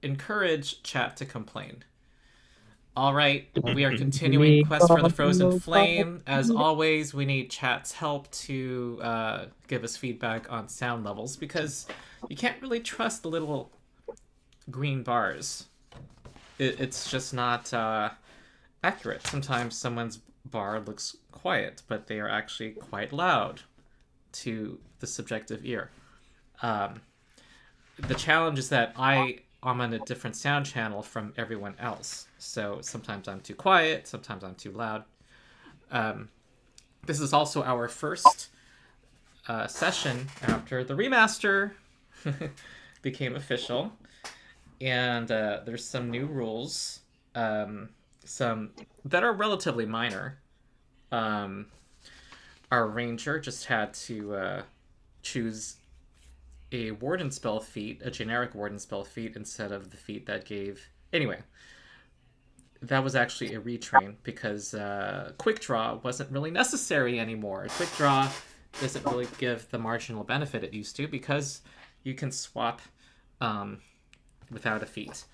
encourage chat to complain. All right, we are continuing Quest for the Frozen Flame. As always, we need chat's help to give us feedback on sound levels, because you can't really trust the little green bars. It's just not accurate. Sometimes someone's bar looks quiet, but they are actually quite loud to the subjective ear. The challenge is that I'm on a different sound channel from everyone else. So sometimes I'm too quiet, sometimes I'm too loud. This is also our first session after the remaster became official. And there's some new rules, some that are relatively minor. Our ranger just had to choose a warden spell feat, a generic warden spell feat, instead of the feat that gave... Anyway, that was actually a retrain, because quick draw wasn't really necessary anymore. Quick draw doesn't really give the marginal benefit it used to, because you can swap without a feat.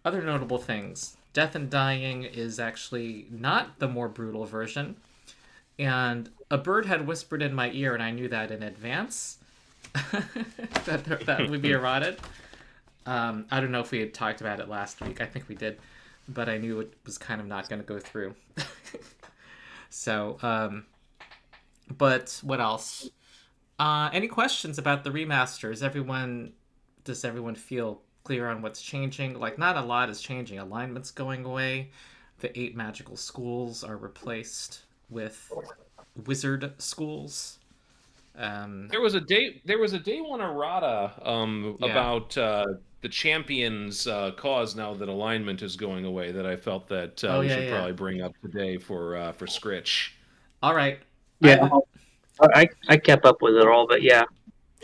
Other notable things. Death and Dying is actually not the more brutal version, and a bird had whispered in my ear, and I knew that in advance. that would be eroded. I don't know if we had talked about it last week. I think we did, but I knew it was kind of not going to go through. So, but what else? Any questions about the remasters? Does everyone feel clear on what's changing? Like, not a lot is changing. Alignment's going away. The 8 magical schools are replaced with wizard schools. There was a day one errata about the champions cause now that alignment is going away that I felt that we should probably bring up today for Skritch. All right. Yeah, I kept up with it all, but yeah.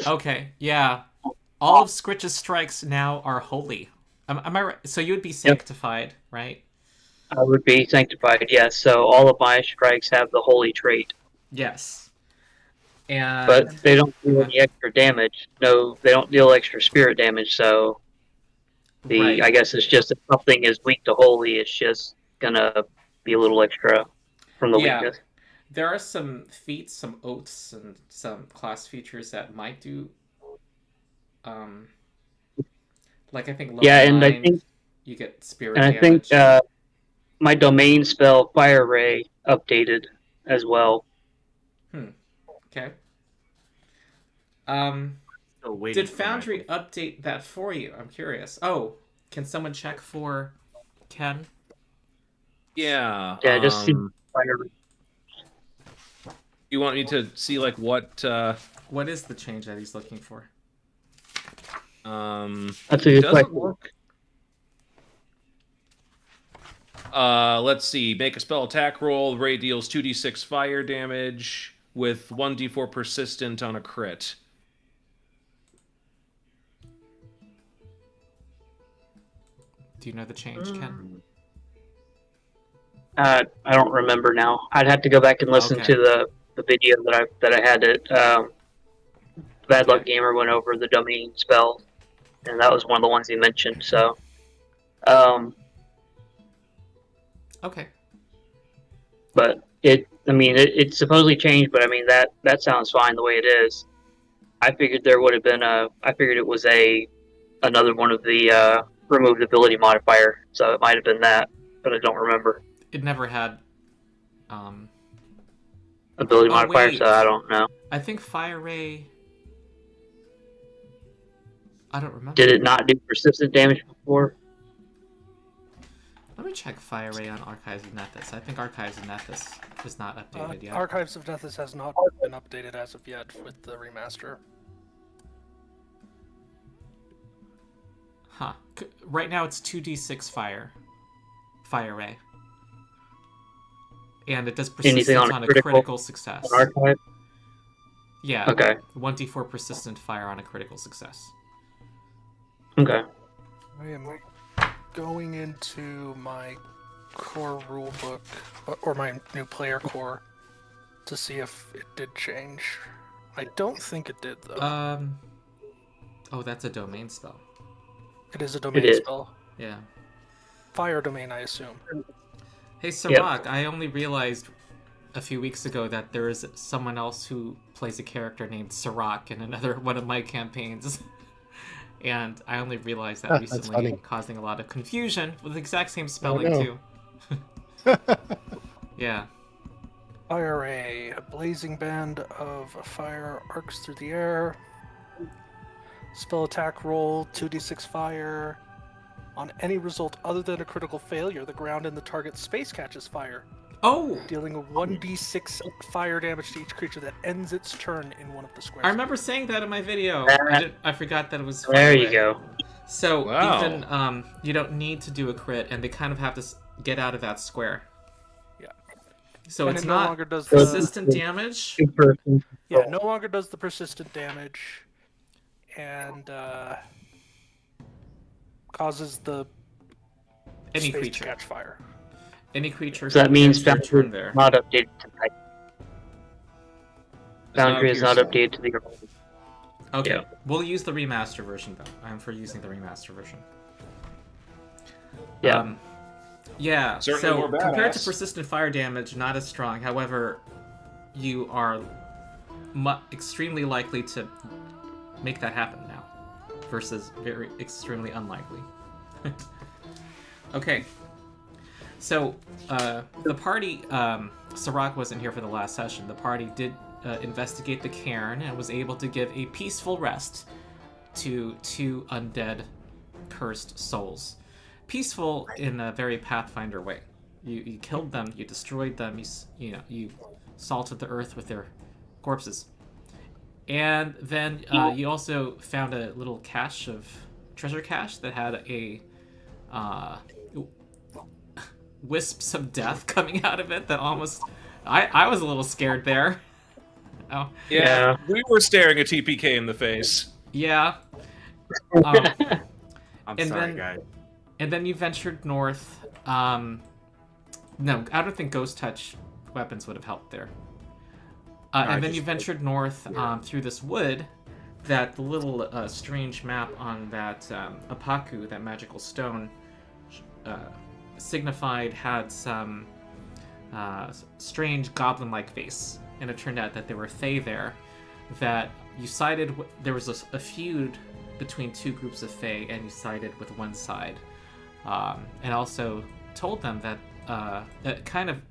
Okay, yeah. All of Skritch's strikes now are holy. Am I right? So you would be sanctified, right? I would be sanctified, yes. So all of my strikes have the holy trait. Yes. And but they don't do any extra damage. No, they don't deal extra spirit damage, so I guess it's just if something is weak to holy, it's just gonna be a little extra from the weakness. There are some feats, some oaths, and some class features that might do like I think level 9, I think you get spirit damage. And I think my domain spell Fire Ray updated as well. Okay. Did Foundry update that for you? I'm curious. Oh, can someone check for Ken? Yeah. Yeah, just see Fire Ray. You want me to see like what is the change that he's looking for? That's a good question. Let's see. Make a spell attack roll. Ray deals 2d6 fire damage with 1d4 persistent on a crit. Do you know the change, Ken? I don't remember now. I'd have to go back and listen to the video that I had it. Bad Luck Gamer went over the domain spell, and that was one of the ones he mentioned. So, okay. But it supposedly changed, but I mean that sounds fine the way it is. I figured there would have been I figured it was another one of the removed ability modifier, so it might have been that, but I don't remember. It never had ability modifier, so I don't know. I think Fire Ray. I don't remember. Did it not do persistent damage before? Let me check Fire Ray on Archives of Nethys. I think Archives of Nethys is not updated yet. Archives of Nethys has not been updated as of yet with the remaster. Huh. Right now it's 2d6 fire Ray. And it does persistent on a critical success. On Archive? Yeah. Okay. 1d4 persistent fire on a critical success. Okay. I am going into my core rulebook, or my new player core, to see if it did change. I don't think it did, though. Oh, that's a domain spell. It is a domain is. spell. Yeah. Fire domain, I assume. Hey, Sarakk, I only realized a few weeks ago that there is someone else who plays a character named Sarakk in another one of my campaigns. And I only realized that recently, causing a lot of confusion with the exact same spelling, too. Yeah. Fire ray. A blazing band of fire arcs through the air. Spell attack roll, 2d6 fire. On any result other than a critical failure, the ground in the target's space catches fire. Oh! Dealing a 1d6 fire damage to each creature that ends its turn in one of the squares. I remember saying that in my video. I forgot that it was. There you go. So even you don't need to do a crit, and they kind of have to get out of that square. Yeah. So and it's it not no longer does persistent damage. Yeah, no longer does the persistent damage, and causes the any space creature to catch fire. Any creature. So that means Foundry is not updated tonight. Foundry is not updated to the. Okay, yeah. We'll use the remaster version though. I'm for using the remaster version. Yeah. Yeah. Certainly more badass. Compared to persistent fire damage, not as strong. However, you are extremely likely to make that happen now, versus very extremely unlikely. Okay. So, the party, Sarakk wasn't here for the last session. The party did investigate the cairn and was able to give a peaceful rest to 2 undead, cursed souls. Peaceful in a very Pathfinder way. You killed them, you destroyed them, you salted the earth with their corpses. And then you also found a little treasure cache that had a wisps of death coming out of it that almost I was a little scared there. Oh yeah, we were staring a TPK in the face. Yeah. I'm sorry, guys. And then you ventured north. No, I don't think ghost touch weapons would have helped there. And then you ventured north through this wood that the little strange map on that Apaku, that magical stone, signified had some strange goblin-like face. And it turned out that there were Fae there, that you sided there was a feud between 2 groups of Fae, and you sided with one side. And also told them that kind of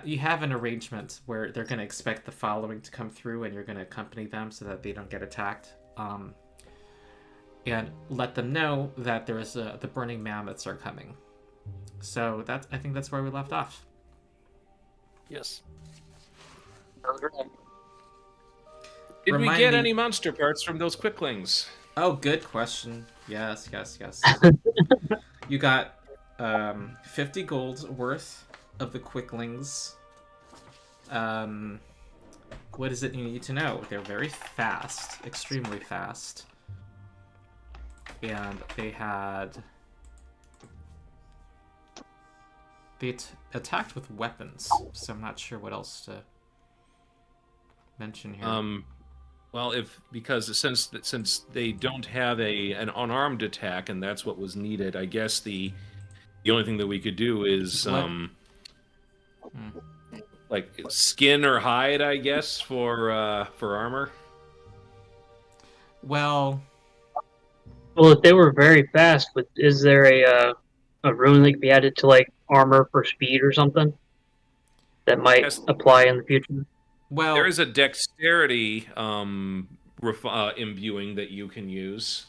you have an arrangement where they're going to expect the following to come through, and you're going to accompany them so that they don't get attacked. And let them know that there's the burning mammoths are coming. So I think that's where we left off. Yes. Did we get any monster parts from those quicklings? Oh, good question. Yes. You got 50 gold worth of the quicklings. What is it you need to know? They're very fast, extremely fast. And they attacked with weapons, so I'm not sure what else to mention here. Well, since they don't have an unarmed attack, and that's what was needed, I guess the only thing that we could do is like skin or hide, I guess, for armor. Well, if they were very fast, is there a rune that could be added to like armor for speed or something that might apply in the future? Well, there is a dexterity imbuing that you can use.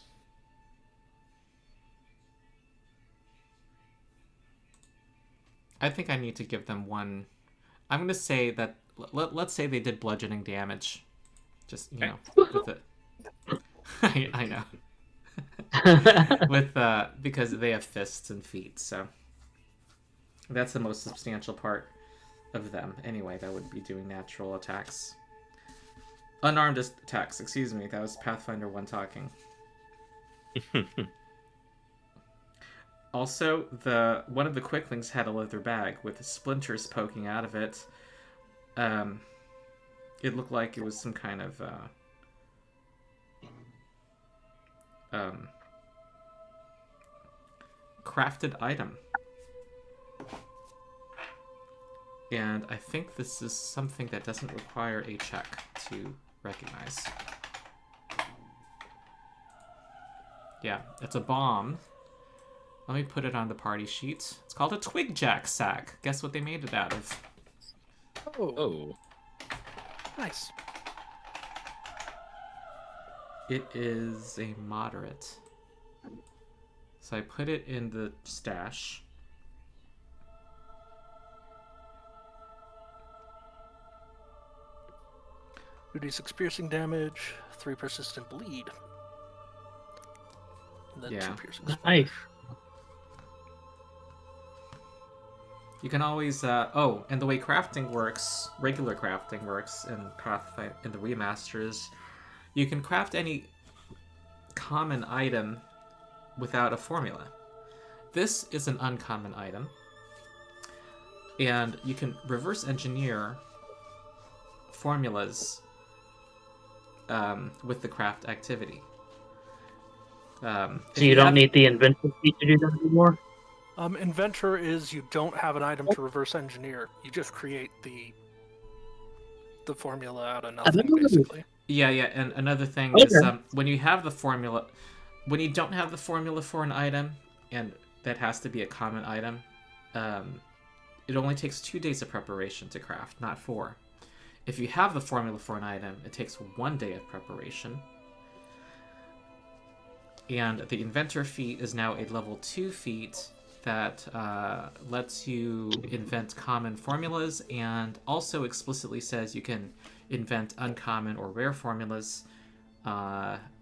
I think I need to give them one. I'm going to say that let's say they did bludgeoning damage. Just, you know, with it. I know. With because they have fists and feet, so that's the most substantial part of them. Anyway, that would be doing natural attacks. Unarmed attacks, excuse me. That was Pathfinder 1 talking. Also, one of the quicklings had a leather bag with splinters poking out of it. It looked like it was some kind of crafted item. And I think this is something that doesn't require a check to recognize. Yeah, it's a bomb. Let me put it on the party sheet. It's called a twig jack sack. Guess what they made it out of? Oh. Nice. It is a moderate. So I put it in the stash. 2d6 piercing damage, 3 persistent bleed. And then 2 piercing splash. Nice. You can always, oh, and the way crafting works, regular crafting works in Pathfinder, in the remasters, you can craft any common item without a formula. This is an uncommon item, and you can reverse engineer formulas with the craft activity. So you don't need the inventor feat to do that anymore? Inventor is you don't have an item to reverse engineer. You just create the formula out of nothing, basically. Yeah, and another thing is when you have the formula, when you don't have the formula for an item, and that has to be a common item, it only takes 2 days of preparation to craft, not 4. If you have the formula for an item, it takes 1 day of preparation. And the inventor feat is now a level 2 feat that lets you invent common formulas, and also explicitly says you can invent uncommon or rare formulas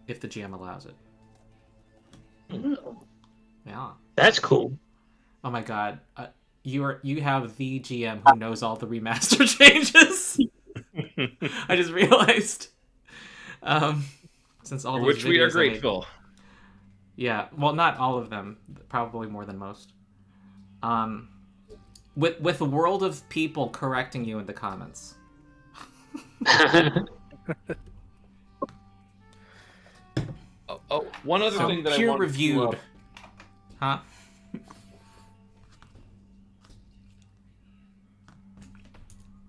if the GM allows it. Yeah. That's cool. Oh my god. You have the GM who knows all the remaster changes. I just realized. Since all For which we are grateful. Yeah, well, not all of them. Probably more than most. With a world of people correcting you in the comments. One other thing that I want peer-reviewed. to... Huh?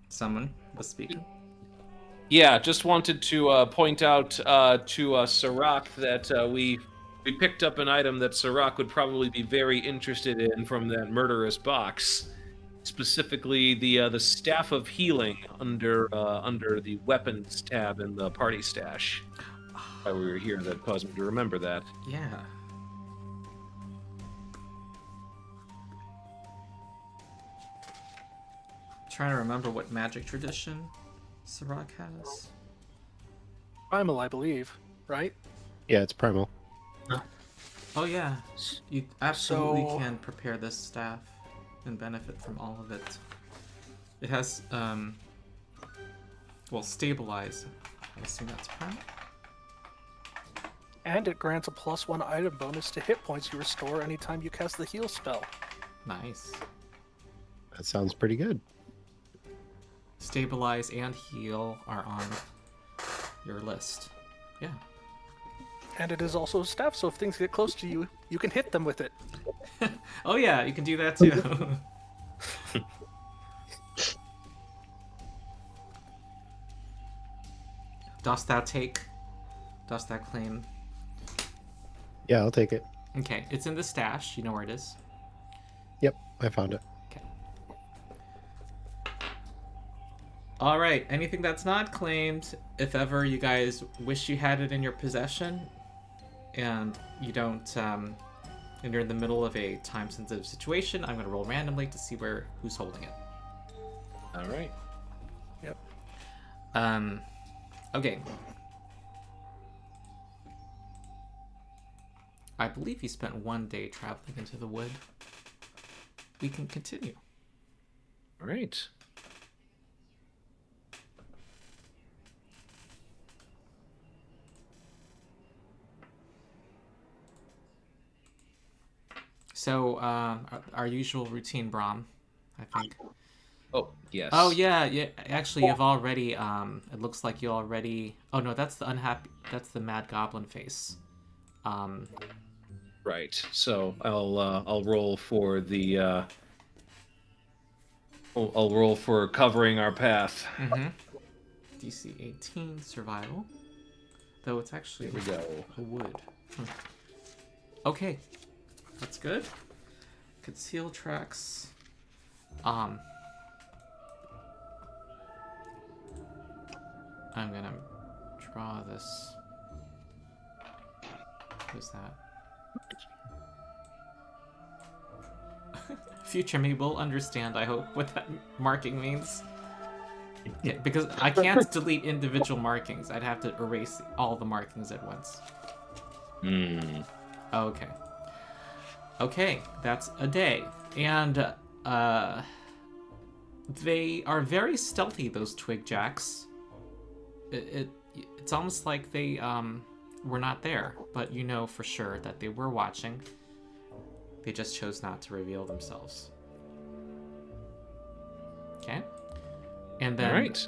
Someone was speaking. Yeah, just wanted to point out to Sarakk that we picked up an item that Sarakk would probably be very interested in from that murderous box. Specifically, the Staff of Healing under the Weapons tab in the party stash. While we were here, that caused me to remember that. Yeah. Trying to remember what magic tradition Sarakk has. Primal, I believe, right? Yeah, it's primal. Oh yeah, you absolutely can prepare this staff and benefit from all of it. It has, well, stabilize. I assume that's primal. And it grants a +1 item bonus to hit points you restore anytime you cast the heal spell. Nice. That sounds pretty good. Stabilize and heal are on your list. Yeah. And it is also a staff, so if things get close to you, you can hit them with it. Oh yeah, you can do that too. Dost thou take? Dost thou claim? Yeah, I'll take it. Okay, it's in the stash. You know where it is? Yep, I found it. Okay. All right, anything that's not claimed, if ever you guys wish you had it in your possession, and you don't, and you're in the middle of a time-sensitive situation, I'm going to roll randomly to see who's holding it. All right. Yep. Okay. I believe you spent 1 day traveling into the wood. We can continue. All right. So, our usual routine, Brom, I think. Oh, yes. Oh, yeah. Actually, you've already, it looks like you already... Oh, no, that's the mad goblin face. Right. So I'll roll for the I'll roll for covering our path. Mm-hmm. DC 18 survival. Though it's actually Here we go. a wood. Okay. That's good. Conceal tracks. I'm gonna draw this. Who's that? Future me will understand, I hope, what that marking means. Yeah, because I can't delete individual markings. I'd have to erase all the markings at once. Okay. Okay, that's a day. And they are very stealthy, those twig jacks. It's almost like they were not there, but you know for sure that they were watching. They just chose not to reveal themselves. Okay. And then, right.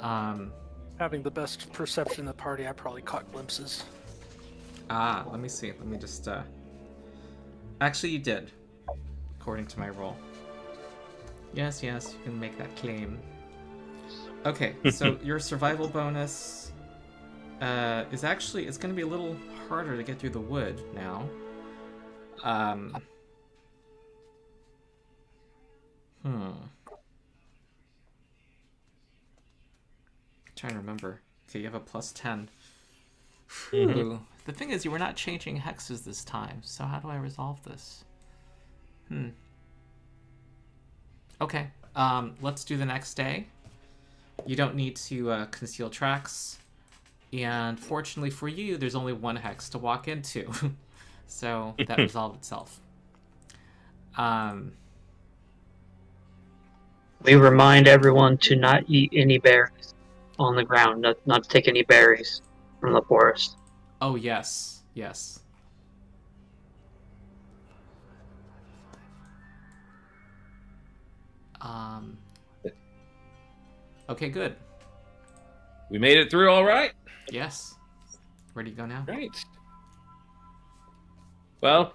Having the best perception in the party, I probably caught glimpses. Let me see. Let me just, Actually, you did, according to my roll. Yes, you can make that claim. Okay, so your survival bonus is actually, it's going to be a little harder to get through the wood now. Trying to remember. Okay, you have a plus 10. Ooh. The thing is, you were not changing hexes this time, so how do I resolve this? Okay, let's do the next day. You don't need to conceal tracks, and fortunately for you, there's only one hex to walk into, so that resolved itself. We remind everyone to not eat any berries on the ground, not to take any berries from the forest. Oh, yes, yes. Okay, good. We made it through all right? Yes. Where do you go now? Great. Well,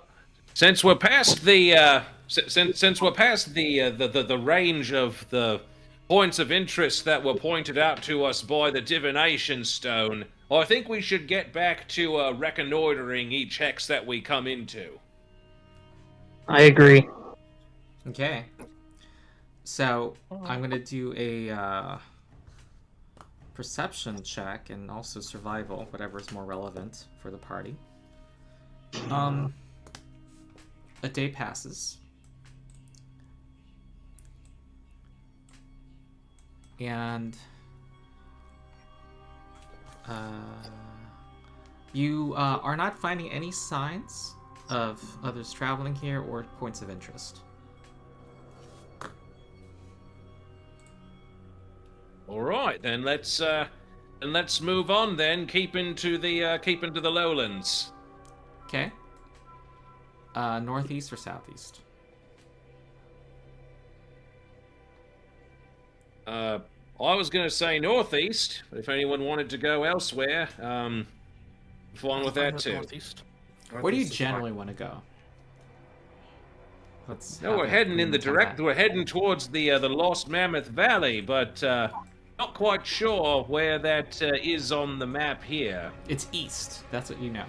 since we're past the since we're past the range of the points of interest that were pointed out to us by the divination stone, I think we should get back to reconnoitering each hex that we come into. I agree. Okay. So I'm gonna do a perception check and also survival, whatever is more relevant for the party. A day passes. And you are not finding any signs of others traveling here or points of interest. All right, then let's move on. Then keep into the lowlands. Okay. Northeast or southeast? I was going to say northeast, but if anyone wanted to go elsewhere, fine with that too. Northeast. Where do you generally want to go? No, we're heading in the direct. We're heading towards the Lost Mammoth Valley, but not quite sure where that is on the map here. It's east. That's what you know.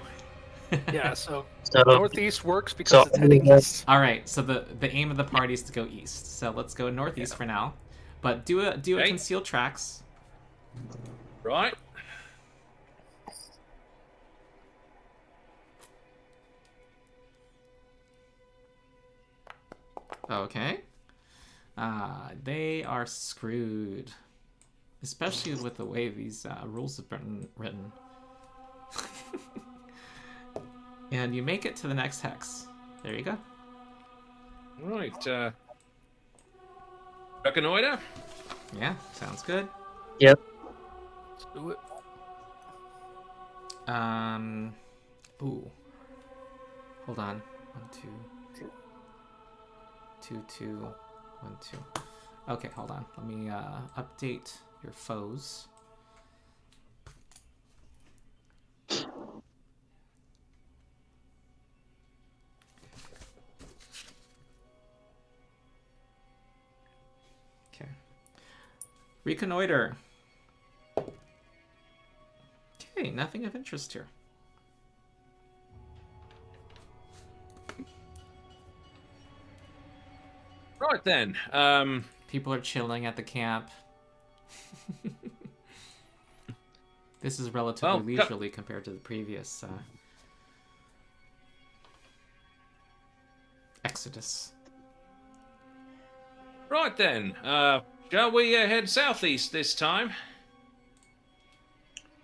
Yeah, so northeast works because it's heading east. All right, so the aim of the party is to go east. So let's go northeast for now, but do a conceal tracks. Right. Okay. They are screwed, especially with the way these rules have been written. And you make it to the next hex. There you go. Right. Reconnoiter? Yeah, sounds good. Yep. Let's do it. Ooh. Hold on. 1, 2, 2, 1, 2. Okay, hold on. Let me update your foes. Reconnoiter. Okay, nothing of interest here. Right then. People are chilling at the camp. This is relatively leisurely compared to the previous Exodus. Right then. Shall we head southeast this time?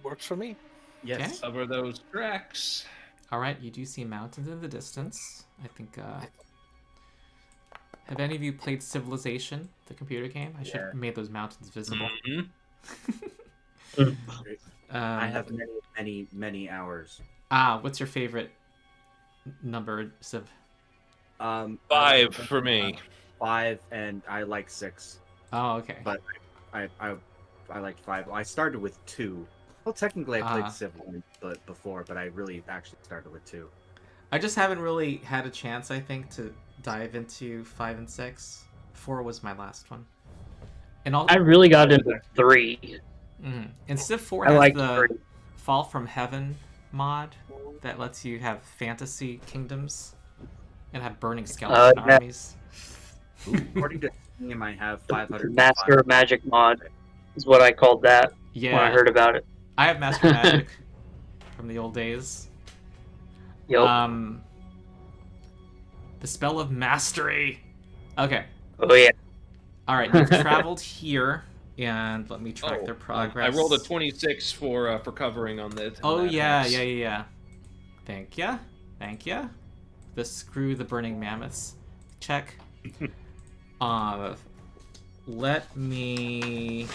Works for me. Yes. Okay. Cover those tracks. All right, you do see mountains in the distance. I think. Have any of you played Civilization, the computer game? I should have made those mountains visible. I have many hours. What's your favorite number, Civ? 5 for me. 5, and I like 6. Oh, okay. But I like 5. I started with 2. Well, technically, I played Civ 1 before, but I really actually started with 2. I just haven't really had a chance, I think, to dive into 5 and 6. 4 was my last one. And I really got into 3. And Civ 4 has the 3. Fall from Heaven mod that lets you have fantasy kingdoms and have burning skeleton armies. According to Steam, I have 500. Master of Magic mod is what I called that when I heard about it. I have Master of Magic from the old days. Yep. The Spell of Mastery. Okay. Oh yeah. All right, you've traveled here, and let me track their progress. I rolled a 26 for covering on this. Oh yeah. Thank ya. The Screw the Burning Mammoths. Check. Let me.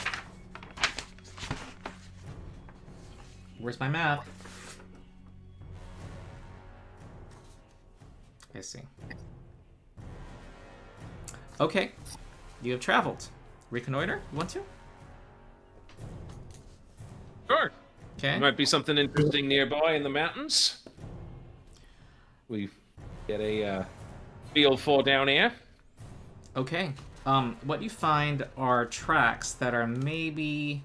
Where's my map? I see. Okay, you have traveled. Reconnoiter, you want to? Sure. Okay. There might be something interesting nearby in the mountains. We get a feel for down here. Okay. What you find are tracks that are maybe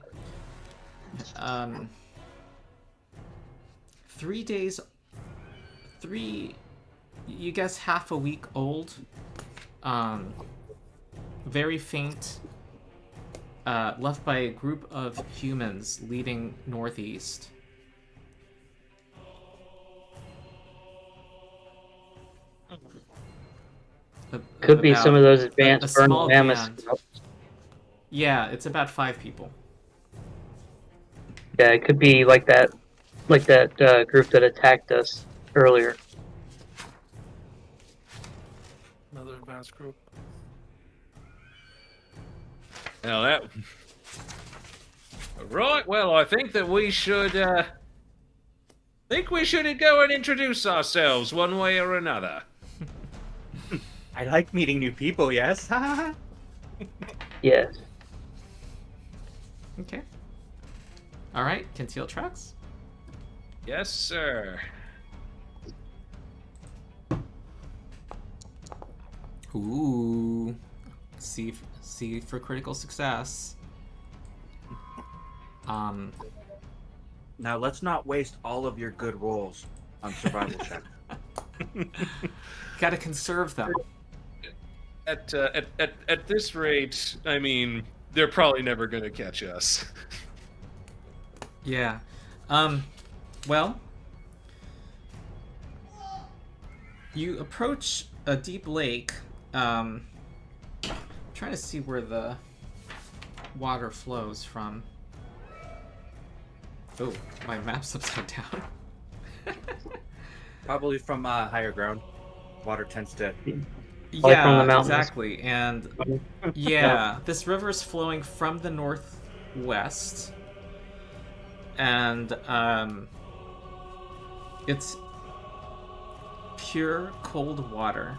3 days, you guess half a week old. Very faint. Left by a group of humans leading northeast. Could be some of those advanced burning mammoths. Yeah, it's about 5 people. Yeah, it could be like that group that attacked us earlier. Another advanced group. Now that. Right. Well, I think that we should. Go and introduce ourselves one way or another. I like meeting new people. Yes. Yes. Okay. All right. Conceal tracks. Yes, sir. Ooh. C for critical success. Now let's not waste all of your good rolls on survival check. Gotta conserve them. At this rate, I mean, they're probably never gonna catch us. Yeah. Well, you approach a deep lake. Trying to see where the water flows from. Oh, my map's upside down. Probably from higher ground. Water tends to. Yeah, from the mountains. exactly. And yeah, this river is flowing from the northwest, and it's pure cold water.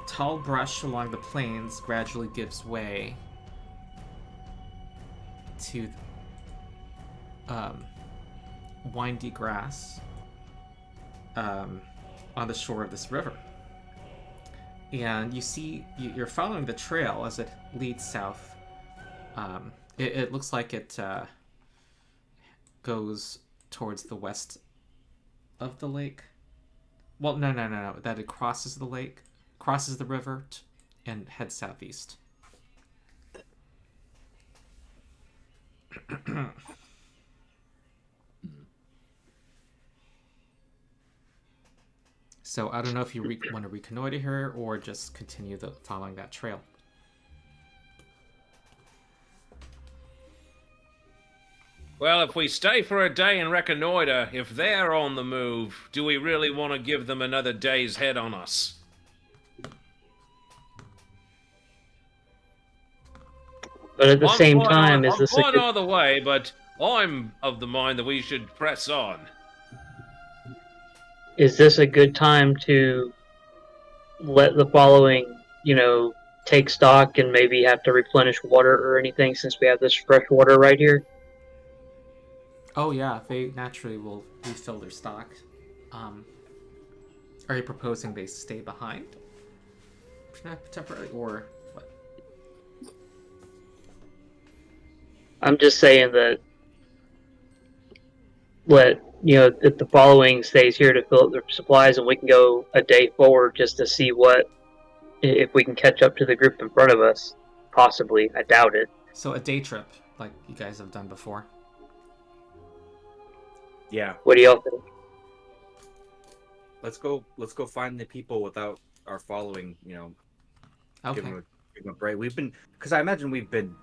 Tall brush along the plains gradually gives way to windy grass on the shore of this river. and you see you're following the trail as it leads south. It looks like it goes towards the west of the lake. Well, no. That it crosses the lake, crosses the river, and heads southeast. So I don't know if you want to reconnoiter here or just continue following that trail. Well, if we stay for a day and reconnoiter, if they're on the move, do we really want to give them another day's head on us? But at the same time, is this I'm either way, but I'm of the mind that we should press on. Is this a good time to let the following, take stock and maybe have to replenish water or anything since we have this fresh water right here? Oh yeah, they naturally will refill their stock. Are you proposing they stay behind temporarily, or what? I'm just saying that if the following stays here to fill up their supplies, and we can go a day forward just to see if we can catch up to the group in front of us. Possibly, I doubt it. So a day trip, like you guys have done before. Yeah. What do y'all think? Let's go find the people without our following, Okay. give them a break. Because I imagine we've been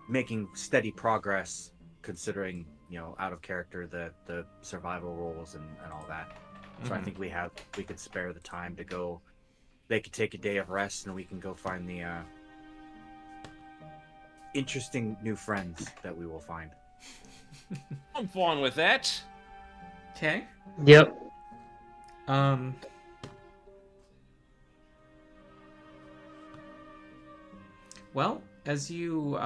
making steady progress considering, out of character, the survival roles and all that. So I think we could spare the time to go. They could take a day of rest and we can go find the interesting new friends that we will find. I'm fine with that. Okay. Yep. Well, as you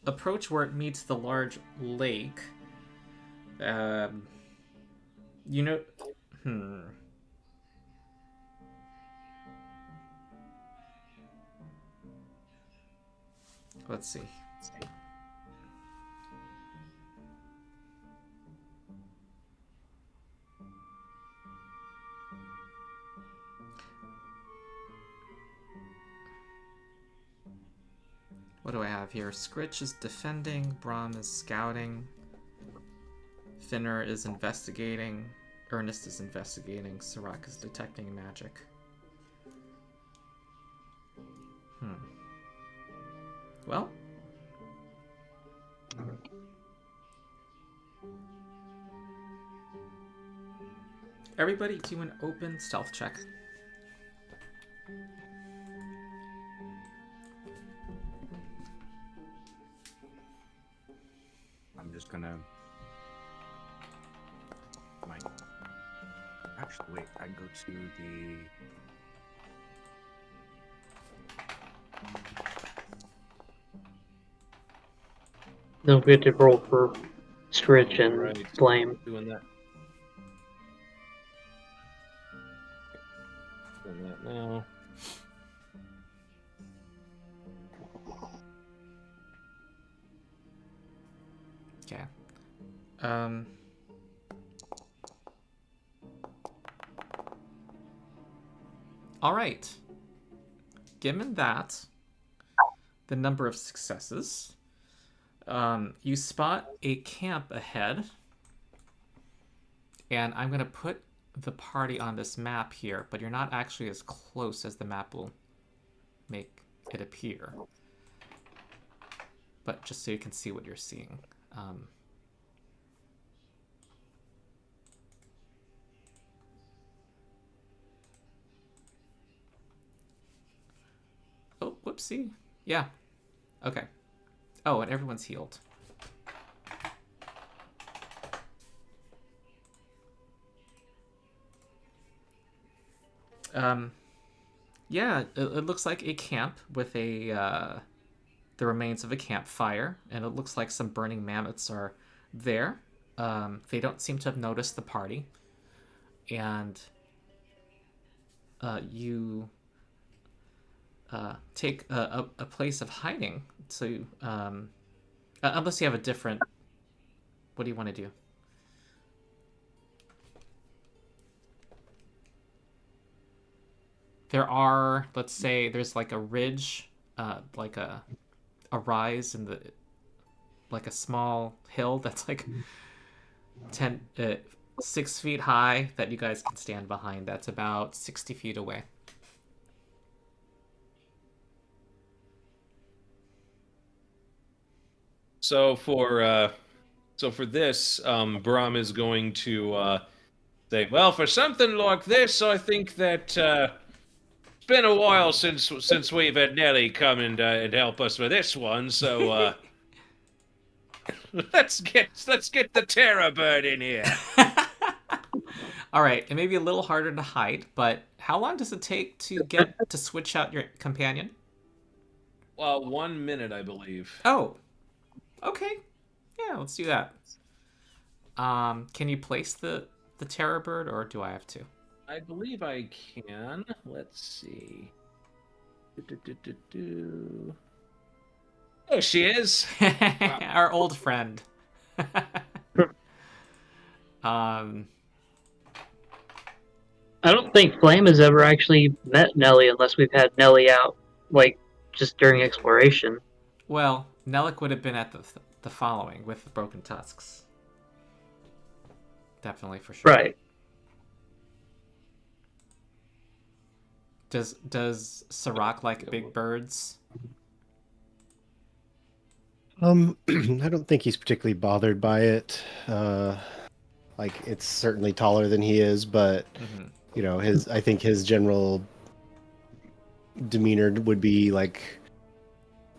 approach where it meets the large lake, Let's see. What do I have here? Skritch is defending, Brom is scouting, Finnur is investigating, Ernest is investigating, Sarakk is detecting magic. Well. Everybody do an open stealth check. I'm just gonna... Actually, wait, I can go to the... Don't forget to roll for Skritch and Flame. Doing that. Doing that now. Okay. All right. Given that, the number of successes, you spot a camp ahead, and I'm going to put the party on this map here, but you're not actually as close as the map will make it appear. But just so you can see what you're seeing. Oh, whoopsie. Yeah. Okay. Oh, and everyone's healed. Yeah, it looks like a camp with the remains of a campfire, and it looks like some burning mammoths are there. They don't seem to have noticed the party, and you take a place of hiding. So unless you have a different, what do you want to do? There are, let's say, there's like a ridge, like a rise in the, like a small hill that's like 6 feet high that you guys can stand behind. That's about 60 feet away. So for this, Brom is going to say, well, for something like this, I think that it's been a while since we've had Nelek come and help us with this one. So let's get the terror bird in here. All right, it may be a little harder to hide, but how long does it take to get to switch out your companion? 1 minute, I believe. Oh, okay. Yeah, let's do that. Can you place the terror bird, or do I have to? I believe I can. Let's see. There she is. Our old friend. I don't think Flame has ever actually met Nelly unless we've had Nelly out, like, just during exploration. Well, Nelek would have been at the following with the broken tusks. Definitely, for sure. Right. Does Sarakk like big birds? I don't think he's particularly bothered by it. Like, it's certainly taller than he is, but you know, I think his general demeanor would be like,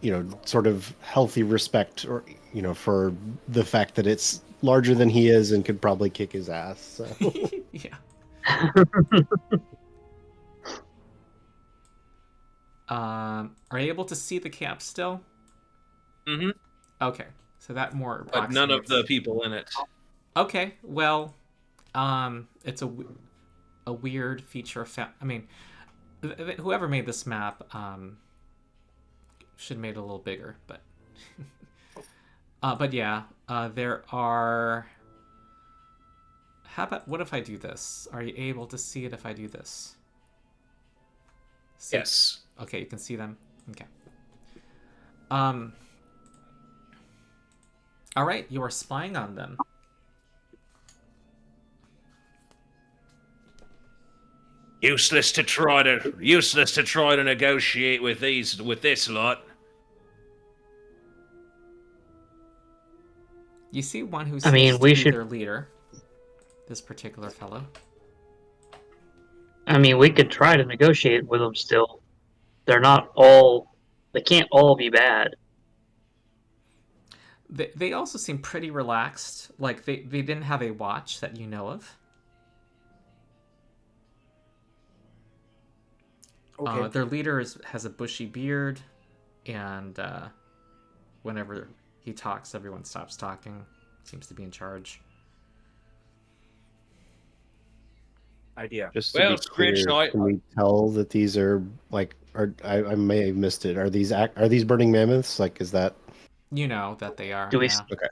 you know, sort of healthy respect, or you know, for the fact that it's larger than he is and could probably kick his ass. So. Yeah. Are you able to see the camp still? Mm-hmm. Okay, so that more. But none of the people in it. Okay, well, it's a weird feature of I mean, whoever made this map should have made it a little bigger, but yeah, there are. How about, what if I do this? Are you able to see it if I do this? See? Yes. Okay, you can see them. Okay. All right, you are spying on them. Useless to try to negotiate with this lot. You see one who seems to we be should... their leader. This particular fellow. I mean, we could try to negotiate with them still. They're not all... They can't all be bad. They also seem pretty relaxed. Like, they didn't have a watch that you know of. Okay. Their leader has a bushy beard, and whenever he talks, everyone stops talking. Seems to be in charge. Idea. Just to be clear, can we tell that these are like? I may have missed it. Are these burning mammoths? Like, is that? You know that they are. Do we? Yeah. Okay.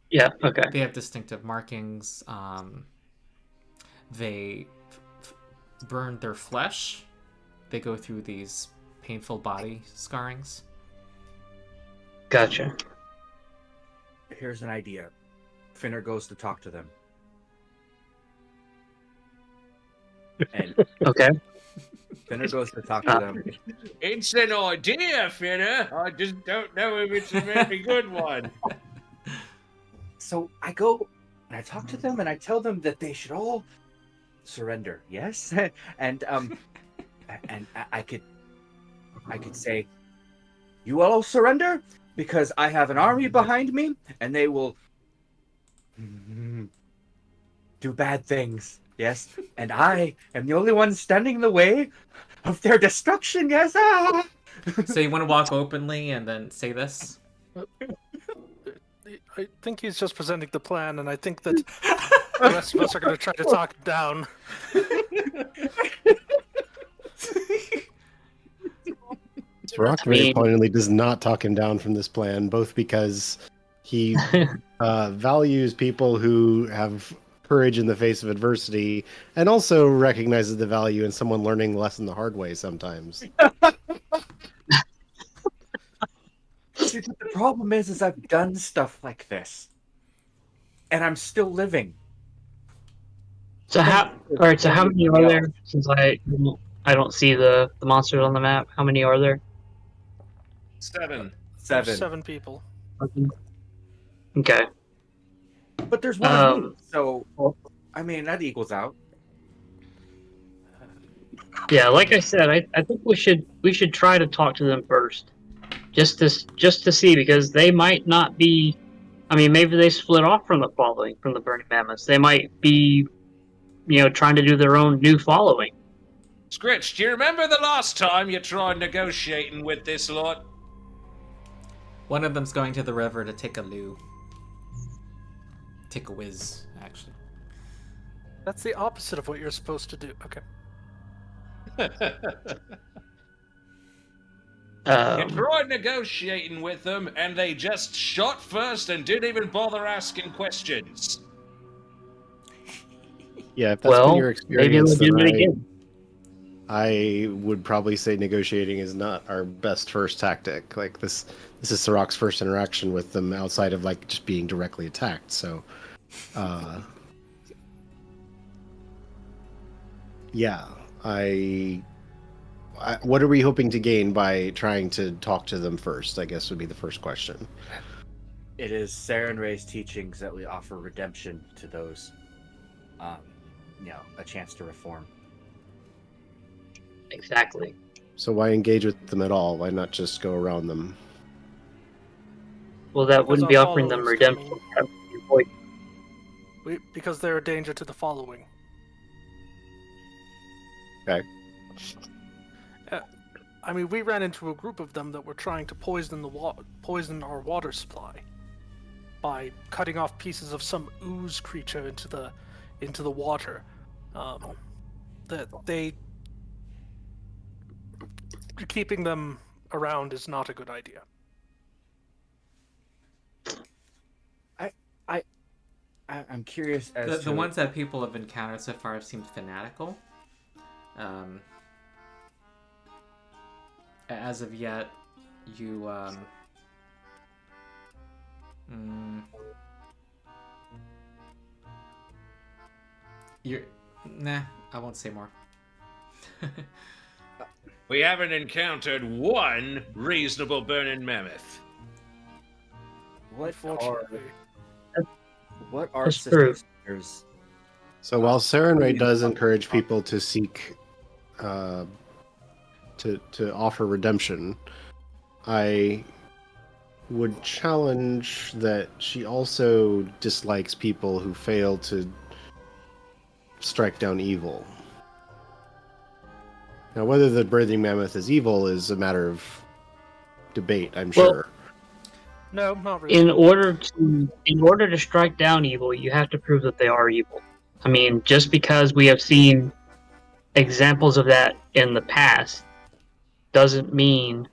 Yeah. Okay. They have distinctive markings. They burn their flesh. They go through these painful body scarrings. Gotcha. Here's an idea. Finnur goes to talk to them. And okay. Finnur goes to talk to them. It's an idea, Finnur. I just don't know if it's a very good one. So I go and I talk to them and I tell them that they should all surrender. Yes, and I could say, you all surrender because I have an army behind me and they will do bad things. Yes, and I am the only one standing in the way of their destruction. Yes. Ah! So you want to walk openly and then say this? I think he's just presenting the plan, and I think that the rest of us are going to try to talk him down. Sarakk very pointedly does not talk him down from this plan, both because he values people who have courage in the face of adversity, and also recognizes the value in someone learning the lesson the hard way sometimes. See, but the problem is I've done stuff like this, and I'm still living. So how many are there? Since I don't see the monsters on the map. How many are there? 7. There's 7 people. Okay. But there's one of me, so I mean that equals out. Yeah, like I said, I think we should try to talk to them first, just to see, because they might not be. I mean, maybe they split off from the following, from the Burning Mammoths. They might be, trying to do their own new following. Skritch, do you remember the last time you tried negotiating with this lot? One of them's going to the river to take a loo. Take a whiz, actually. That's the opposite of what you're supposed to do. Okay. You tried negotiating with them, and they just shot first and didn't even bother asking questions. Yeah, if that's been your experience, maybe we'll do it again. I would probably say negotiating is not our best first tactic. Like this is Sarakk's first interaction with them outside of like just being directly attacked. So, yeah, what are we hoping to gain by trying to talk to them first? I guess would be the first question. It is Saren Ray's teachings that we offer redemption to those, a chance to reform. Exactly. So why engage with them at all? Why not just go around them? Well, that wouldn't be offering them redemption. Because they're a danger to the following. Okay. I mean, we ran into a group of them that were trying to poison our water supply by cutting off pieces of some ooze creature into the water. Keeping them around is not a good idea. I'm curious as the ones that people have encountered so far have seemed fanatical. As of yet, you I won't say more. We haven't encountered one reasonable burning mammoth. What are That's true. sisters? So while Saren Ray does encourage people to seek to offer redemption, I would challenge that she also dislikes people who fail to strike down evil. Now, whether the Burning Mammoth is evil is a matter of debate, I'm sure. No, not really. In order to strike down evil, you have to prove that they are evil. I mean, just because we have seen examples of that in the past doesn't mean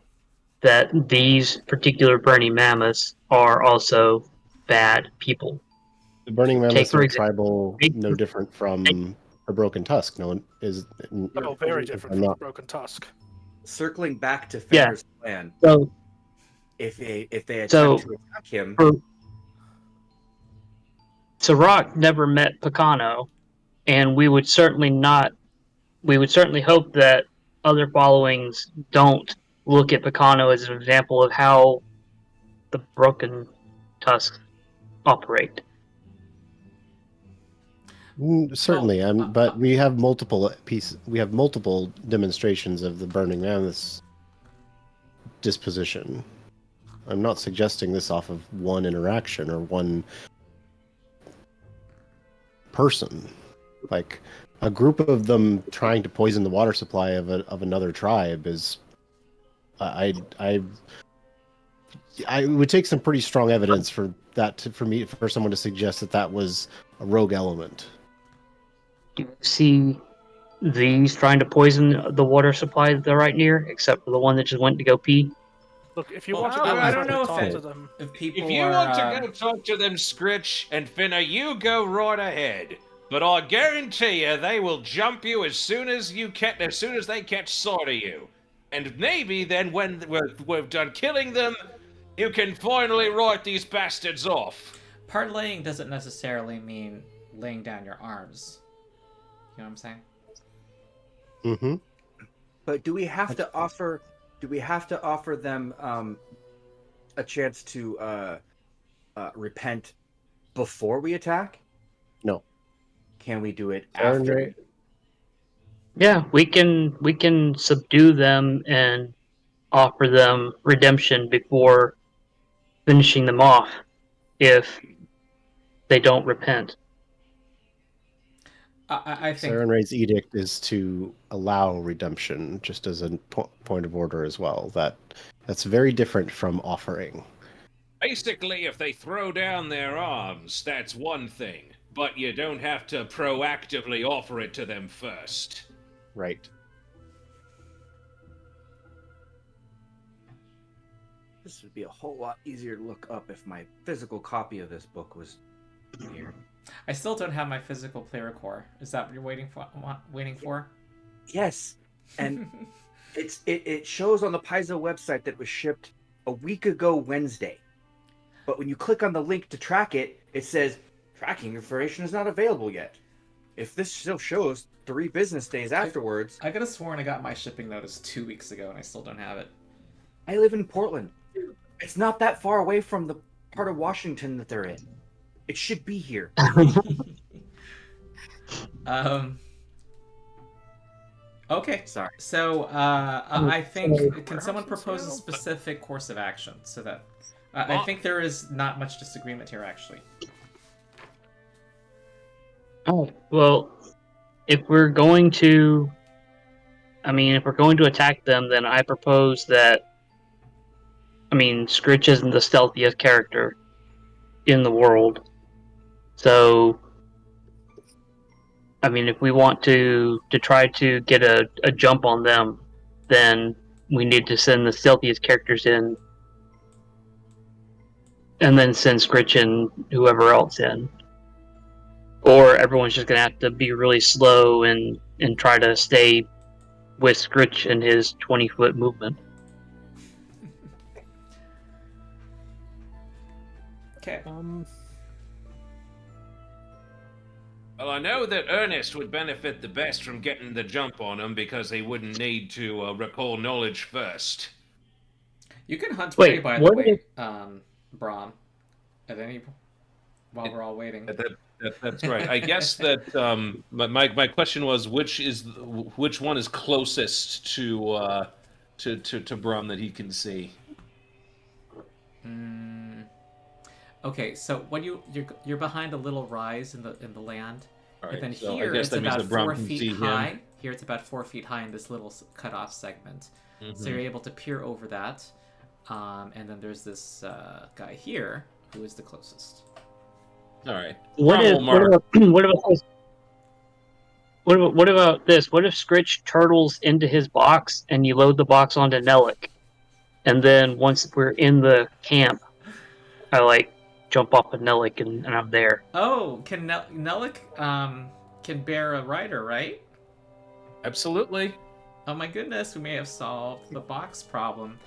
that these particular Burning Mammoths are also bad people. The Burning Mammoths are tribal, no different from a Broken Tusk. No one is. Oh, very different from a Broken Tusk. Circling back to Finnur's plan. So, if they attempt to attack him, Sarakk never met Picano, and we would certainly hope that other followings don't look at Picano as an example of how the Broken Tusks operate. Certainly, but we have multiple pieces. We have multiple demonstrations of the Burning Mammoth's disposition. I'm not suggesting this off of one interaction or one person. Like a group of them trying to poison the water supply of another tribe is. I would take some pretty strong evidence for someone to suggest that was a rogue element. Do you see these trying to poison the water supply that they're right near, except for the one that just went to go pee. Look, if you Well, want to I go don't know talk if to them, if people If you are, want to go talk to them, Skritch and Finnur, you go right ahead. But I guarantee you, they will jump you as soon as they catch sight of you. And maybe then, when we're done killing them, you can finally write these bastards off. parlaying doesn't necessarily mean laying down your arms. You know what I'm saying? Mm-hmm. But do we have to offer them a chance to repent before we attack? No. Can we do it after? Yeah, we can subdue them and offer them redemption before finishing them off if they don't repent. I think Sarenrae's edict is to allow redemption, just as a point of order as well. That's very different from offering. Basically, if they throw down their arms, that's one thing. But you don't have to proactively offer it to them first. Right. This would be a whole lot easier to look up if my physical copy of this book was here. I still don't have my physical player core. Is that what you're waiting for? Yes, and it shows on the Paizo website that it was shipped a week ago Wednesday. But when you click on the link to track it, it says tracking information is not available yet. If this still shows 3 business days afterwards, I could have sworn I got my shipping notice 2 weeks ago and I still don't have it. I live in Portland. It's not that far away from the part of Washington that they're in. It should be here. Okay. Sorry. So I think, can someone propose a specific course of action so that I think there is not much disagreement here actually. Oh, well, if we're going to attack them, then I propose that, Skritch isn't the stealthiest character in the world. So, if we want to try to get a jump on them, then we need to send the stealthiest characters in, and then send Skritch and whoever else in. Or everyone's just going to have to be really slow and try to stay with Skritch and his 20-foot movement. Okay. Well, I know that Ernest would benefit the best from getting the jump on him because he wouldn't need to recall knowledge first. You can hunt prey, by the way, Brom, at while we're all waiting. That's right. I guess that my question was which one is closest to Brom that he can see. Okay, so when you're behind a little rise in the land, Right, and then so here it's about 4 feet high. Him. Here it's about 4 feet high in this little cutoff segment. Mm-hmm. So you're able to peer over that, and then there's this guy here who is the closest. All right. What about this? What if Skritch turtles into his box and you load the box onto Nelek, and then once we're in the camp, I jump off of Nelek and I'm there. Oh, can Nelek can bear a rider, right? Absolutely. Oh my goodness, we may have solved the box problem.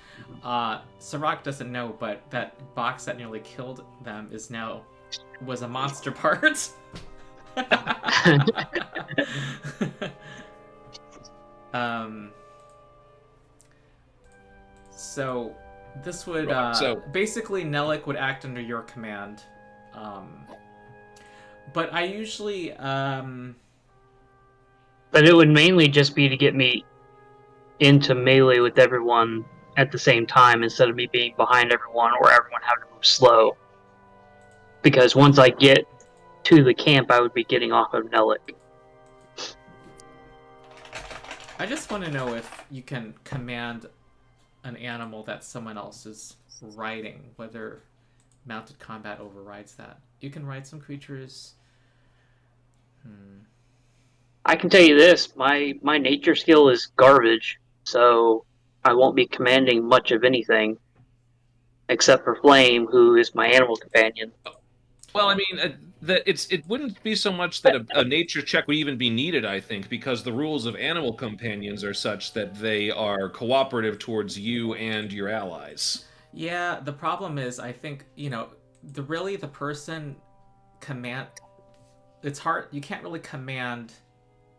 Sarakk doesn't know, but that box that nearly killed them was a monster part. So this would basically Nelek would act under your command, but I usually but it would mainly just be to get me into melee with everyone at the same time instead of me being behind everyone or everyone having to move slow. Because once I get to the camp, I would be getting off of Nelek. I just want to know if you can command an animal that someone else is riding, whether mounted combat overrides that. You can ride some creatures. I can tell you this: my nature skill is garbage, so I won't be commanding much of anything, except for Flame, who is my animal companion. Well, I mean, it wouldn't be so much that a nature check would even be needed, I think, because the rules of animal companions are such that they are cooperative towards you and your allies. Yeah, the problem is, I think, the person command. It's hard. You can't really command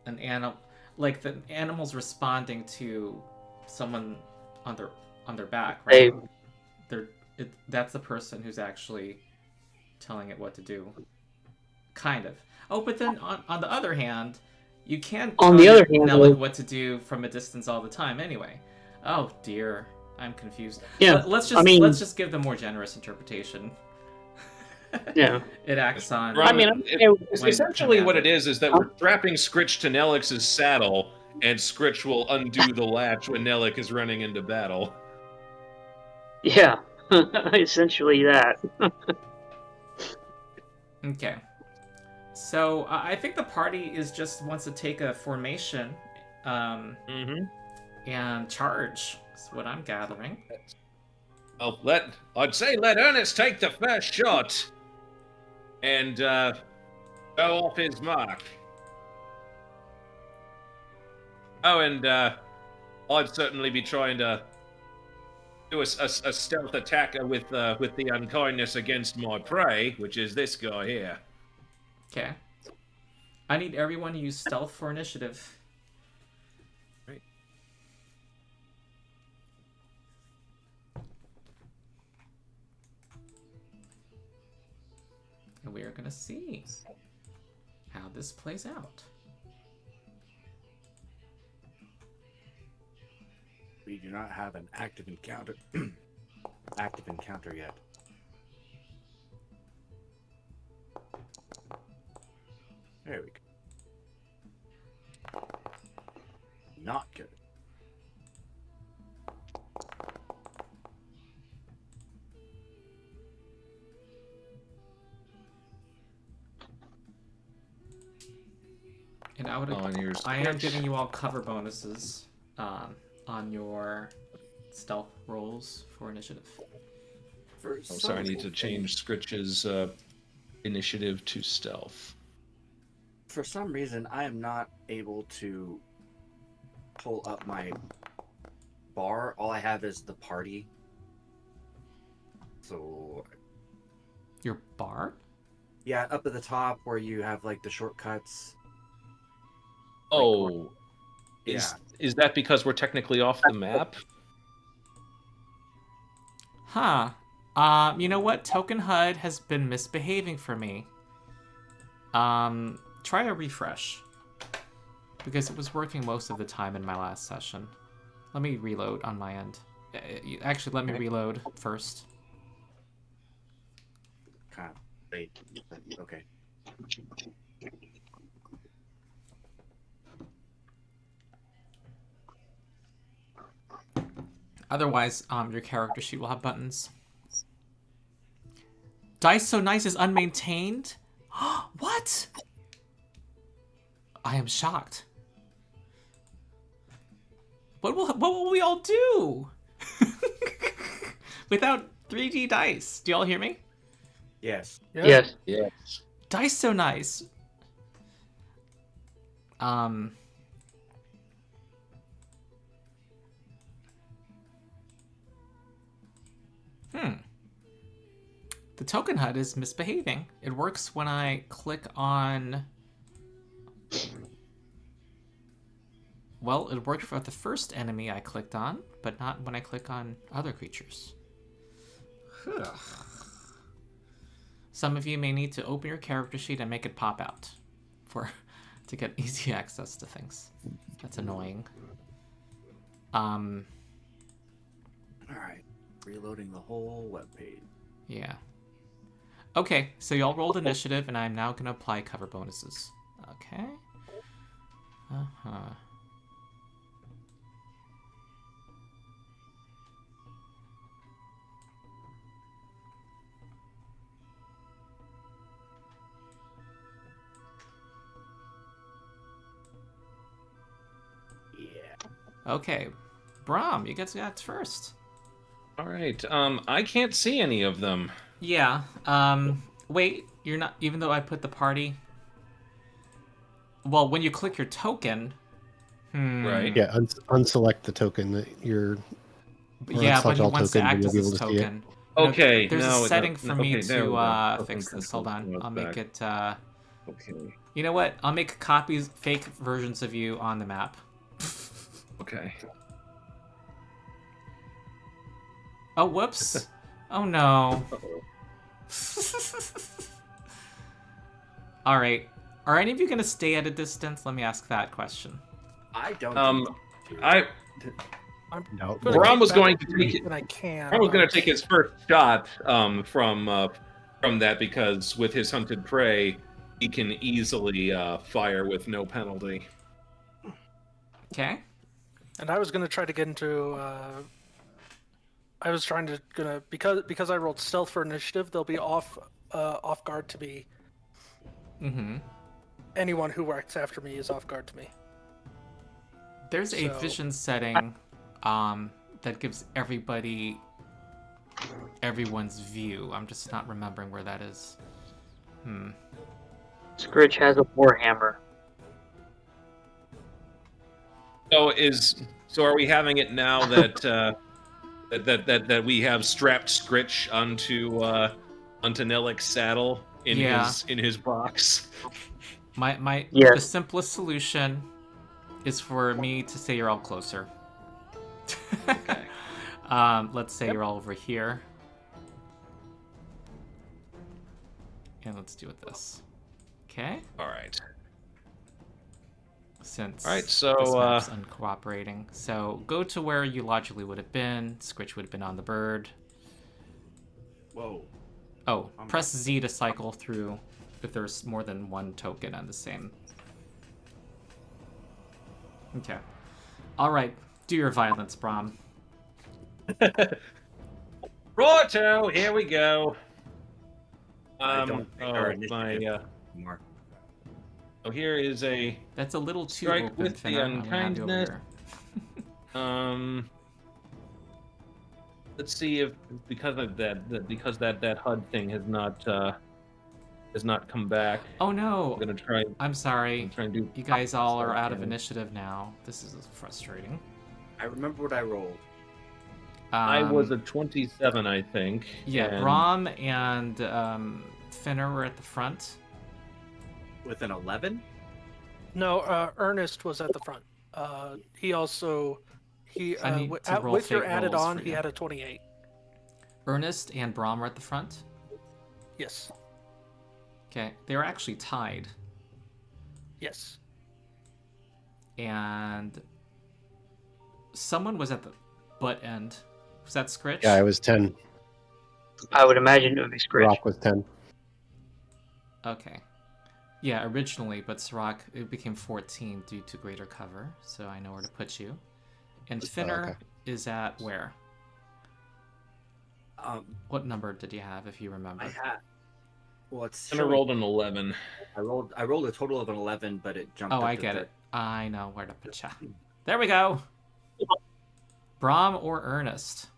an animal, like the animal's responding to someone on their back, right? That's the person who's actually telling it what to do, kind of. Oh, but then on the other hand, you can't tell Nelek what to do from a distance all the time anyway. Oh dear, I'm confused. Yeah, let's just give the more generous interpretation. Yeah. It acts on. Right. I mean, essentially what it is that we're strapping Skritch to Nelek's saddle, and Skritch will undo the latch when Nelek is running into battle. Yeah, essentially that. Okay. So I think the party wants to take a formation and charge. That's what I'm gathering. I'd say let Ernest take the first shot and go off his mark. Oh, and I'd certainly be trying to do a stealth attack with the unkindness against my prey, which is this guy here. Okay. I need everyone to use stealth for initiative. Right. And we are going to see how this plays out. We do not have an active encounter yet. There we go. Not good. And I am giving you all cover bonuses on your stealth rolls for initiative. Sorry, I need to change Skritch's initiative to stealth. For some reason, I am not able to pull up my bar. All I have is the party. So... Your bar? Yeah, up at the top where you have, like, the shortcuts. Oh... Is that because we're technically off the map? Huh. You know what? Token HUD has been misbehaving for me. Try a refresh. Because it was working most of the time in my last session. Let me reload on my end. Actually, let me reload first. Wait. Okay. Otherwise, your character sheet will have buttons. Dice So Nice is unmaintained? What? I am shocked. What will we all do? Without 3D dice. Do y'all hear me? Yes. Yes. Yes. Dice So Nice. The token HUD is misbehaving. It works when I click on... Well, it worked for the first enemy I clicked on, but not when I click on other creatures. Some of you may need to open your character sheet and make it pop out to get easy access to things. That's annoying. Alright. Reloading the whole webpage. Yeah. Okay, so y'all rolled initiative, and I'm now going to apply cover bonuses. Okay. Okay, Brom, you get to act first. All right. I can't see any of them. Yeah. Wait, you're not. Even though I put the party. Well, when you click your token. Right. Yeah, unselect the token that you're. Yeah, but he wants to act as his token. Okay. There's a setting for me to fix fix this. Hold on. I'll make it. Okay. You know what? I'll make copies, fake versions of you on the map. Okay. Oh, whoops. Oh, no. All right. Are any of you going to stay at a distance? Let me ask that question. I don't. No. Brom was going to take it. When I can. Brom was going to take his first shot from that because with his hunted prey, he can easily fire with no penalty. Okay. And I was going to try to get into. I was gonna because I rolled stealth for initiative. They'll be off guard to me. Mm-hmm. Anyone who works after me is off guard to me. There's a vision setting that gives everyone's view. I'm just not remembering where that is. Skritch has a warhammer. So are we having it now that that we have strapped Skritch onto Nelek's saddle in his box? The simplest solution is for me to say you're all closer. Okay. Let's say you're all over here. And let's do it this. Okay? All right. Since all right, so this map's uncooperating. So go to where you logically would have been. Skritch would have been on the bird. Whoa. Oh, press Z to cycle through if there's more than one token on the same. Okay. All right. Do your violence, Brom. Righto, here we go. I don't think our initiative more. Oh, here is a. That's a little too strike open, with the Finnur. unkindness. Let's see if because of that HUD thing has not come back. Oh no! I'm gonna try. I'm sorry. Try and do. You guys all are out of initiative now. This is frustrating. I remember what I rolled. I was a 27, I think. Yeah, and... Brom and Finnur were at the front. With an 11? No, Ernest was at the front. He also with your added on, he had a 28. Ernest and Brom were at the front? Yes. Okay, they were actually tied. Yes. And someone was at the butt end. Was that Skritch? Yeah, I was 10. I would imagine it would be Skritch. Rock was 10. Okay. Yeah, originally, but Sarakk, it became 14 due to greater cover, so I know where to put you. And Finnur is at where? What number did you have, if you remember? I had. Well, it's. Finnur rolled an 11. I rolled a total of an 11, but it jumped. Oh, I get it. I know where to put you. There we go. Brom or Ernest?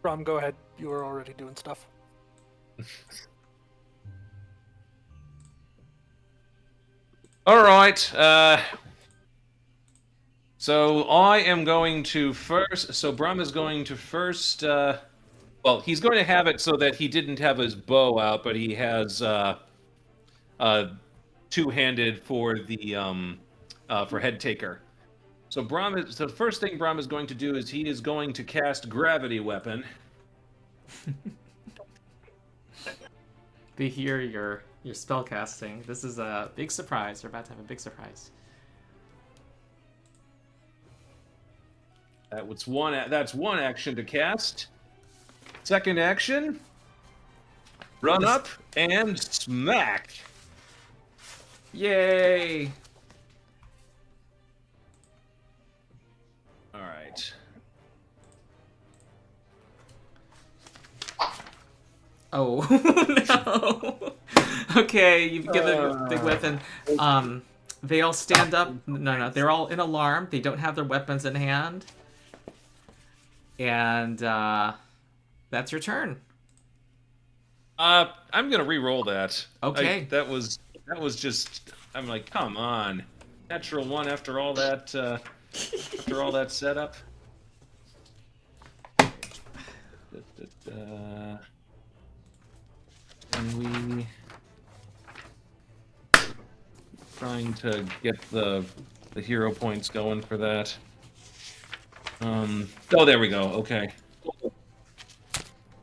Brom, go ahead. You were already doing stuff. All right. So I am going to first. So Brom is going to first. Well, he's going to have it so that he didn't have his bow out, but he has two-handed for the for head taker. So the first thing Brom is going to do is he is going to cast gravity weapon. They hear your spell casting. This is a big surprise. We're about to have a big surprise. That's one action to cast. Second action, run up and smack. Yay! All right. Oh no! Okay, you've given a big weapon. They all stand up. No, they're all in alarm. They don't have their weapons in hand. And that's your turn. I'm gonna re-roll that. Okay. That was just. I'm like, come on, natural one after all that setup. And we trying to get the hero points going for that. Oh, there we go. Okay.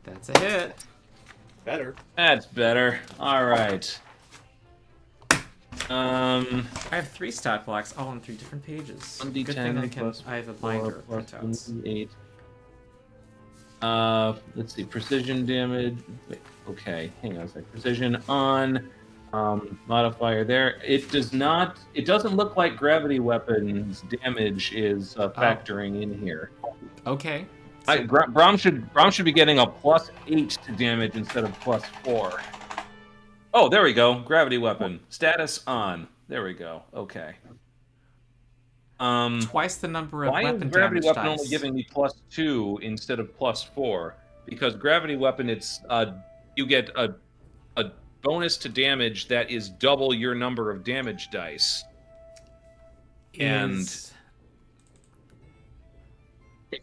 That's a hit. Better. That's better. All right. I have 3 stat blocks, all on 3 different pages. 1d10 Good thing I have a binder of printouts. 8. Let's see. Precision damage. Wait, okay. Hang on a sec. Precision on. Modifier there. It doesn't look like gravity weapons damage is factoring in here. Okay. Brom should be getting a +8 to damage instead of +4. Oh, there we go. Gravity weapon status on. There we go. Okay. Twice the number of why weapon is gravity damage weapon dice. only giving me +2 instead of +4? Because gravity weapon, it's you get a bonus to damage that is double your number of damage dice. Is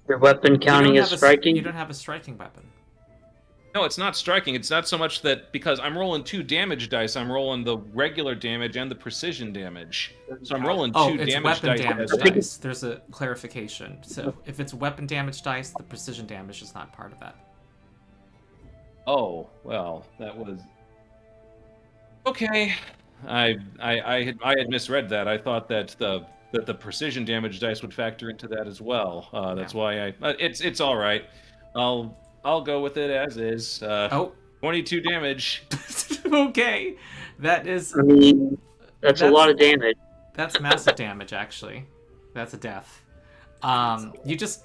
your weapon counting as striking? You don't have a striking weapon. No, it's not striking. It's not so much that because I'm rolling 2 damage dice, I'm rolling the regular damage and the precision damage. So I'm rolling 2 it's damage weapon dice. damage dice. There's a clarification. So if it's weapon damage dice, the precision damage is not part of that. Oh, well, that was okay. I had misread that. I thought that the precision damage dice would factor into that as well. That's why it's all right. I'll go with it as is. 22 damage. Okay, that is. I mean, that's a lot of damage. That's massive damage, actually. That's a death. You just.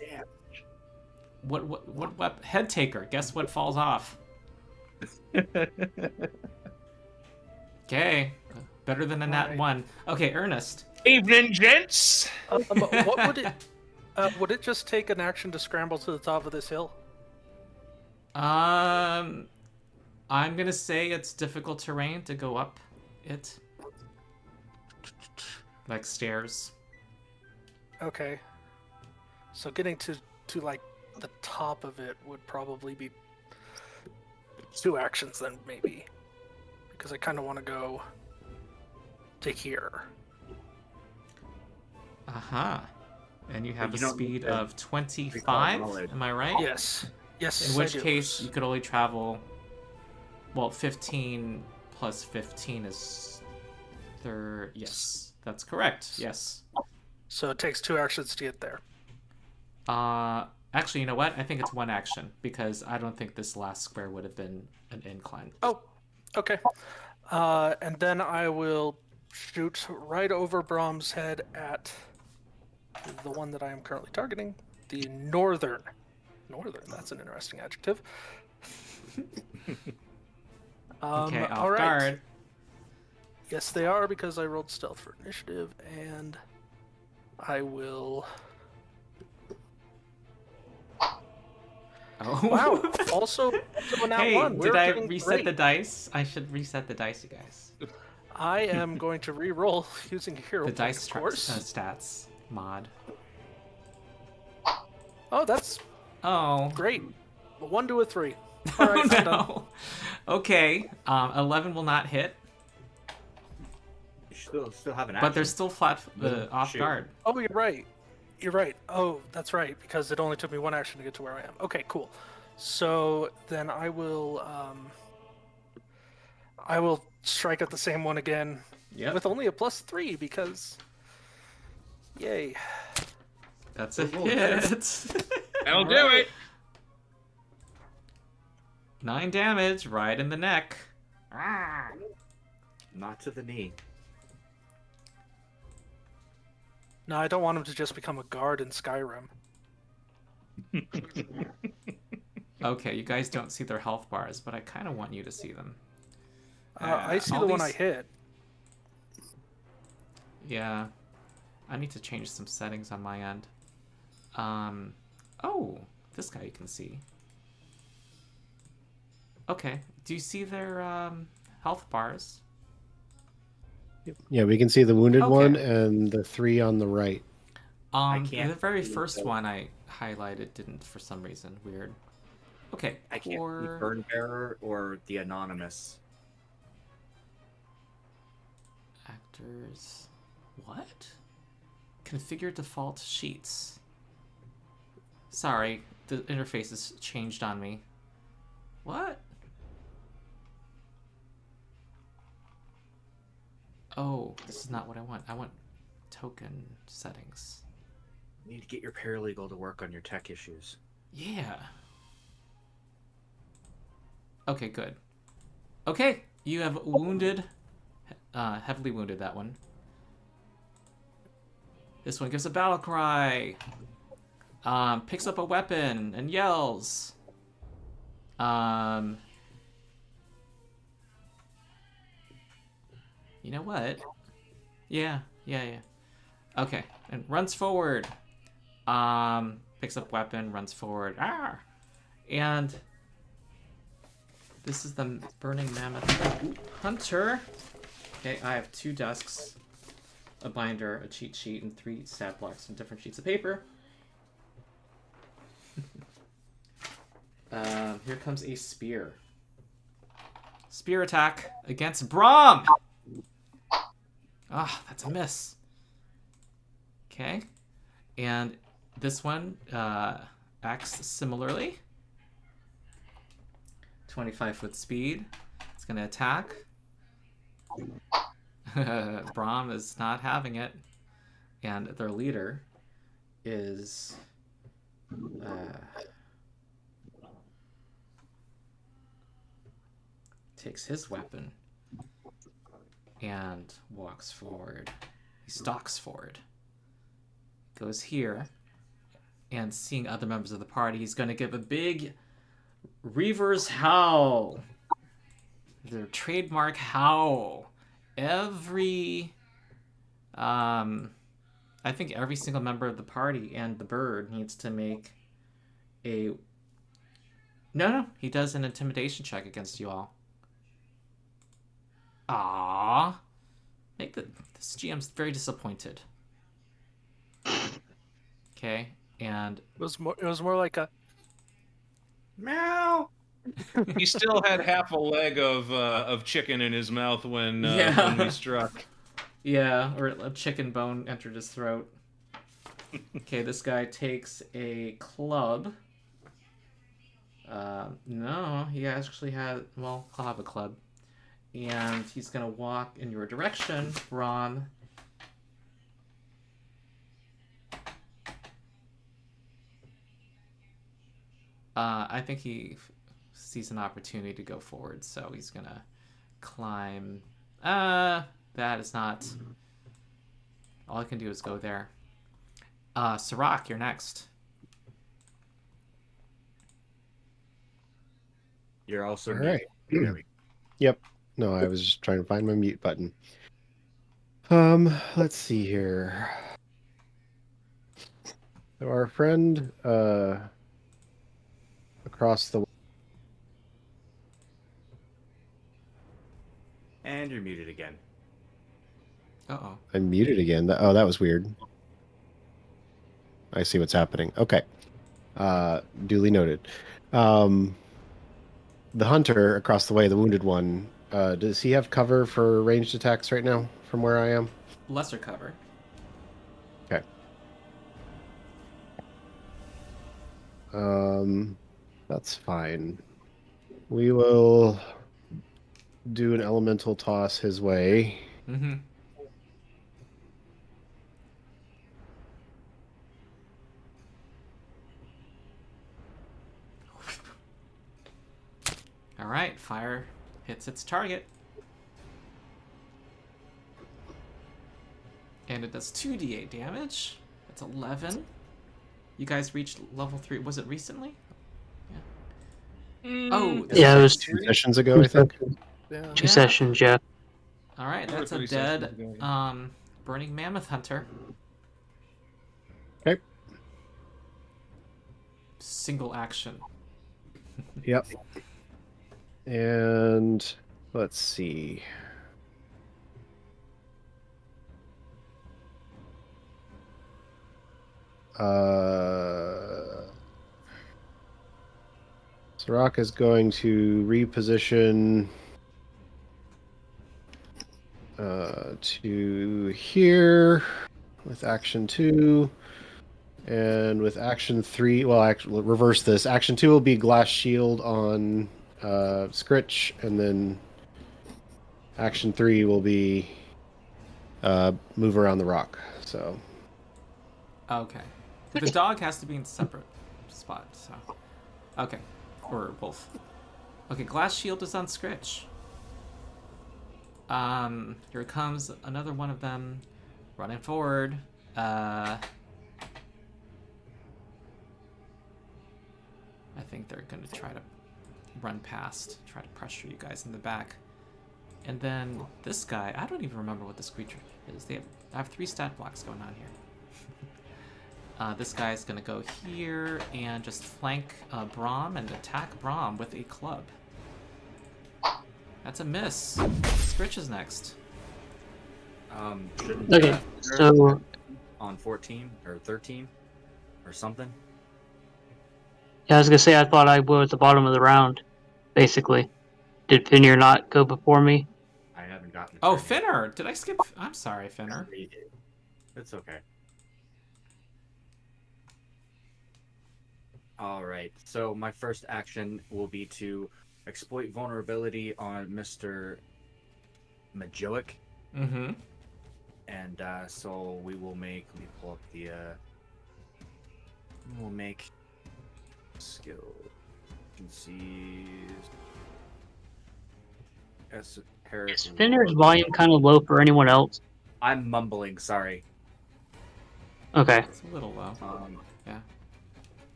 What head taker? Guess what falls off? Okay, better than a nat 1. Okay, Ernest. Evening, gents. What would it just take an action to scramble to the top of this hill? I'm gonna say it's difficult terrain to go up it. Like stairs. Okay. So getting to like the top of it would probably be 2 actions then, maybe. Because I kind of want to go to here. And you have a speed of 25, am I right? Yes. Yes, in which case, you could only travel... Well, 15 plus 15 is... Yes, that's correct. Yes. So it takes 2 actions to get there. Actually, you know what? I think it's 1 action, because I don't think this last square would have been an incline. Oh, okay. And then I will shoot right over Brom's head at the one that I am currently targeting, the northern. Northern, that's an interesting adjective. Okay, off all right. guard. Yes, they are, because I rolled stealth for initiative, and I will... Oh. Wow, also nat Hey, 1. did I reset the dice? I should reset the dice, you guys. I am going to re-roll using hero The point, dice of course. stats mod. Oh, that's great. 1 to a 3. All right, I'm done. Okay, 11 will not hit. You still have an action. But they're still flat off guard. Oh, you're right. You're right. Oh, that's right, because it only took me 1 action to get to where I am. Okay, cool. So then I will strike at the same one again with only a +3 because yay. That's a hit. That'll do it. 9 damage right in the neck. Not to the knee. No, I don't want him to just become a guard in Skyrim. Okay, you guys don't see their health bars, but I kind of want you to see them. I see the one I hit. Yeah. I need to change some settings on my end. Oh, this guy you can see. Okay. Do you see their health bars? Yeah, we can see the wounded one and the 3 on the right. The very first one I highlighted didn't for some reason. Weird. Okay. I can't see Burn Bearer or the Anonymous. Actors. What? Configure default sheets. Sorry, the interface has changed on me. What? Oh, this is not what I want. I want token settings. You need to get your paralegal to work on your tech issues. Yeah. Okay, good. Okay, you have wounded, heavily wounded that one. This one gives a battle cry. Picks up a weapon and yells. You know what? Yeah. Okay, and runs forward. Picks up weapon, runs forward. Ah! And this is the Burning Mammoth Hunter. Okay, I have 2 desks, a binder, a cheat sheet, and 3 stat blocks and different sheets of paper. Here comes a spear. Spear attack against Brom! Ah, that's a miss. Okay. And this one acts similarly. 25-foot speed. It's going to attack. Brom is not having it. And their leader is... takes his weapon and walks forward. He stalks forward. Goes here, and seeing other members of the party, he's going to give a big Reaver's Howl. Their trademark howl. I think every single member of the party and the bird needs to make a... No, he does an intimidation check against you all. Aww. This GM's very disappointed. Okay, and it was more like a meow. He still had half a leg of chicken in his mouth when we struck. Yeah, or a chicken bone entered his throat. Okay, this guy takes a club. No, he actually had... Well, I'll have a club. And he's going to walk in your direction, Brom. I think he sees an opportunity to go forward, so he's going to climb. That is not... All I can do is go there. Sarakk, you're next. You're also... All right. Yep. No, I was just trying to find my mute button. Let's see here. So our friend across the... And you're muted again. Uh-oh. I'm muted again. That was weird. I see what's happening. Okay. Duly noted. The hunter across the way, the wounded one, does he have cover for ranged attacks right now from where I am? Lesser cover. Okay. That's fine. We will do an elemental toss his way. Mm-hmm. All right, fire hits its target. And it does 2d8 damage. That's 11. You guys reached level 3. Was it recently? Yeah. Oh, yeah, it was 2 sessions ago, I think. yeah. 2 sessions, yeah. All right, that's a dead Burning Mammoth Hunter. Okay. Single action. Yep. And let's see. Sarakk is going to reposition to here with action 2, and with action 3, well, actually, reverse this. Action 2 will be glass shield on Skritch, and then action 3 will be move around the rock. So. Okay. The dog has to be in separate spots. So. Okay. Or both. Okay, glass shield is on Skritch. Here comes another one of them running forward. I think they're going to try to run past, try to pressure you guys in the back. And then this guy, I don't even remember what this creature is. I have 3 stat blocks going on here. This guy's going to go here and just flank Brom and attack Brom with a club. That's a miss. Skritch is next. Okay, so on 14 or 13 or something. Yeah, I was gonna say I thought I was at the bottom of the round, basically. Did Finnur not go before me? I haven't gotten. Oh, Finnur! Did I skip? I'm sorry, Finnur. It's okay. All right. So my first action will be to exploit vulnerability on Mr. Majoic. Mm-hmm. And so we will make. Let me pull up the. We'll make skill. Esoteric. Is Finnur's volume kind of low for anyone else? I'm mumbling. Sorry. Okay. It's a little low. Yeah.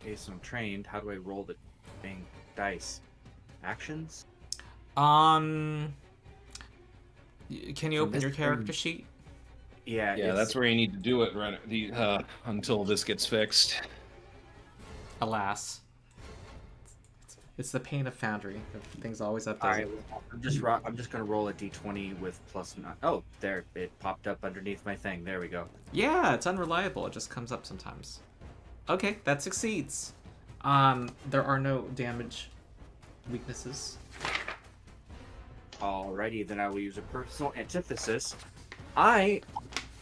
Okay, so I'm trained. How do I roll the dang dice? Actions? Can you open your character sheet? Yeah. Yeah, that's where you need to do it right until this gets fixed. Alas. It's the pain of Foundry. Things always update. Alright, I'm just gonna roll a d20 with +9. Oh, there, it popped up underneath my thing. There we go. Yeah, it's unreliable. It just comes up sometimes. Okay, that succeeds. There are no damage weaknesses. Alrighty, then I will use a personal antithesis. I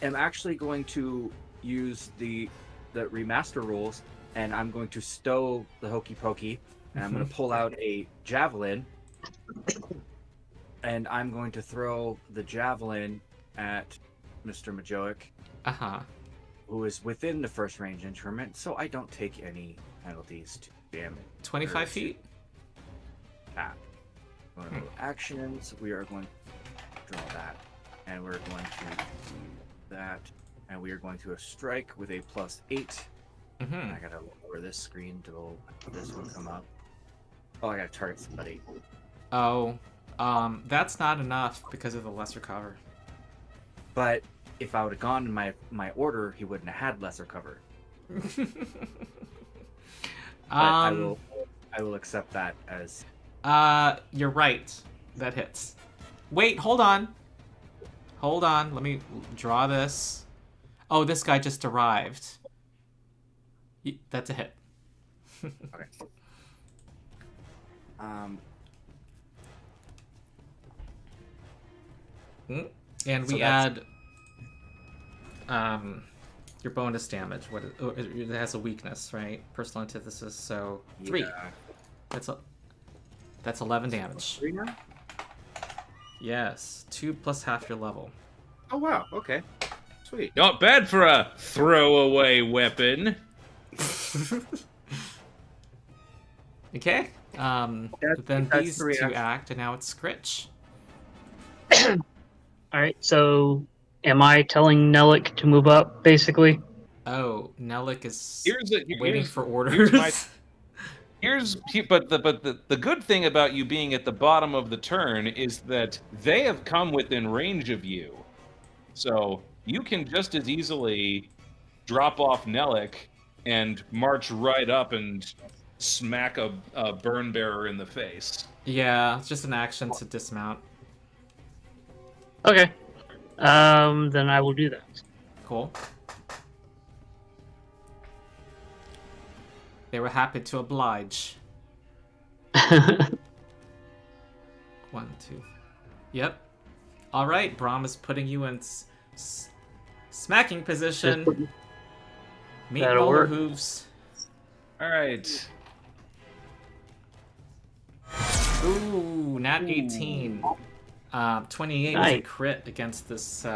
am actually going to use the remaster rules, and I'm going to stow the hokey pokey, and I'm going to pull out a javelin, and I'm going to throw the javelin at Mr. Majoic, who is within the first range increment, so I don't take any penalties to damage. 25 feet? Actions, we are going to draw that, and we're going to do that, and we are going to strike with a +8. I gotta lower this screen to this one come up. Oh, I gotta target somebody. Oh, that's not enough because of the lesser cover. But if I would have gone in my order, he wouldn't have had lesser cover. I will accept that as. You're right. That hits. Wait, hold on. Hold on. Let me draw this. Oh, this guy just arrived. That's a hit. Okay. And we add your bonus damage. It has a weakness, right? Personal antithesis. So 3. Yeah. That's 11 damage. 3 now? Yes, 2 plus half your level. Oh wow. Okay. Sweet. Not bad for a throwaway weapon. Okay. Then these two act, and now it's Skritch. Alright, so am I telling Nelek to move up, basically? Oh, Nelek is waiting waiting for orders. But the good thing about you being at the bottom of the turn is that they have come within range of you. So you can just as easily drop off Nelek and march right up and smack a burn bearer in the face. Yeah, it's just an action to dismount. Okay. Then I will do that. Cool. They were happy to oblige. 1, 2. Yep. All right, Brom is putting you in smacking position. Meatball hooves. All right. Ooh, nat 18. 28 is a crit against this.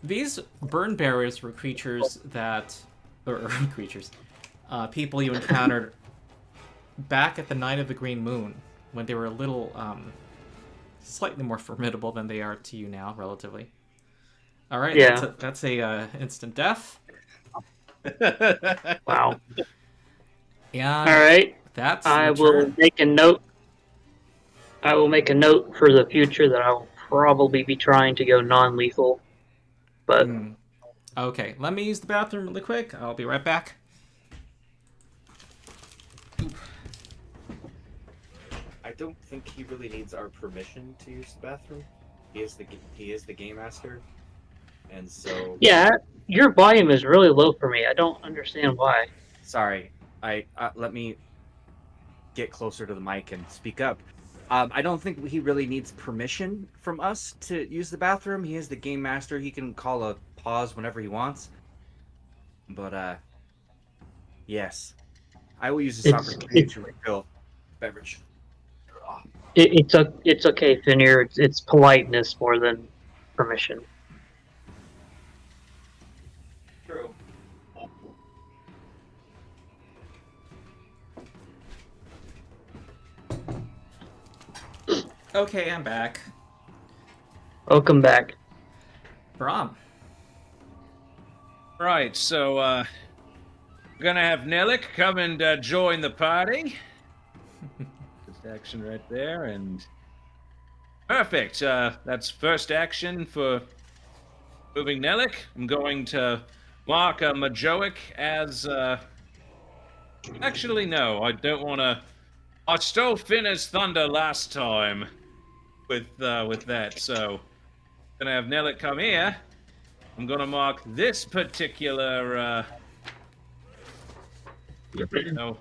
These burn bearers were creatures that, or creatures, people you encountered back at the Night of the Green Moon when they were a little, slightly more formidable than they are to you now, relatively. All right, yeah. That's a instant death. Wow. Yeah. All right. That's. I will make a note. I will make a note for the future that I will probably be trying to go non-lethal. But okay, let me use the bathroom really quick. I'll be right back. I don't think he really needs our permission to use the bathroom. He is the game master, and so. Yeah, your volume is really low for me. I don't understand why. Sorry, let me get closer to the mic and speak up. I don't think he really needs permission from us to use the bathroom. He is the game master. He can call a pause whenever he wants. But, yes. I will use this opportunity to refill beverage. It's okay, Finnur. It's politeness more than permission. True. Okay, I'm back. Welcome back. Brom. Right, so we're gonna have Nelek come and join the party. Just action right there, and perfect. That's first action for moving Nelek. I'm going to mark Majoic as. Actually, no, I don't want to. I stole Finner's thunder last time with that, so gonna have Nelek come here. I'm gonna mark this particular no,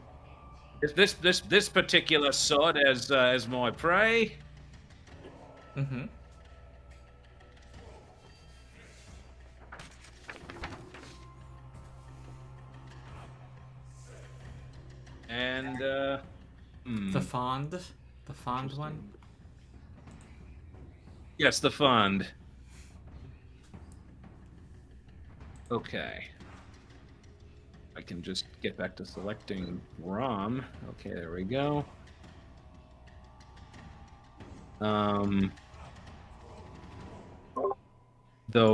this particular sword as my prey. Mm-hmm. And The fond one. Yes, the fond. Okay. I can just get back to selecting ROM. Okay, there we go. Though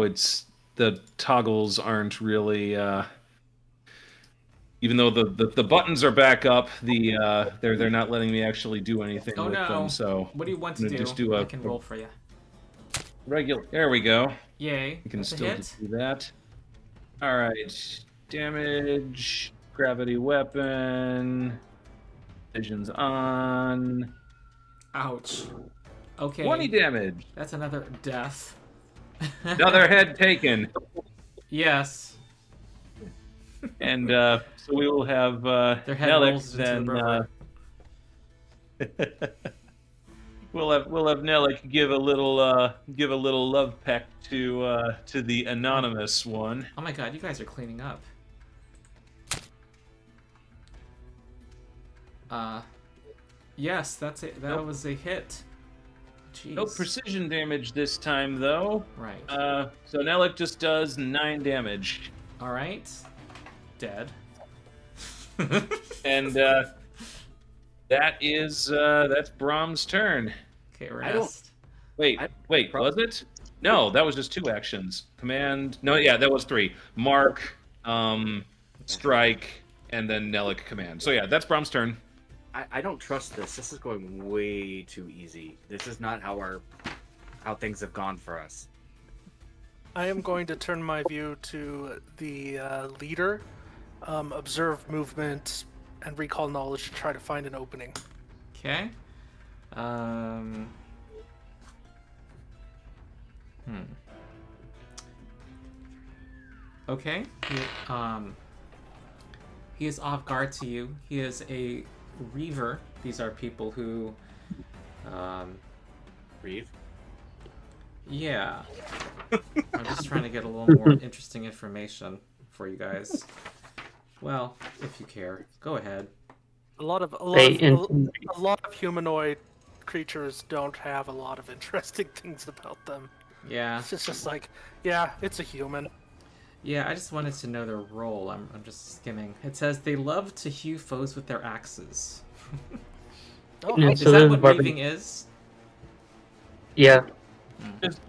it's the toggles aren't really even though the buttons are back up, they're not letting me actually do anything with them. So what do you want to do? Just do I can roll for you. Regular. There we go. Yay! You can still just do that. All right. Damage. Gravity weapon. Vision's on. Ouch. Okay. 20 damage. That's another death. Another head taken. Yes. And so we will have their head rolls into the river. We'll have Nelek give a little love peck to the anonymous one. Oh my god, you guys are cleaning up. Yes, that's it. That was a hit. Jeez. No precision damage this time though. Right. So Nelek just does 9 damage. All right. Dead. And that's Brom's turn. Okay, rest. Wait, was it? No, that was just 2 actions. Command. No, yeah, that was 3. Mark, strike, and then Nelek command. So yeah, that's Brom's turn. I don't trust this. This is going way too easy. This is not how things have gone for us. I am going to turn my view to the leader, observe movement, and recall knowledge to try to find an opening. Okay. Okay. He is off guard to you. He is a reaver. These are people who, Reeve. yeah. I'm just trying to get a little more interesting information for you guys. Well, if you care, go ahead. A lot of humanoid creatures don't have a lot of interesting things about them. Yeah. It's just like, yeah, it's a human. Yeah, I just wanted to know their role. I'm just skimming. It says they love to hew foes with their axes. Yeah, Is so that this what barbarian- reaving is? Yeah.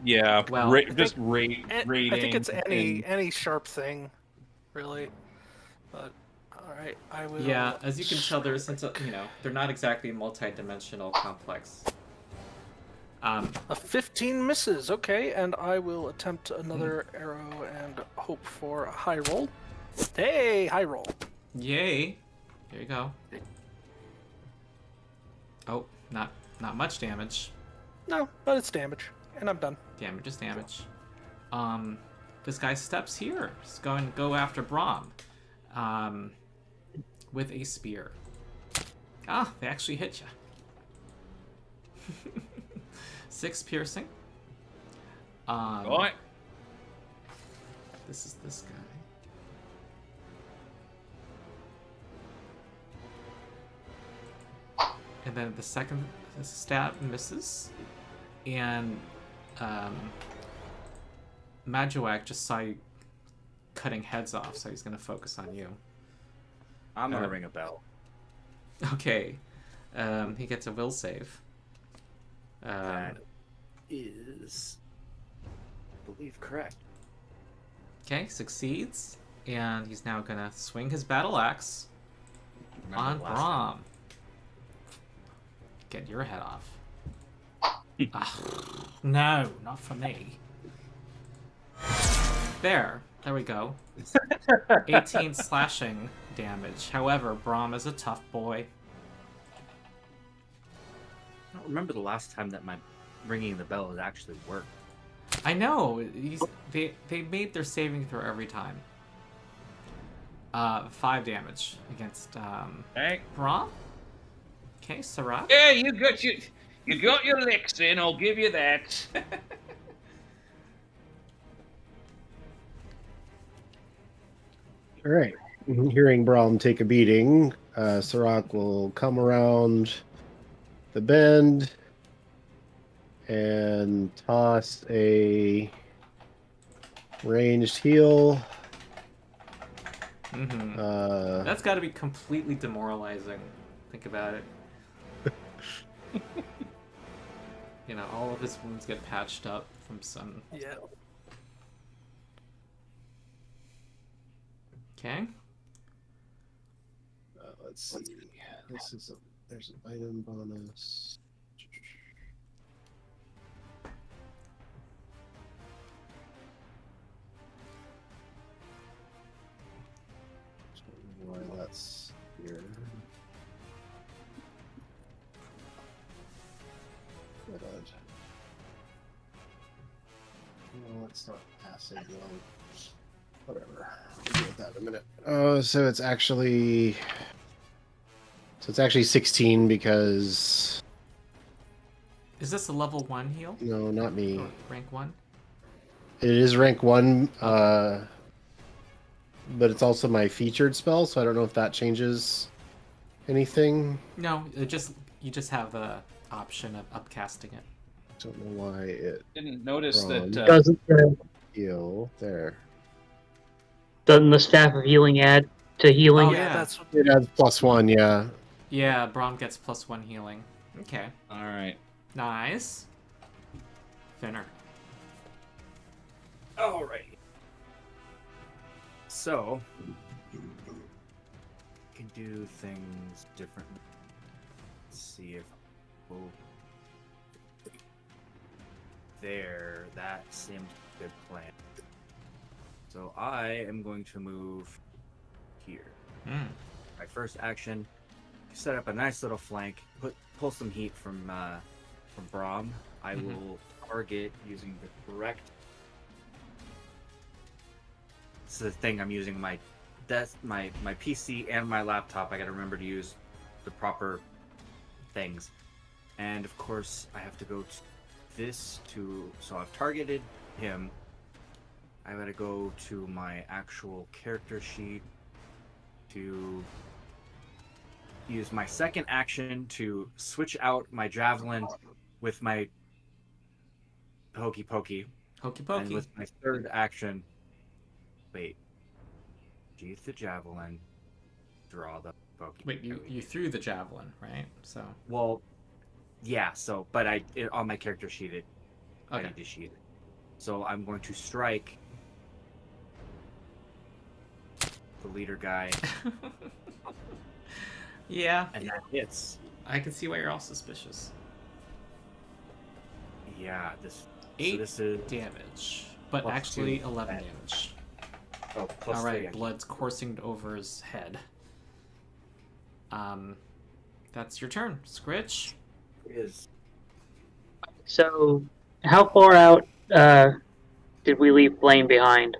Yeah, Well, I raiding. think it's and- any sharp thing, really. But all right, I will. Yeah, as you can tell, there's they're not exactly multi-dimensional complex. A 15 misses, okay, and I will attempt another arrow and hope for a high roll. Hey, high roll. Yay! There you go. Oh, not much damage. No, but it's damage, and I'm done. Damage is damage. This guy steps here. He's going to go after Brom. With a spear. Ah, they actually hit you. 6 piercing. Right. This is this guy. And then the second stab misses. And Majuak just saw you cutting heads off, so he's going to focus on you. I'm gonna ring a bell. Okay. He gets a will save. That is, I believe, correct. Okay, succeeds. And he's now going to swing his battle axe on Remember last Brom. Get your head off. No, not for me. There we go. 18 slashing damage. However, Brom is a tough boy. I don't remember the last time that my ringing the bell has actually worked. I know. They made their saving throw every time. 5 damage against Hey. Brom. Okay, Sarakk. Yeah, you got your licks in. I'll give you that. All right. Hearing Brom take a beating, Sarakk will come around the bend and toss a ranged heal. Mm-hmm. That's got to be completely demoralizing. Think about it. All of his wounds get patched up from some. Yeah. Okay. Let's see. There's an item bonus. Why that's here. No, it's not acid. Whatever. We'll deal with that in a minute. Oh, so it's actually 16 because. Is this a level 1 heal? No, not me. Or rank 1? It is rank 1, but it's also my featured spell, so I don't know if that changes anything. No, you just have the option of upcasting it. Don't know why it Didn't notice Brom. that. Doesn't heal there. doesn't the staff of healing add to healing? Oh, Yeah, yeah. that's what. It adds +1, yeah. Yeah, Brom gets +1 healing. Okay. All right. Nice. Finnur. All right. So, can do things differently. Let's see if there. That seems good plan. So I am going to move here. My first action, set up a nice little flank, pull some heat from Brom. I will target using the correct. This is the thing I'm using my PC and my laptop. I got to remember to use the proper things, and of course I have to go to this to. So I've targeted him. I gotta go to my actual character sheet to use my second action to switch out my javelin with my hokey pokey. And with my third action, sheath the javelin, draw the pokey. Wait, you threw the javelin, right? So. Well, yeah. So, but on my character sheet, I need to sheath it. So I'm going to strike the leader guy. Yeah. And that hits. I can see why you're all suspicious. Yeah, this 8 so this is damage, but actually 11 damage. Oh, plus all right, 3. blood's coursing over his head. That's your turn, Skritch. Is So, how far out did we leave Flame behind?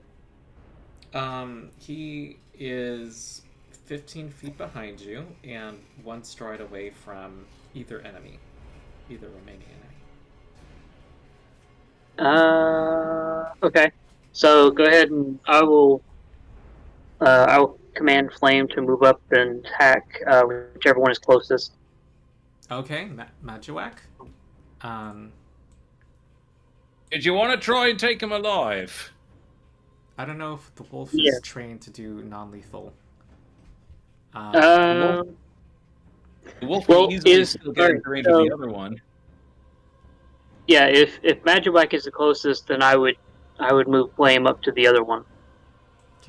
He is 15 feet behind you and 1 stride away from either remaining enemy. Okay. So go ahead and I'll command Flame to move up and attack whichever one is closest. Okay, Majuak. Did you want to try and take him alive? I don't know if the wolf is trained to do non-lethal. The wolf can easily still get into range of the other one. Yeah, if Majuak is the closest, then I would move Flame up to the other one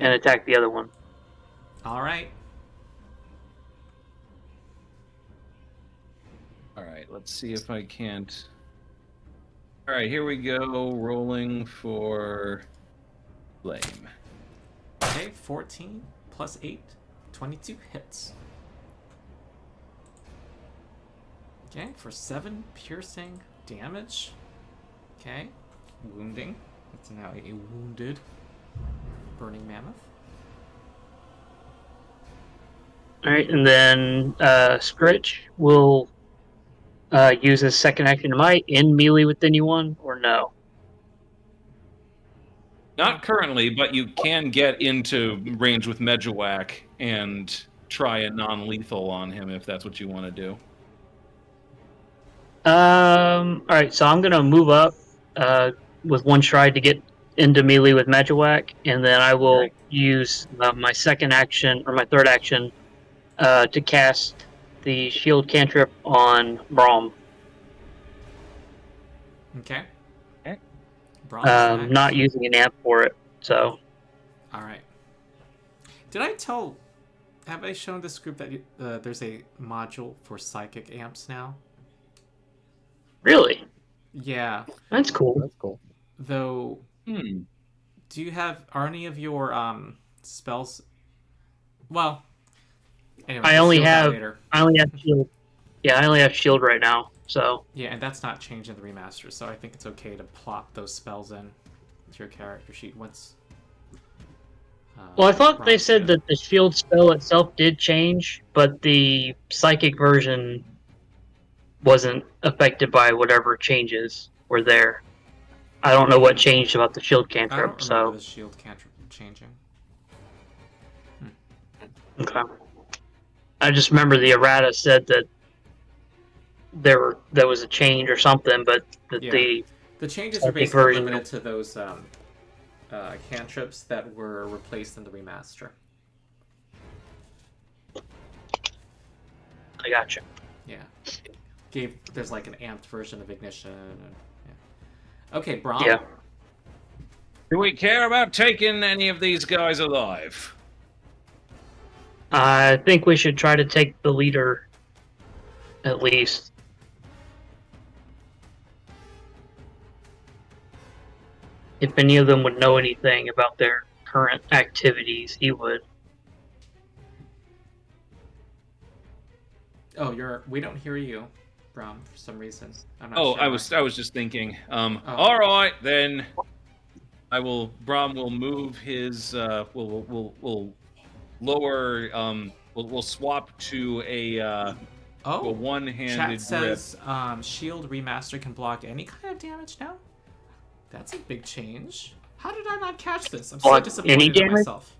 and attack the other one. All right. All right, let's see if I can't. All right, here we go. Rolling for Flame. Okay, 14 plus 8, 22 hits. Okay, for 7 piercing damage. Okay, wounding. That's now a wounded burning mammoth. Alright, and then Skritch will use his second action to might in melee with anyone, or no? Not currently, but you can get into range with Majuak and try a non-lethal on him if that's what you want to do. Alright, so I'm going to move up with 1 stride to get into melee with Majuak, and then I will use my second action, or my third action, to cast the shield cantrip on Brom. Okay. Not using an amp for it, so. Alright. Have I shown this group that there's a module for psychic amps now? Really? Yeah. That's cool. That's cool. Though, are any of your spells? Well, anyway, I only have shield. Yeah, I only have shield right now. So yeah, and that's not changed in the remaster. So I think it's okay to plop those spells in with your character sheet once. Well, I thought they said that the shield spell itself did change, but the psychic version wasn't affected by whatever changes were there. I don't know what changed about the shield cantrip. I don't remember the shield cantrip changing. Okay. I just remember the errata said that there was a change or something, but the changes are basically limited to those cantrips that were replaced in the remaster. I gotcha. Yeah. There's like an amped version of ignition. Okay, Brom. Yeah. Do we care about taking any of these guys alive? I think we should try to take the leader, at least. if any of them would know anything about their current activities, he would. Oh, we don't hear you, Brom, for some reason. I'm not Oh, sure I was just thinking. All right, then. Brom will move his. We'll lower. We'll swap to a one-handed chat grip. says shield remaster can block any kind of damage now. That's a big change. How did I not catch this? I'm so disappointed in myself.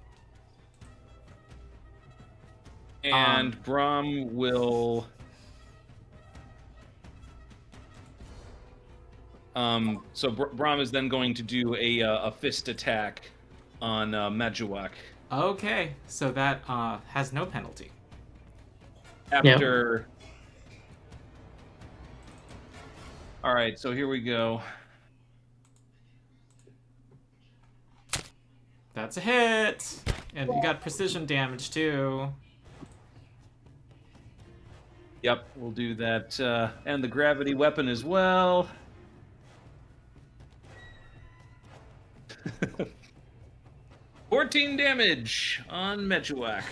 And Brom will. So Brom is then going to do a fist attack on Majuak. Okay, so that has no penalty. After. Yep. All right, so here we go. That's a hit, and you got precision damage too. Yep, we'll do that, and the gravity weapon as well. 14 damage on Majuak.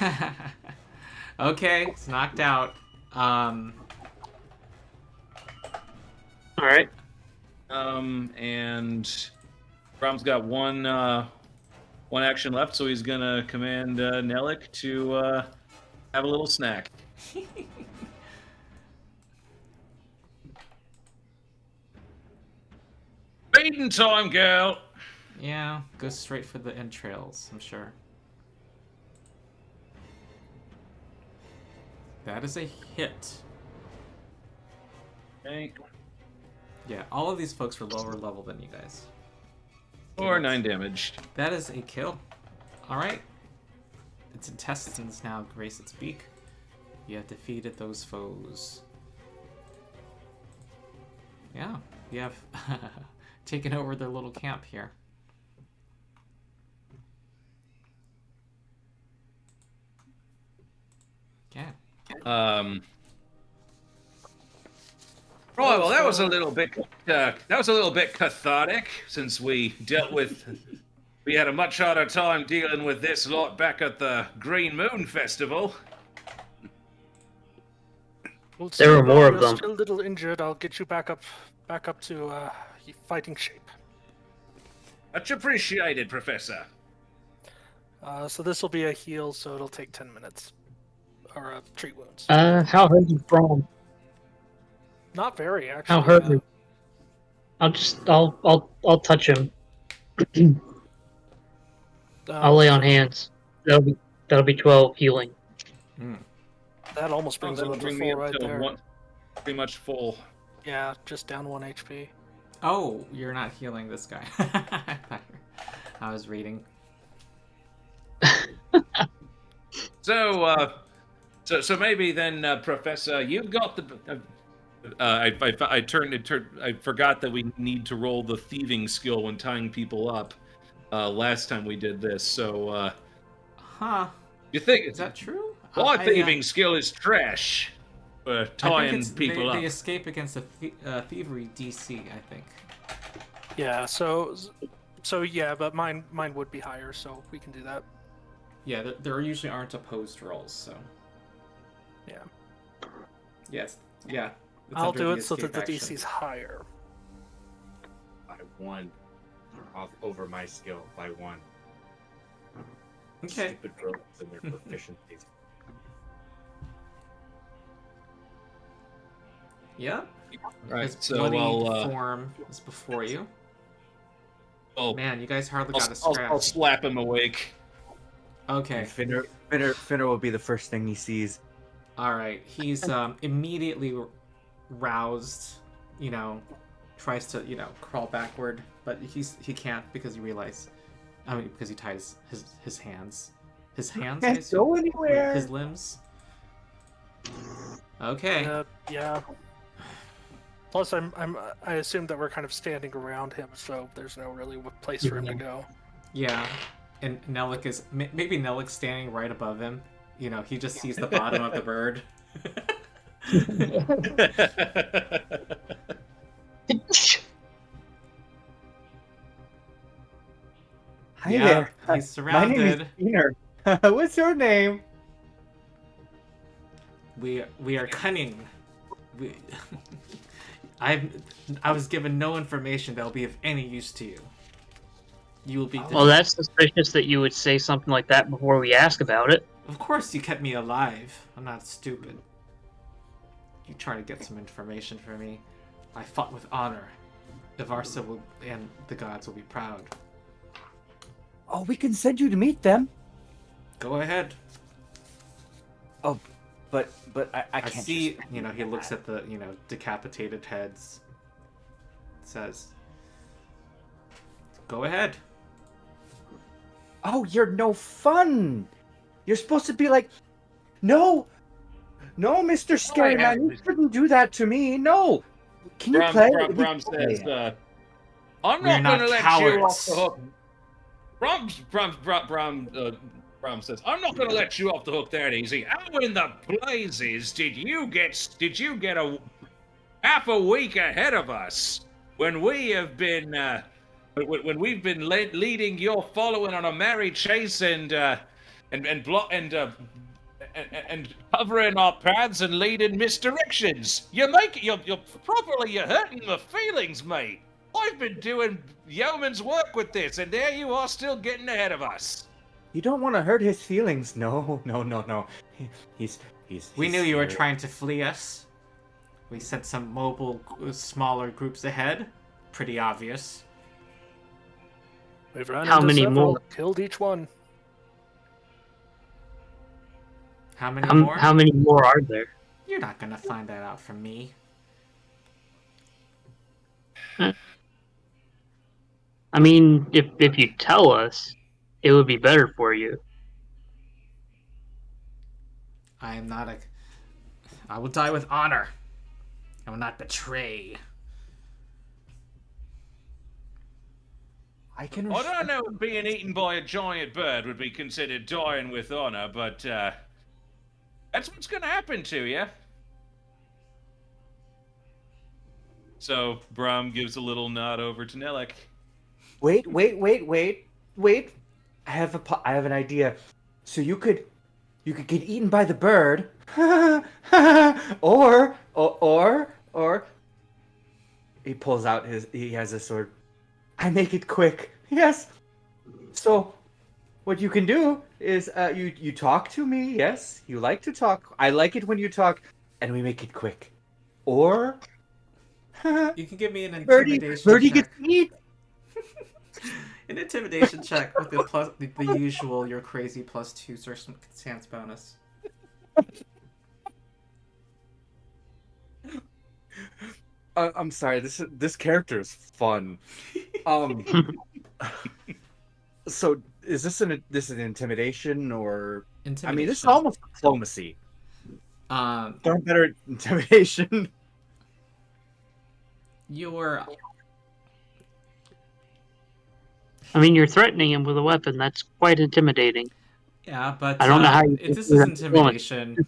Okay, it's knocked out. All right. And Brom's got one action left, so he's gonna command Nelek to have a little snack. Feeding time, girl. Yeah, go straight for the entrails, I'm sure. That is a hit. Okay. Yeah, all of these folks were lower level than you guys. Or 9 damage. That is a kill. Alright. Its intestines now grace its beak. You have defeated those foes. Yeah, you have taken over their little camp here. Yeah. Right, well, that was a little bit cathartic, since we had a much harder time dealing with this lot back at the Green Moon Festival. Well, there were more of them. You're still a little injured. I'll get you back up to fighting shape. Much appreciated, Professor. So this will be a heal, so it'll take 10 minutes. Or treat wounds. How hurt is Brom? Not very, actually. How hurt is? I'll touch him. I'll lay on hands. That'll be 12 healing. That almost brings him up to full right there. Pretty much full. Yeah, just down 1 HP. Oh, you're not healing this guy. I was reading. So maybe then, Professor, you've got the. I forgot that we need to roll the thieving skill when tying people up. Last time we did this, so. Huh? You think is that true? My thieving skill is trash. Tying people up. They escape against a thievery DC, I think. Yeah. So yeah, but mine would be higher, so we can do that. Yeah, there usually aren't opposed rolls, so. Yeah. Yes. Yeah. I'll do it so that the DC's higher. By 1. Over my skill by 1. Okay. Stupid rolls and their proficiencies. Yeah. Right. His So bloody form is before you. Oh man, you guys hardly got a scratch. I'll slap him awake. Okay. Finnur will be the first thing he sees. All right. He's immediately roused. Tries to crawl backward, but he can't because because he ties his hands. His hands. Can't go anywhere. His limbs. Okay. Yeah. Plus, I assume that we're kind of standing around him, so there's no really place for him to go. Yeah. And Nelek is maybe Nelek's standing right above him. He just sees the bottom of the bird. Hi Yeah, there. he's My name is surrounded. Finnur. What's your name? We are cunning. We, I was given no information that will be of any use to you. You will be. Well, that's suspicious that you would say something like that before we ask about it. Of course, you kept me alive. I'm not stupid. You try to get some information from me. I fought with honor. Ivarsa will, and the gods will be proud. Oh, we can send you to meet them. Go ahead. Oh, but I can't see. just... You know, he looks at the decapitated heads. Says, "Go ahead." Oh, you're no fun. You're supposed to be like, no, Mr. Scary Man, you shouldn't do that to me. No. Can you play? Brom says, I'm not going to let you off the hook. Brom says, I'm not going to let you off the hook that easy. How in the blazes did you get a half a week ahead of us when we have been when we've been leading your following on a merry chase and covering our paths and leading misdirections? You're hurting my feelings, mate. I've been doing yeoman's work with this, and there you are still getting ahead of us. You don't want to hurt his feelings. No. He's We knew you were trying to flee us. We sent some mobile, smaller groups ahead. Pretty obvious. We've run How into many several, more? killed each one. How many more? How many more are there? You're not gonna find that out from me. I mean, if you tell us, it would be better for you. I am not a... I will die with honor. I will not betray. I don't know if being eaten by a giant bird would be considered dying with honor, but that's what's going to happen to you. So Brom gives a little nod over to Nelek. Wait. I have an idea. So you could get eaten by the bird, or he pulls out he has a sword. I make it quick. Yes. So what you can do is you talk to me. Yes, you like to talk. I like it when you talk, and we make it quick. Or you can give me an intimidation Birdie check. gets eat. An intimidation check with the usual your crazy +2 circumstance bonus. I'm sorry. This character is fun. So is this an intimidation or? Intimidation. I mean, this is almost diplomacy. I'm better at intimidation. I mean, you're threatening him with a weapon. That's quite intimidating. Yeah, but I don't know how if this is intimidation.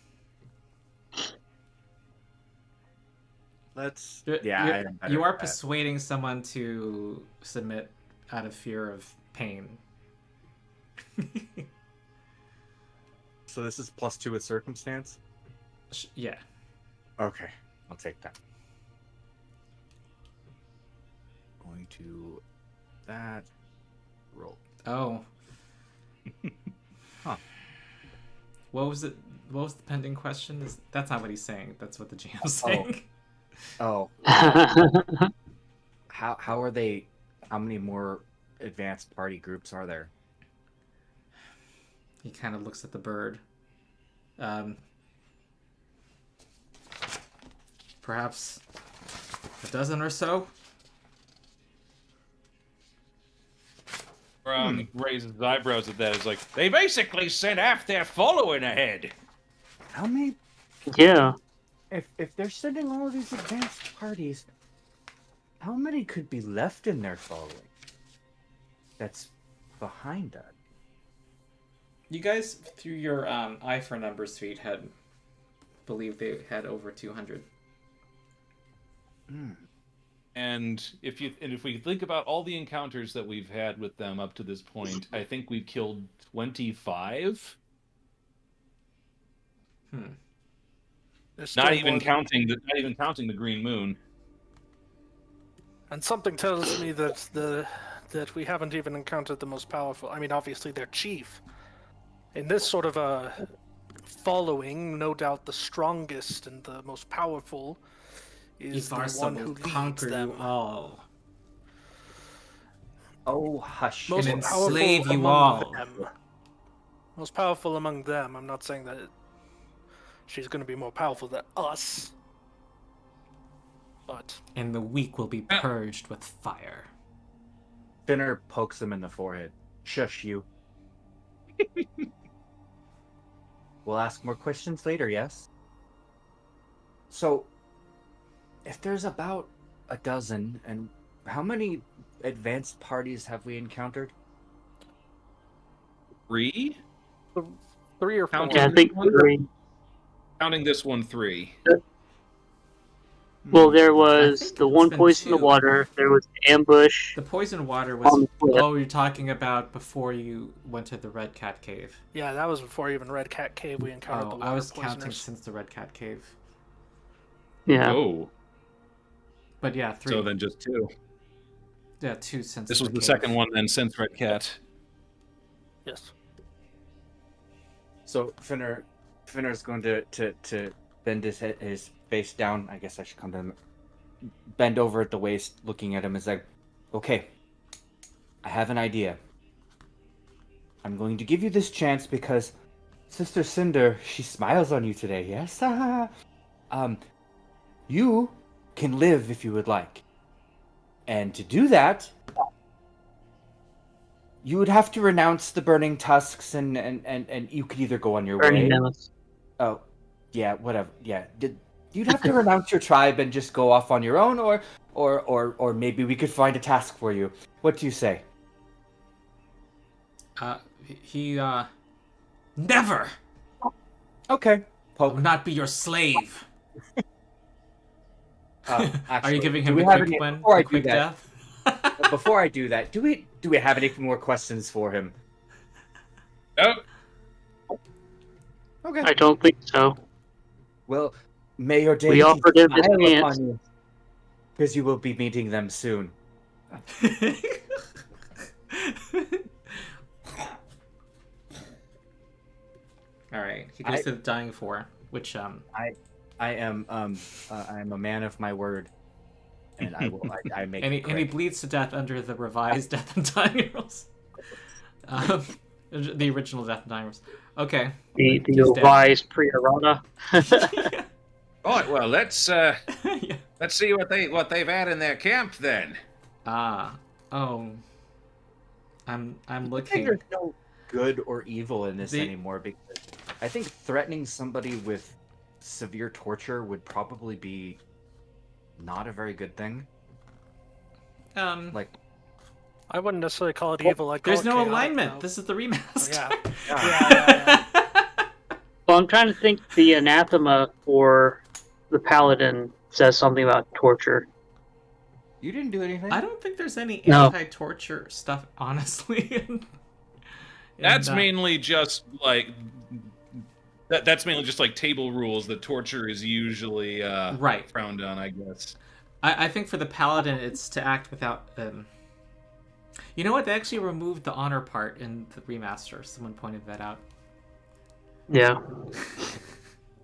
You are persuading someone to submit out of fear of pain. So this is +2 with circumstance? Yeah. Okay, I'll take that. Going to that roll. Oh. Huh. What was it? What was the pending question? That's not what he's saying. That's what the GM's saying. Oh. How are they? How many more advanced party groups are there? He kind of looks at the bird. Perhaps a dozen or so. Brom raises his eyebrows at that. It's like, they basically sent half their following ahead. How many? Yeah. If they're sending all of these advanced parties, how many could be left in their following? That's behind that. You guys, through your eye for numbers feat, believed they had over 200. And if we think about all the encounters that we've had with them up to this point, I think we've killed 25. Not even counting the Green Moon. And something tells me that we haven't even encountered the most powerful. I mean, obviously their chief. In this sort of a following, no doubt the strongest and the most powerful is the one who leads them. All. Oh, hush! And enslave you all. Most powerful among them. I'm not saying that she's going to be more powerful than us. But... And the weak will be purged with fire. Finnur pokes him in the forehead. Shush you. We'll ask more questions later, yes? So, if there's about a dozen, and how many advanced parties have we encountered? 3? 3 or 4. Yeah, I think 3. Counting this one, 3. Well, there was the one poison in the water. There was ambush. The poison water was... Oh, you're talking about before you went to the Red Cat Cave. Yeah, that was before even Red Cat Cave we encountered the water I was poisoners. counting since the Red Cat Cave. Yeah. Oh. But yeah, 3. So then just 2. Yeah, 2 since this was the cave. second one then since Red Cat. Yes. So Finnur's going to bend his face down. I guess I should come to him. Bend over at the waist, looking at him. Is like, okay, I have an idea. I'm going to give you this chance because Sister Cinder, she smiles on you today. Yes. You can live if you would like, and to do that, you would have to renounce the burning tusks, and you could either go on your way. Mammoths. Oh, yeah, whatever. Yeah, you'd have to renounce your tribe and just go off on your own, or maybe we could find a task for you. What do you say? He never. Okay. I will not be your slave. Actually, are you giving him a quick death? Before I do that, do we have any more questions for him? No. Okay. I don't think so. Well, may your We offered him his smile chance. upon you, because you will be meeting them soon. All right, he goes to the dying four, which I am a man of my word, and I make. And he bleeds to death under the revised Death and Dying rules. The original Death and Dying rules. Okay. The revised pre-errata. All right. Well, let's see what they've had in their camp then. I'm I think looking. there's no good or evil in this anymore, because I think threatening somebody with severe torture would probably be not a very good thing. Like, I wouldn't necessarily call it evil. I call there's it no chaotic, alignment. though. This is the remaster. Yeah. Well, I'm trying to think. The anathema for the paladin says something about torture. you didn't do anything. I don't think there's any No. anti-torture stuff, honestly. That's mainly just like that's mainly just like table rules that torture is usually right frowned on, I guess. I think for the paladin, it's to act without. You know what? They actually removed the honor part in the remaster. Someone pointed that out. Yeah.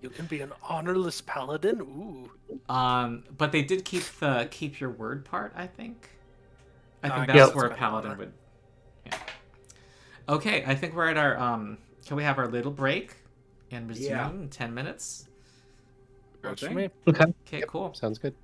You can be an honorless paladin. Ooh. But they did keep your word part. I think. I think Yep. that's where a paladin would. Yeah. Okay, I think we're at our. Can we have our little break and resume in 10 minutes? Works for me. Okay. Okay, cool. Sounds good.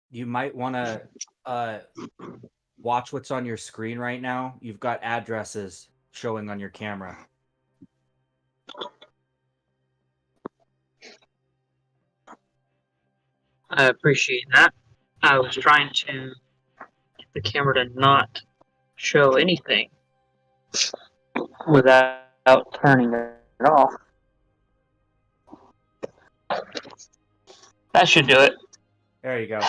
you might want to watch what's on your screen right now. You've got addresses showing on your camera. I appreciate that. I was trying to get the camera to not show anything without turning it off. That should do it. There you go.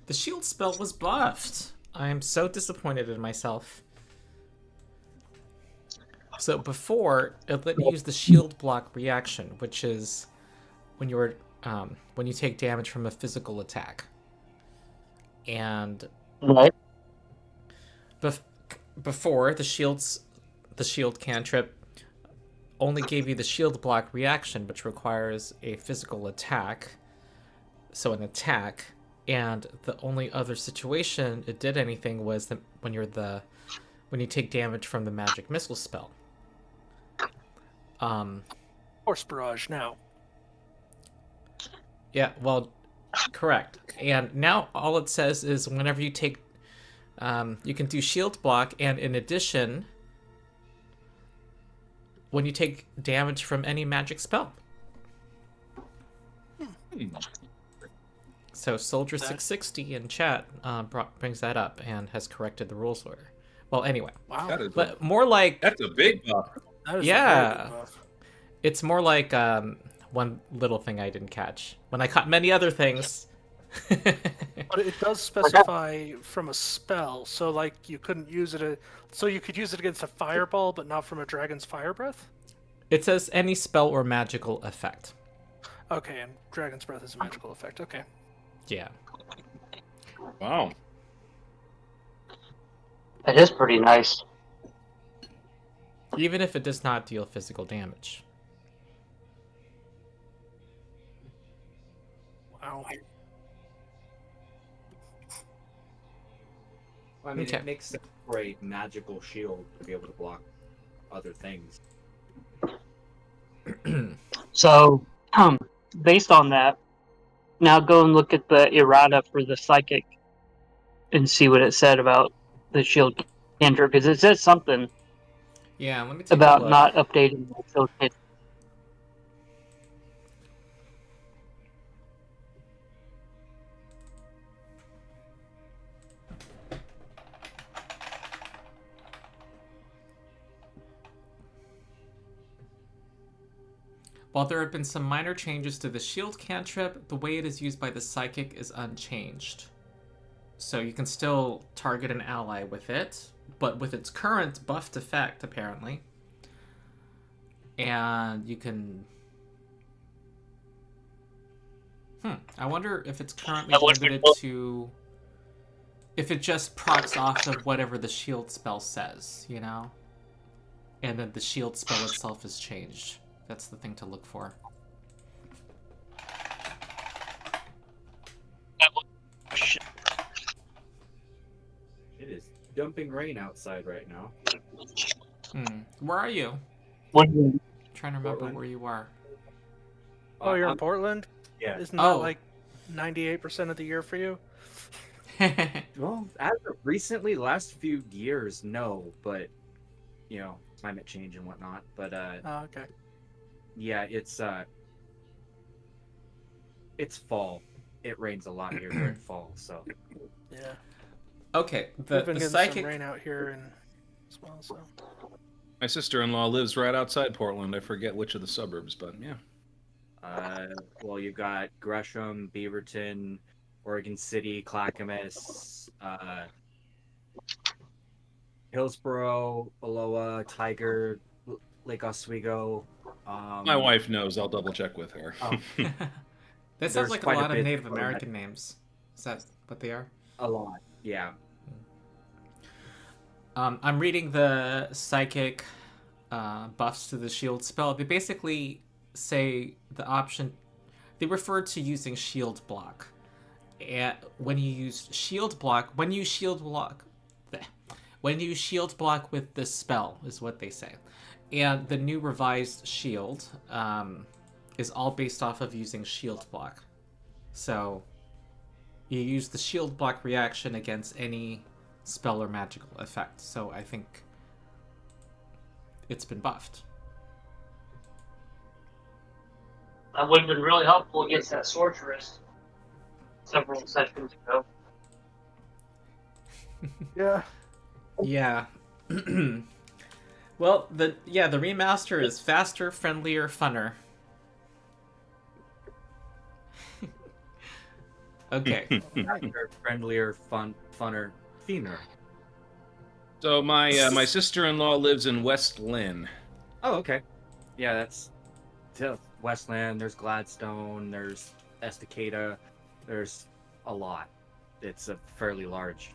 The shield spell was buffed. I am so disappointed in myself. So before, it let me use the shield block reaction, which is when you take damage from a physical attack. And Right. before the shield cantrip only gave you the shield block reaction, which requires a physical attack. So an attack, and the only other situation it did anything was when you take damage from the magic missile spell. Force barrage now. Yeah, well, correct. And now all it says is whenever you take, you can do shield block, and in addition, when you take damage from any magic spell. So Soldier 660 in chat brings that up and has corrected the rules order. Well, anyway. Wow. But more like... That's a big buff. That is Yeah. a very good buff. It's more like one little thing I didn't catch. When I caught many other things... But it does specify from a spell, so like you couldn't use it. So you could use it against a fireball, but not from a dragon's fire breath. It says any spell or magical effect. Okay, and dragon's breath is a magical effect. Okay. Yeah. Wow. That is pretty nice. Even if it does not deal physical damage. Wow. I mean, Okay. it makes sense for a magical shield to be able to block other things. So, based on that, now go and look at the errata for the psychic and see what it said about the shield cantrip, because it says something Yeah, let me take about a look. not updating the shield cantrip. While there have been some minor changes to the shield cantrip, the way it is used by the psychic is unchanged. So you can still target an ally with it, but with its current buffed effect, apparently. And you can... I wonder if it's currently limited to... If it just procs off of whatever the shield spell says, you know? And then the shield spell itself is changed. That's the thing to look for. It is dumping rain outside right now. Where are you? What do you- Trying to remember Portland. where you are. Oh, you're in I'm- Portland? Yeah. Isn't that like 98% of the year for you? Well, as of recently, last few years, no, but you know, climate change and whatnot. But Oh, okay. yeah, it's fall. It rains a lot here during fall, so Yeah. Okay, We've the been getting psychic... some rain out here and as well, so. My sister-in-law lives right outside Portland. I forget which of the suburbs, but yeah. well, you've got Gresham, Beaverton, Oregon City, Clackamas, Hillsboro, Aloha, Tiger, Lake Oswego. My wife knows. I'll double-check with her. Oh, That sounds There's like a quite a lot of bit Native of American names. Is that what they are? a lot, yeah. I'm reading the psychic buffs to the shield spell. They basically say the option... They refer to using shield block. And when you use shield block... When you shield block with this spell, is what they say. And the new revised shield is all based off of using shield block. So you use the shield block reaction against any spell or magical effect. So I think it's been buffed. That would have been really helpful against that sorceress several sessions ago. Yeah. Yeah. Well, the remaster is faster, friendlier, funner. Okay. Faster, friendlier, funner, thinner. So my sister-in-law lives in West Lynn. Oh, okay. Yeah, that's Westland. There's Gladstone. There's Estacada. There's a lot. It's a fairly large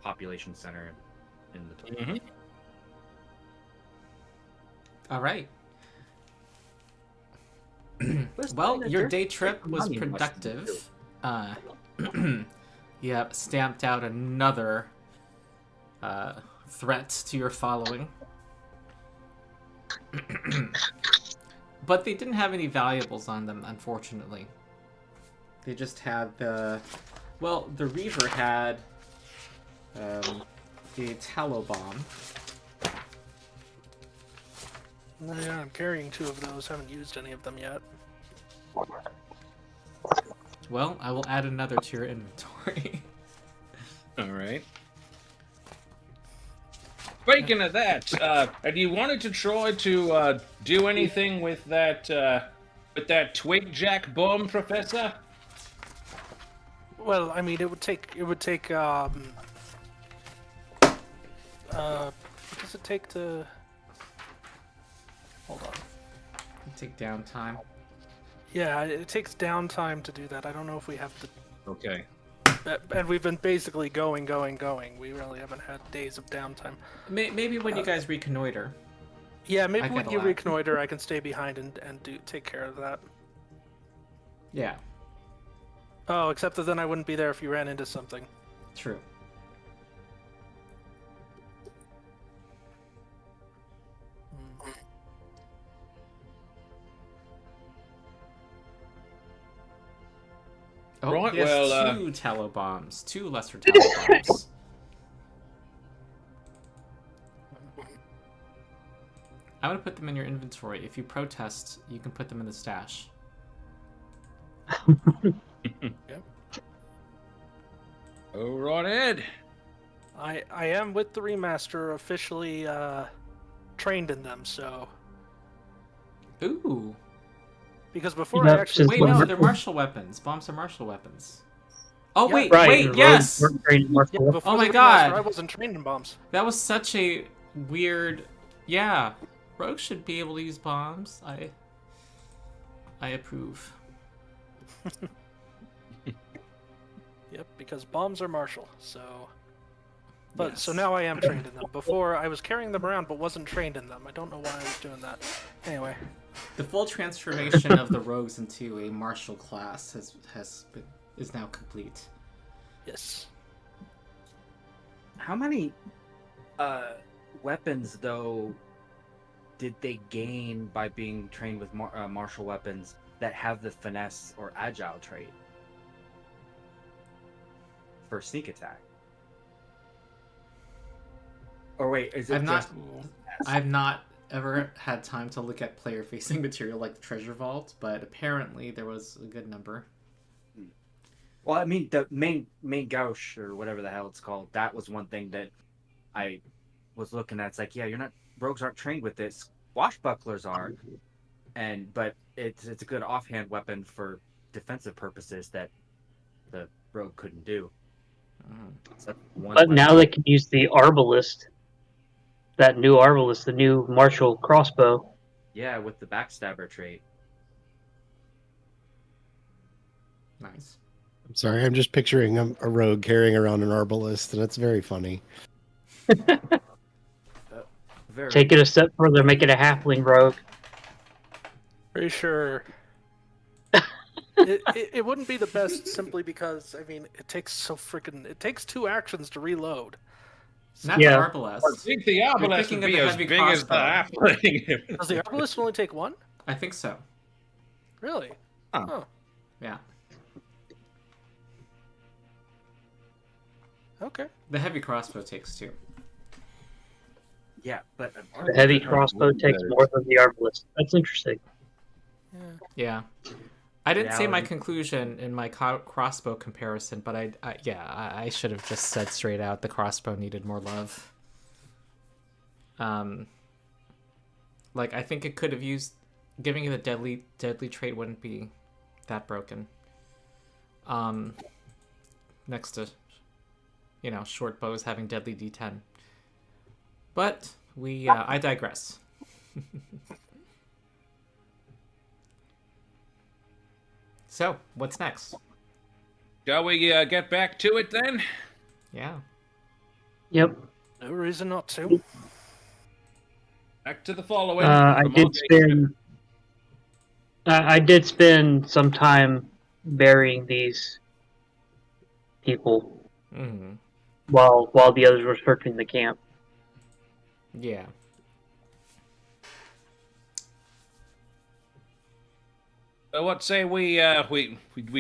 population center. in the All right. Well, your day trip was productive. Yeah, stamped out another threat to your following. But they didn't have any valuables on them, unfortunately. They just had the... Well, the Reaver had the tallow bomb. Yeah, I'm carrying 2 of those. Haven't used any of them yet. Well, I will add another to your inventory. All right. Speaking of that, have you wanted to try to do anything with that twig jack bomb, Professor? Well, I mean, it would take what does it take to... Hold on. Take downtime. Yeah, it takes downtime to do that. I don't know if we have to... Okay. And we've been basically going. We really haven't had days of downtime. Maybe when you guys reconnoiter. Yeah, maybe when you reconnoiter, I can stay behind and take care of that. Yeah. Oh, except that then I wouldn't be there if you ran into something. True. Oh, right, yes, well, 2 tallow bombs. 2 lesser tallow bombs. I'm gonna put them in your inventory. If you protest, you can put them in the stash. Yep. All right, Ed. I am with the remaster officially trained in them, so... Ooh. Because before I actually... Wait, no, they're martial weapons. Bombs are martial weapons. Oh, Yeah, wait, right. wait, yes! before Oh my the remaster, God. I wasn't trained in bombs. That was such a weird... Yeah. Rogues should be able to use bombs. I approve. Yep, because bombs are martial, so... But Yes. so now I am trained in them. Before, I was carrying them around but wasn't trained in them. I don't know why I was doing that. Anyway. The full transformation of the rogues into a martial class is now complete. Yes. How many weapons, though, did they gain by being trained with martial weapons that have the finesse or agile trait for sneak attack? Or wait, is it I've not ever had time to look at player-facing material like the treasure vault, but apparently there was a good number. Well, I mean, the main gauche, or whatever the hell it's called, that was one thing that I was looking at. It's like, yeah, rogues aren't trained with this. Swashbucklers are, but it's a good offhand weapon for defensive purposes that the rogue couldn't do. So but now they can use the arbalist. That new arbalist, the new martial crossbow. Yeah, with the backstabber trait. Nice. I'm sorry, I'm just picturing a rogue carrying around an arbalist, and it's very funny. Take it a step further, make it a halfling rogue. Pretty sure. It wouldn't be the best simply because, I mean, it takes 2 actions to reload. Not Yeah. the arbalest. I think the arbalest would be as big as the halfling. Does the arbalest only take 1? I think so. Really? Huh. Oh. Yeah. Okay. The heavy crossbow takes 2. Yeah, but The heavy crossbow takes more than the arbalest. That's interesting. Yeah. I didn't say my conclusion in my crossbow comparison, but I should have just said straight out the crossbow needed more love. Like, I think it could have used... Giving it a deadly trait wouldn't be that broken. Next to, short bows having deadly D10. But I digress. So, what's next? Shall we get back to it then? Yeah. Yep. No reason not to. Back to the following. I did spend some time burying these people while the others were searching the camp. Yeah. So what say we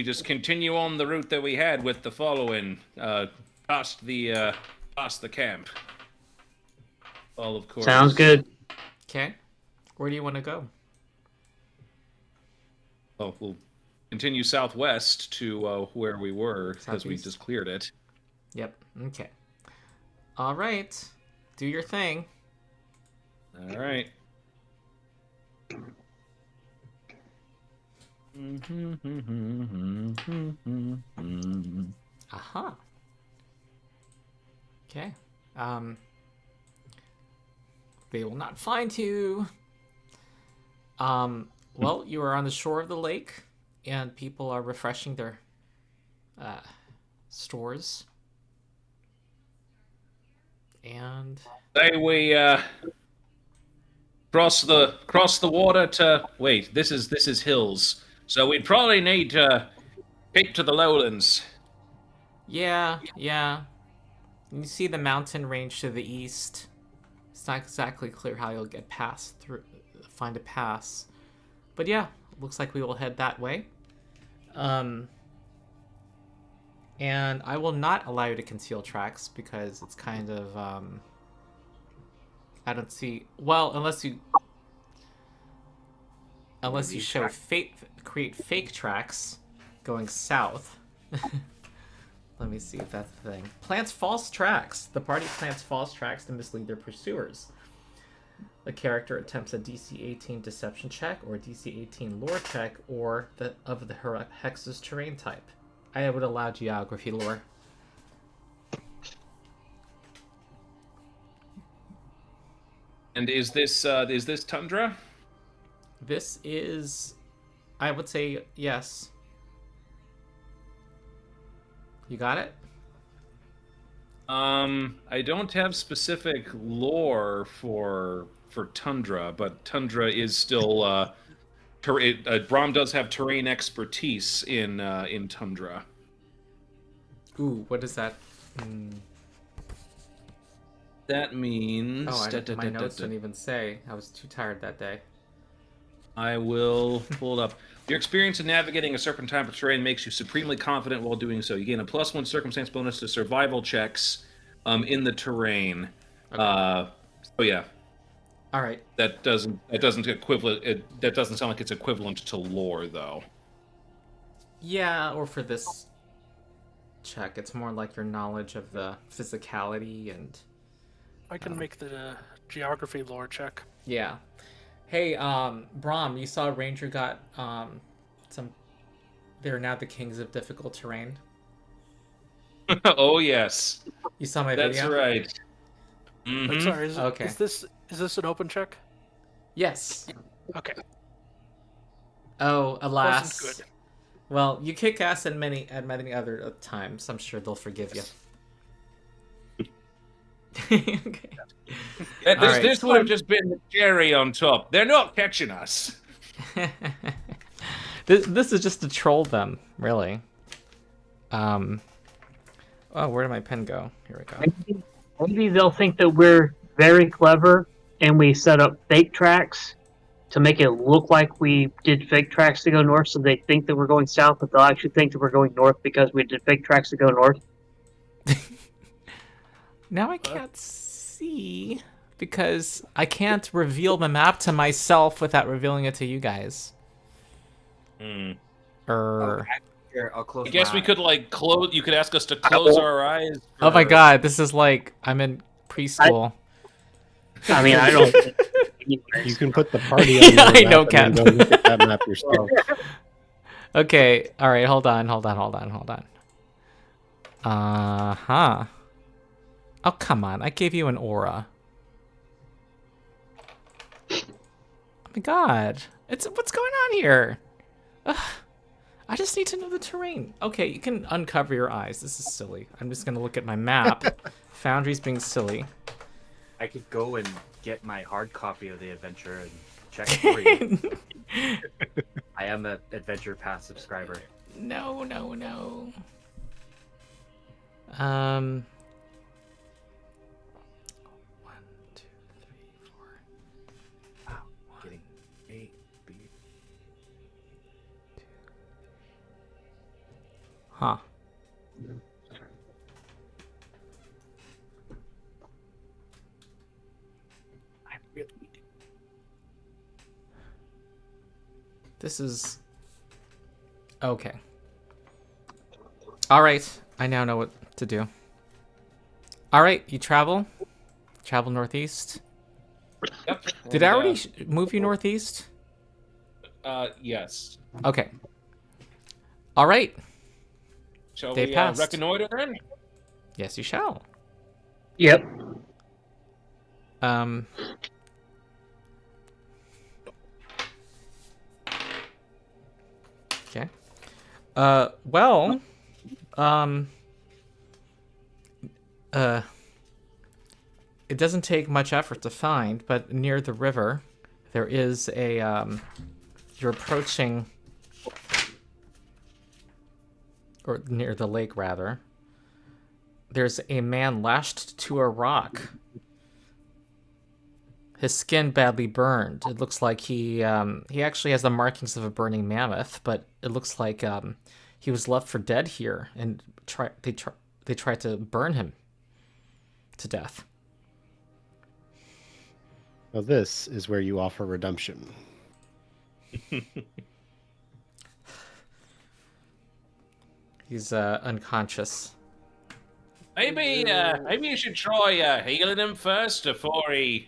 just continue on the route that we had with the following, past the camp. Well, of course. Sounds good. Okay. Where do you want to go? Well, we'll continue southwest to where we were, because we just cleared it. Yep. Okay. All right. Do your thing. All right. Aha. Okay. They will not find you. Well, you are on the shore of the lake, and people are refreshing their stores. And say we cross the water to wait. This is hills, so we'd probably need to keep to the lowlands. Yeah. You see the mountain range to the east. It's not exactly clear how you'll get find a pass. But yeah, looks like we will head that way. And I will not allow you to conceal tracks because it's kind of I don't see unless you create fake tracks going south. Let me see if that's the thing. Plants false tracks. The party plants false tracks to mislead their pursuers. The character attempts a DC 18 deception check or DC 18 lore check or of the hex's terrain type. I would allow geography lore. And is this tundra? This is, I would say, yes. You got it? I don't have specific lore for tundra, but tundra is still Brom does have terrain expertise in tundra. Ooh, what is that? That means my notes didn't even say. I was too tired that day. I will pull it up. Your experience in navigating a certain type of terrain makes you supremely confident while doing so. You gain a +1 circumstance bonus to survival checks in the terrain. Okay. So yeah. All right. That doesn't sound like it's equivalent to lore though. Yeah, or for this check, it's more like your knowledge of the physicality and. I can make the geography lore check. Yeah. Hey, Brom, you saw Ranger got some. They're now the kings of difficult terrain. Oh yes. You saw my video. That's right. Mm-hmm. I'm sorry. Okay. Is this an open check? Yes. Okay. Oh, alas. Wasn't good. Well, you kick ass at many other times. I'm sure they'll forgive you. Okay. This would have just been the cherry on top. They're not catching us. This is just to troll them, really. Oh, where did my pen go? Here we go. Maybe they'll think that we're very clever and we set up fake tracks to make it look like we did fake tracks to go north, so they think that we're going south, but they'll actually think that we're going north because we did fake tracks to go north. Now I can't see because I can't reveal the map to myself without revealing it to you guys. Here, I'll close. I guess my we could close. You could ask us to close our eyes. Oh my god, this is like I'm in preschool. I mean, I don't. You can put the party on Yeah, your I know, map Ken. and then go look at that map yourself. Okay, all right, hold on. Uh-huh. Oh, come on. I gave you an aura. Oh my god. What's going on here? Ugh. I just need to know the terrain. Okay, you can uncover your eyes. This is silly. I'm just going to look at my map. Foundry's being silly. I could go and get my hard copy of the adventure and check free. I am an Adventure Pass subscriber. No. 1, 2, 3, 4. Wow, getting A, B. Huh. I really This is... Okay. Alright, I now know what to do. Alright, you travel. Travel northeast. Yep. Did I already move you northeast? Yes. Okay. Alright. Shall They we passed. reconnoiter then? Yes, you shall. Yep. Okay. Well, it doesn't take much effort to find, but near the river, there is a, you're approaching, or near the lake, rather. There's a man lashed to a rock. His skin badly burned. It looks like he actually has the markings of a burning mammoth, but it looks like he was left for dead here, and they tried to burn him to death. Now this is where you offer redemption. He's unconscious. Maybe you should try healing him first before he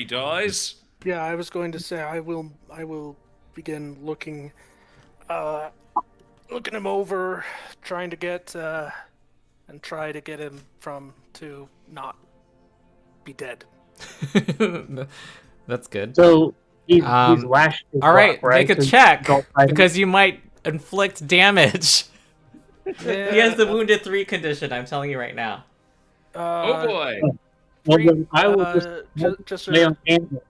dies. Yeah, I was going to say I will begin looking him over, trying to get and try to get him to not be dead. That's good. So he's lashed. All right, right? make a So check don't fight him. because you might inflict damage. Yeah. He has the wounded 3 condition. I'm telling you right now. Oh boy! Well, then I will just lay on hand.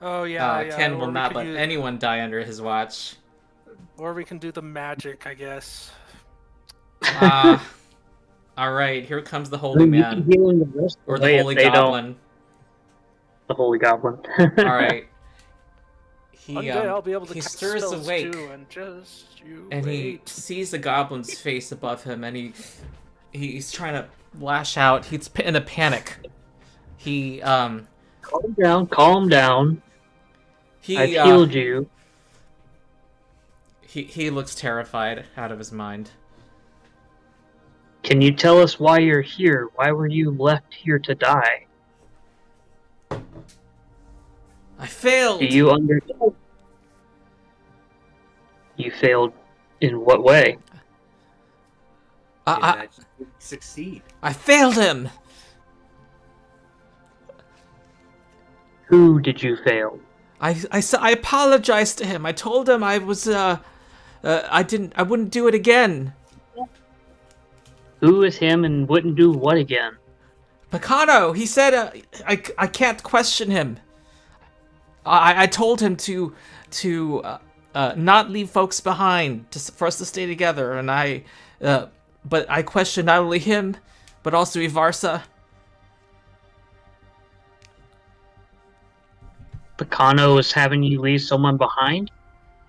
Oh yeah, Ken or will we not could let use- anyone die under his watch. Or we can do the magic, I guess. All right, here comes the holy You can man, heal him the rest of or the the way if holy they don't- goblin. The holy goblin. All right. One day I'll be able to he cast stirs spells awake, too, and just you and he wait. sees the goblin's face above him, and he's trying to lash out. He's in a panic. He Calm down. Calm down. he I've healed you. he looks terrified, out of his mind. Can you tell us why you're here? Why were you left here to die? I failed. Do you understand? You failed in what way? I Succeed. failed him. Who did you fail? I apologized to him. I told him I was I wouldn't do it again. Who is him and wouldn't do what again? Picano, he said I can't question him. I told him to not leave folks behind, for us to stay together, and but I questioned not only him, but also Ivarsa. Picano is having you leave someone behind?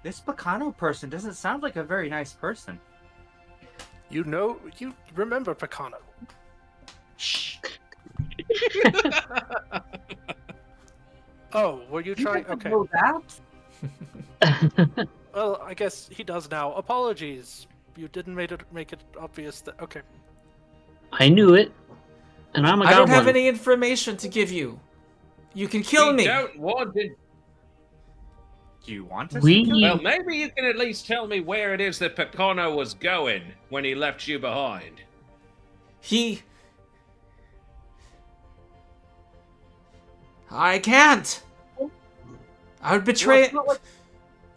This Picano person doesn't sound like a very nice person. You remember Picano. Shh. Oh, were you trying? didn't Okay. know that? Well, I guess he does now. Apologies. You didn't make it obvious that. Okay. I knew it. And I'm a I goblin. don't have any information to give you. You can kill me. Don't want it. Do you want us We- to kill Well, maybe you can at least tell me where it is that Picano was going when he left you behind. I can't. I would betray. It's not like-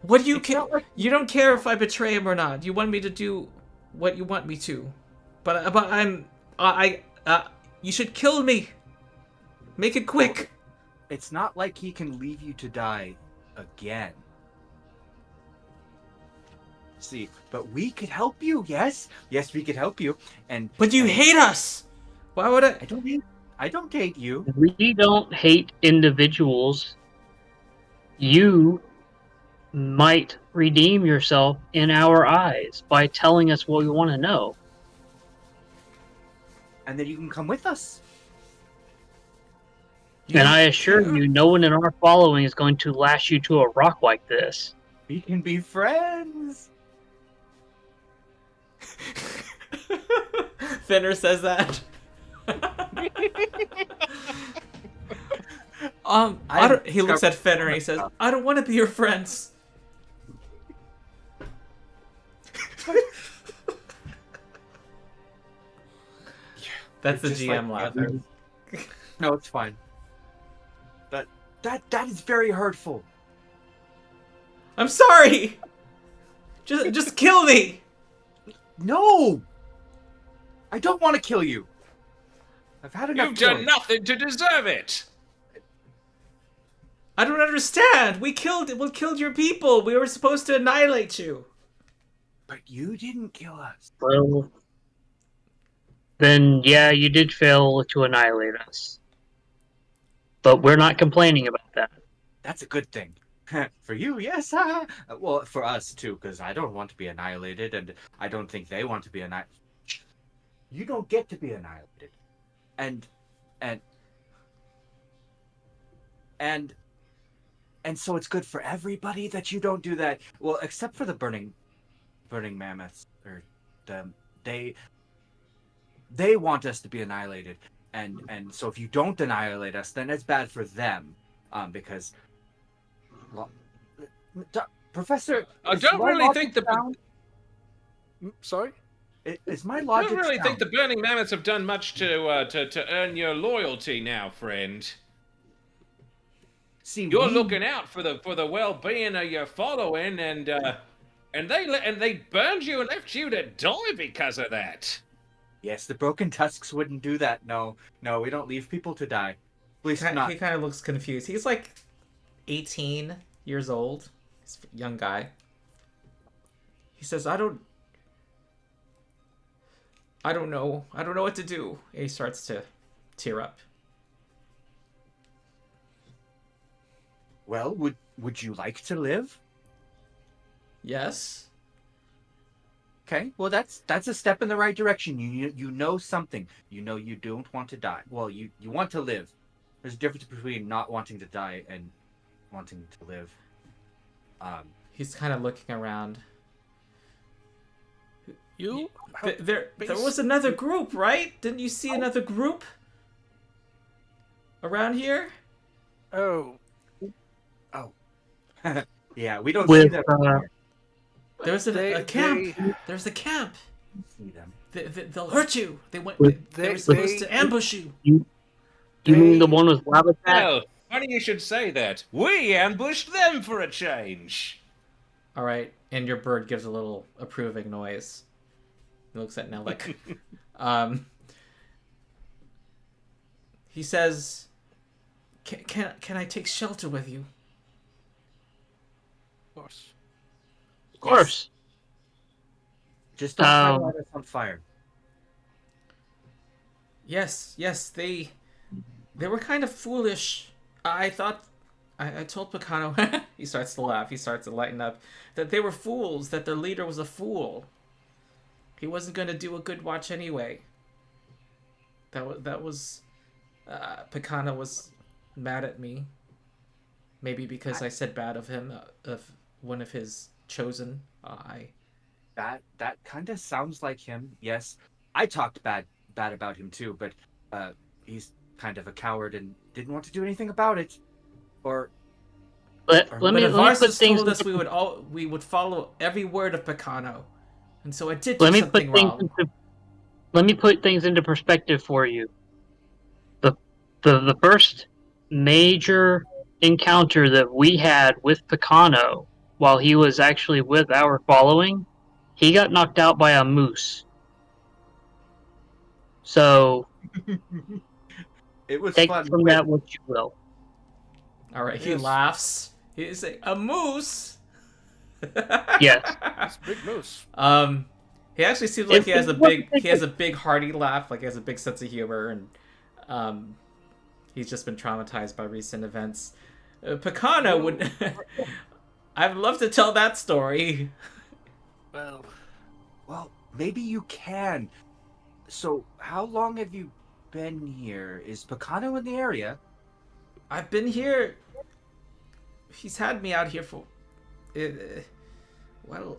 What do you it's care? not like- You don't care if I betray him or not. You want me to do what you want me to, but you should kill me. Make it quick. It's not like he can leave you to die again. See, but we could help you. Yes, we could help you. But you hate us. Why would I? I don't hate you. We don't hate individuals. You might redeem yourself in our eyes by telling us what we want to know. And then you can come with us. And I assure you, no one in our following is going to lash you to a rock like this. We can be friends. Finnur says that. He looks at Finnur and he says, "I don't want to be your friends." That's the GM laughing. No, it's fine. That is very hurtful. I'm sorry. Just kill me. No. I don't want to kill you. I've had enough. You've done nothing to deserve it. I don't understand. We killed your people. We were supposed to annihilate you. But you didn't kill us. Well, then yeah, you did fail to annihilate us. But we're not complaining about that. That's a good thing. For you, yes. Well, for us too, because I don't want to be annihilated, and I don't think they want to be annihilated. You don't get to be annihilated. And so it's good for everybody that you don't do that. Well, except for the burning mammoths, or they want us to be annihilated, and so if you don't annihilate us, then it's bad for them, because. Well, Professor, I don't really think Sorry? Is my I logic don't really sound? think the burning mammoths have done much to earn your loyalty now, friend. See, You're looking out for the well-being of your following, and they burned you and left you to die because of that. Yes, the broken tusks wouldn't do that. No, we don't leave people to die. Please not. He kind of looks confused. He's like 18 years old. He's a young guy. He says, I don't know what to do. And he starts to tear up. Well, would you like to live? Yes. Okay, well that's a step in the right direction. You know something. You know you don't want to die. Well, you want to live. There's a difference between not wanting to die and wanting to live. He's kind of looking around. There was another group, right? Didn't you see another group around here? Oh. Yeah, we don't see them. There's a camp. There's a camp. See them. They'll hurt you. They were supposed to ambush you. You mean the one with lava attack? Well, funny you should say that. We ambushed them for a change. All right, and your bird gives a little approving noise. He looks at Nelek. He says, "Can I take shelter with you?" Of course. Of course. Just don't try to light us on fire. Yes, they were kind of foolish. I told Picano, he starts to laugh, he starts to lighten up, that they were fools, that their leader was a fool. He wasn't going to do a good watch anyway. That was Picano was mad at me. Maybe because I said bad of him, of one of his chosen. That kind of sounds like him. Yes, I talked bad about him too, but he's kind of a coward and didn't want to do anything about it. Let me put things. Told us we would follow every word of Picano, and so I did do something wrong. Let me put things into perspective for you. The first major encounter that we had with Picano, while he was actually with our following, he got knocked out by a moose. So It was Take fun. from that what you will. All right, he Yes. laughs. He's like, a moose. Yes. It's a big moose. He actually seems like If he has a it wasn't big hearty laugh, like he has a big sense of humor, and he's just been traumatized by recent events. Picano would. I'd love to tell that story. Well, maybe you can. So, how long have you been here? Is Picano in the area? I've been here. He's had me out here for. Well,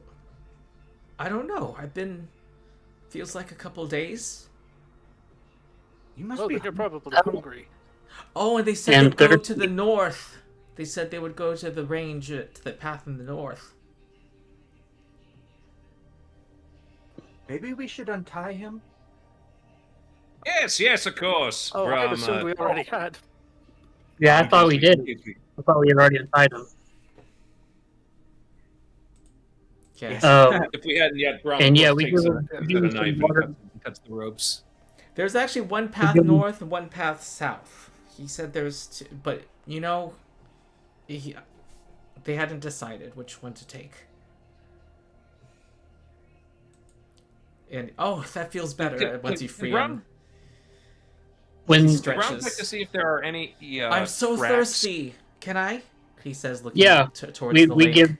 I don't know. I've been. Feels like a couple days. You must Oh, be. then you're probably hungry. Oh, and they said And they'd go third- to the north. They said they would go to the range, to the path in the north. Maybe we should untie him. Yes, of course. Oh, I Brom, assumed we already had. Yeah, I thought we did. I thought we had already untied him. Yes. if we hadn't yet, Brom And of yeah, course, we takes do- a we do knife and water. cuts the ropes. There's actually one path do- north and one path south. He said there's two, but they hadn't decided which one to take. And that feels better once you free him. When He Brom stretches. check to see if there are any. I'm so traps. thirsty. Can I? He says, looking Yeah, towards we, the we lake.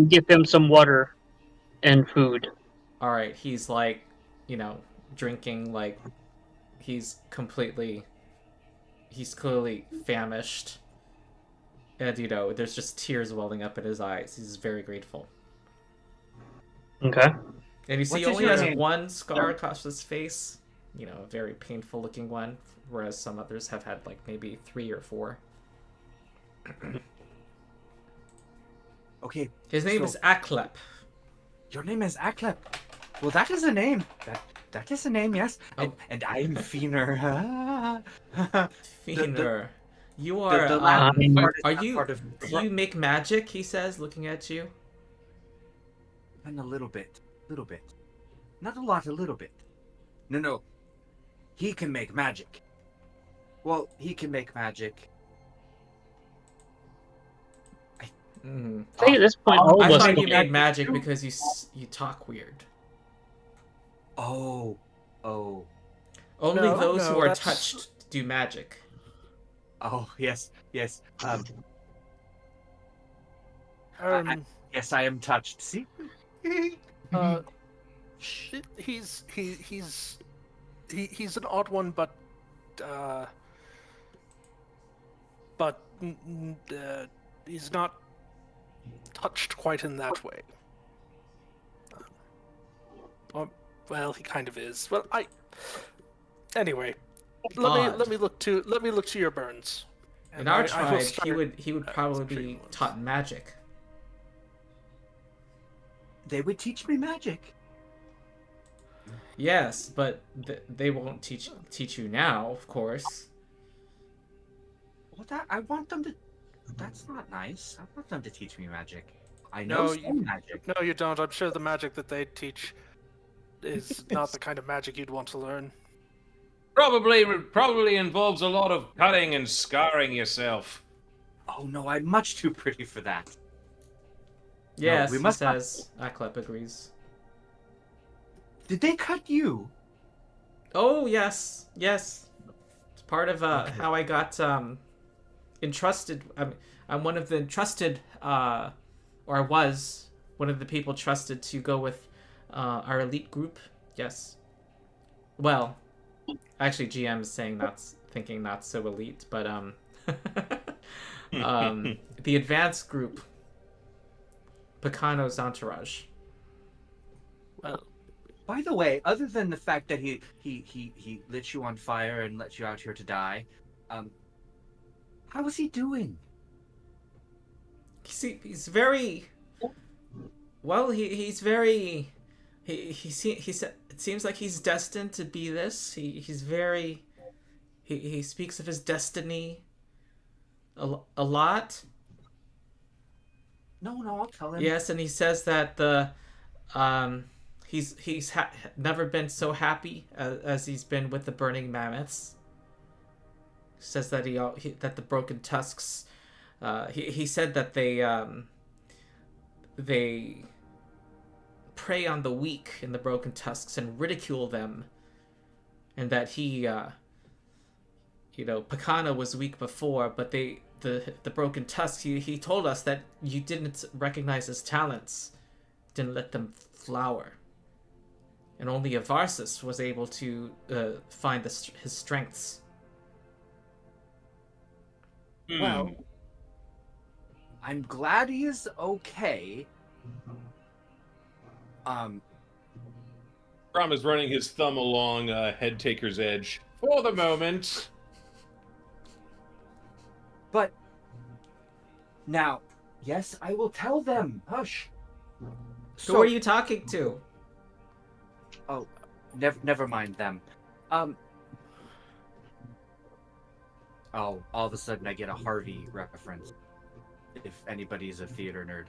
give him some water and food. All right, he's like, drinking, like he's clearly famished. And there's just tears welling up in his eyes. He's very grateful. Okay. And you see, he What's only his has name? one scar across his face. A very painful looking one, whereas some others have had like maybe 3 or 4. Okay. His name is Aklep. Your name is Aklep. Well, that is a name. That is a name, yes. Oh. And I'm Finnur. Finnur. You are. the last part is are not you? part of- Do you make magic? He says, looking at you. And a little bit. Not a lot, a little bit. No. He can make magic. Well, he can make magic. Mm. I think at this point, all of I us thought you can- made magic because you talk weird. Oh. Only No, those no, who are that's- touched do magic. Oh, yes. Yes, I am touched. See? He's an odd one, but he's not touched quite in that way. Well, he kind of is. Well, anyway. Let me look to your burns. In And our I will tribe, start, he would probably be treating wounds. taught magic. They would teach me magic. Yes, but they won't teach you now, of course. Well, I want them to... That's not nice. I want them to teach me magic. I know No, some magic. No, you don't. I'm sure the magic that they teach is not the kind of magic you'd want to learn. Probably involves a lot of cutting and scarring yourself. Oh, no, I'm much too pretty for that. Yes, we he must not- says. Aklep agrees. Did they cut you? Oh, yes. It's part of Okay. how I got entrusted. I'm one of the entrusted, or I was one of the people trusted to go with our elite group. Yes. Well, actually, GM is saying thinking not so elite, but the advanced group, Picano's entourage. Well, By the way, other than the fact that he lit you on fire and let you out here to die, how is he doing? He's very well. He's very. He said it seems like he's destined to be this. He's very. He speaks of his destiny. A lot. No, I'll tell him. Yes, and he says that he's never been so happy as he's been with the burning mammoths. says that that the broken tusks. He said that they prey on the weak in the broken tusks and ridicule them, and that Pakana was weak before, but the broken tusks. He told us that you didn't recognize his talents, didn't let them flower, and only Avarsis was able to find his strengths. Well, I'm glad he is okay. Brom is running his thumb along Head Taker's edge for the moment. But now, yes, I will tell them. Hush. Who are you talking to? Oh, never mind them. Oh, all of a sudden I get a Harvey reference. If anybody's a theater nerd.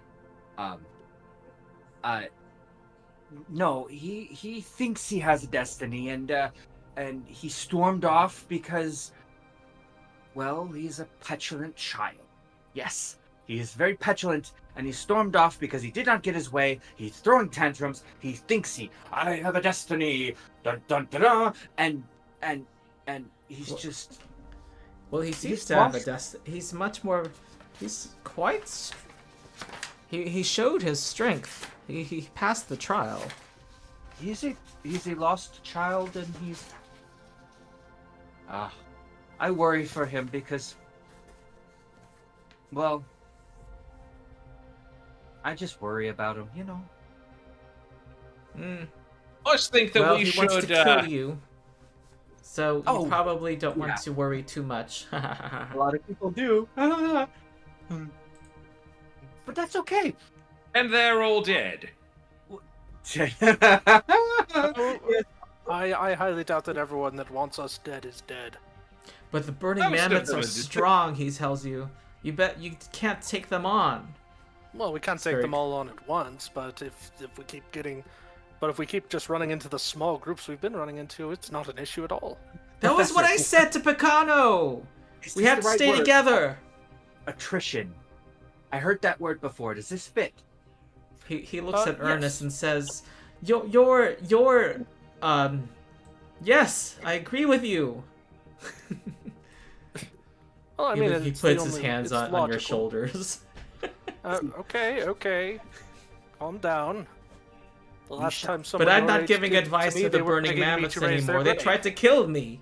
No, he thinks he has a destiny, and he stormed off because, well, he's a petulant child. Yes, he is very petulant, and he stormed off because he did not get his way. He's throwing tantrums. He thinks I have a destiny, dun dun dun, dun. and he's just. Well, he seems to have a destiny. He's much more. He's quite. He showed his strength. He passed the trial. He's a lost child, and he's. I worry for him because. Well, I just worry about him, you know. I just think that we he should. Wants to kill you, so you probably don't want to worry too much. A lot of people do. But that's okay. And they're all dead. I highly doubt that everyone that wants us dead is dead. But the burning mammoths are strong, he tells you. You bet you can't take them on. Well, we can't take them all on at once, but if we keep just running into the small groups we've been running into, it's not an issue at all. That was what I said to Picano! We have to stay together! Attrition. I heard that word before. Does this fit? He looks at Ernest and says, You're yes, I agree with you. Well, I mean, he puts his hands on your shoulders. Okay. Calm down. The last time someone But I'm not giving advice to the burning mammoths anymore. They tried to kill me.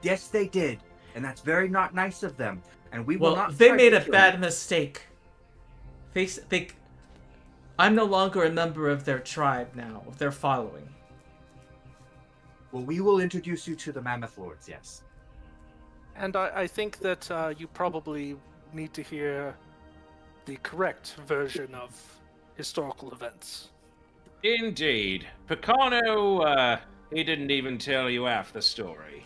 Yes, they did. And that's very not nice of them. And we will not. They made a bad mistake. I'm no longer a member of their tribe now, of their following. Well, we will introduce you to the Mammoth Lords, yes. And I think that you probably need to hear the correct version of historical events. Indeed. Picano, he didn't even tell you half the story.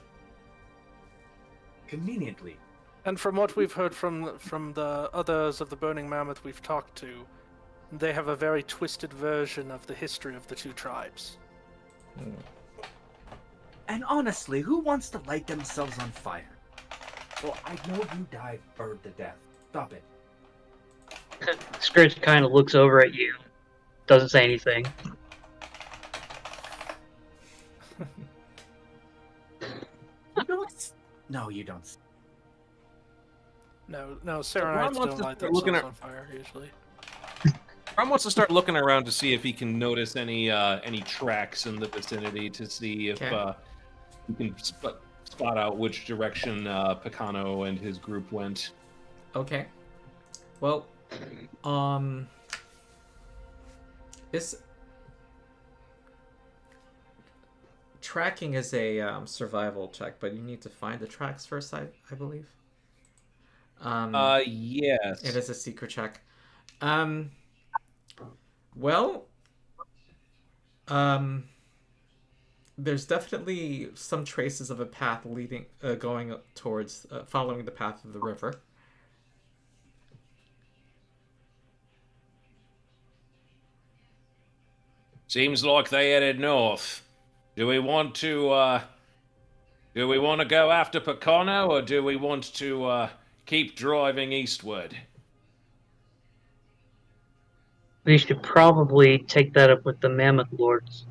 Conveniently. And from what we've heard from the others of the Burning Mammoth we've talked to, they have a very twisted version of the history of the two tribes. And honestly, who wants to light themselves on fire? Well, I know you died burned to death. Stop it. Skritch kind of looks over at you, doesn't say anything. No, you don't. No, Sarah and I don't light themselves on fire, usually. Brom wants to start looking around to see if he can notice any tracks in the vicinity to see if he can spot out which direction Picano and his group went. Okay. Well, tracking is a survival check, but you need to find the tracks first, I believe. Yes. It is a secret check. Well, there's definitely some traces of a path leading, going towards, following the path of the river. Seems like they headed north. Do we want to Do we want to go after Picano, or do we want to keep driving eastward? We should probably take that up with the Mammoth Lords.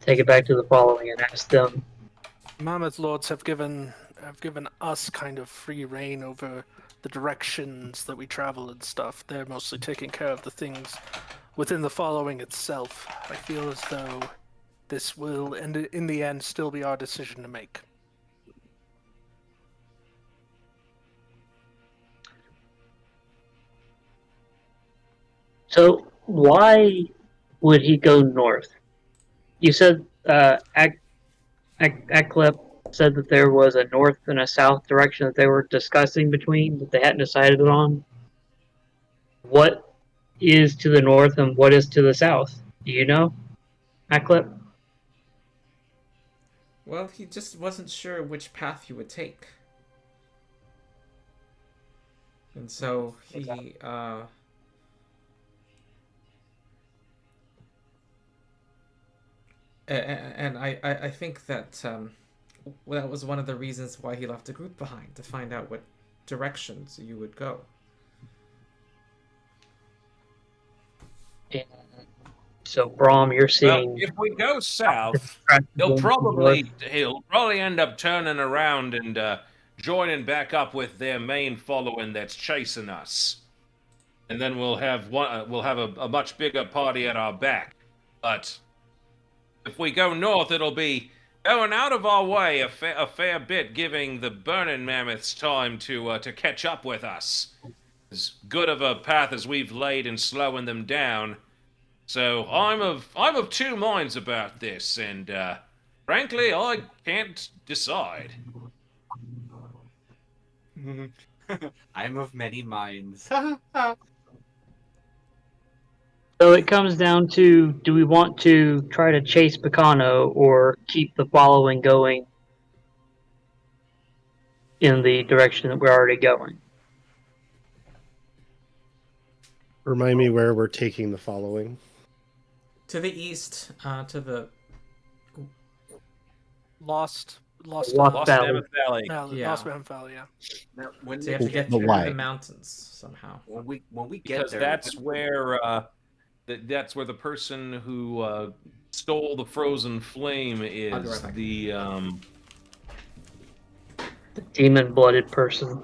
Take it back to the following and ask them. Mammoth Lords have given us kind of free reign over the directions that we travel and stuff. They're mostly taking care of the things within the following itself. I feel as though this will, in the end, still be our decision to make. So why would he go north? You said Aklep said that there was a north and a south direction that they were discussing between that they hadn't decided on. What is to the north and what is to the south? Do you know, Aklep? Well, he just wasn't sure which path he would take. And so he, and I think that that was one of the reasons why he left the group behind, to find out what directions you would go. So, Brom, you're seeing... Well, if we go south, he'll probably end up turning around and joining back up with their main following that's chasing us, and then we'll have a much bigger party at our back. But if we go north, it'll be going out of our way a fair bit, giving the burning mammoths time to catch up with us. As good of a path as we've laid in slowing them down. So I'm of two minds about this, and frankly, I can't decide. I'm of many minds. So it comes down to, do we want to try to chase Picano or keep the following going in the direction that we're already going? Remind me where we're taking the following. To the east, to the Lost Valley. Mammoth Valley. Yeah. Lost Mammoth Valley, yeah. Now, when so you have to get The through why? the mountains somehow. when we get Because there, that's where the person who stole the frozen flame I'll be is. right back. The demon-blooded person.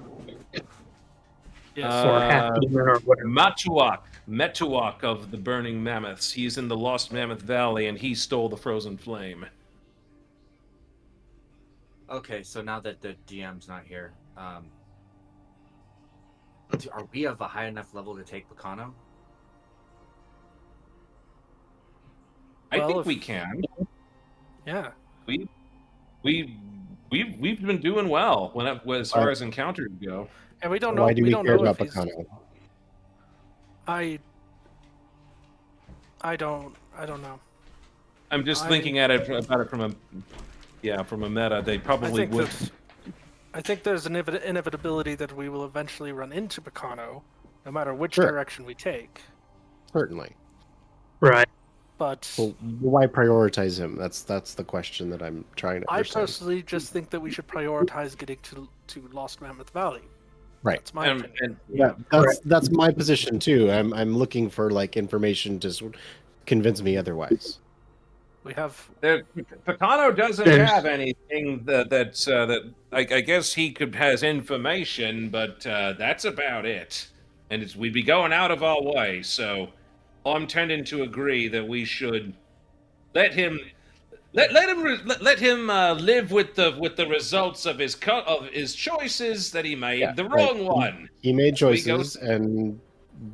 Yes. Or half-demon or whatever. Metuak of the Burning Mammoths. He's in the Lost Mammoth Valley, and he stole the frozen flame. okay, so now that the GM's not here, are we of a high enough level to take Picano? I Well, think if- we can. Yeah. We've been doing well as far as encounters go. And we don't know. Why do we don't care know about if he's... Picano? I don't know. I'm just thinking about it from a meta. They probably would. I think there's an inevitability that we will eventually run into Picano, no matter which Sure. direction we take. Certainly. Right. But Well, why prioritize him? That's the question that I'm trying to I understand. personally just think that we should prioritize getting to Lost Mammoth Valley. Right. That's my opinion. And Yeah, that's my position too. I'm looking for like information to convince me otherwise. We have Picano doesn't have anything that I guess he has information, but that's about it. And we'd be going out of our way, so I'm tending to agree that we should let him live with the results of his choices that he made. Yeah, the wrong one. He made choices, and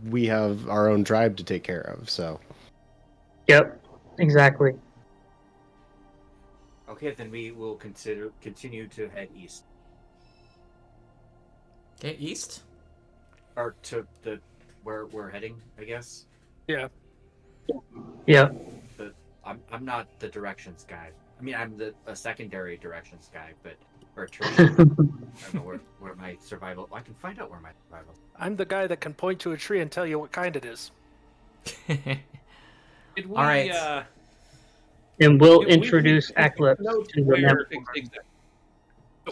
we have our own tribe to take care of. So. Yep. Exactly. Okay, then we will continue to head east, Okay, east? or to the where we're heading, I guess. Yeah. I'm not the directions guy. I mean, I'm a secondary directions guy, or tree. I don't know where my survival. I can find out where my survival. I'm the guy that can point to a tree and tell you what kind it is. Did we, All right. And we'll introduce Aklep to the member. Exactly.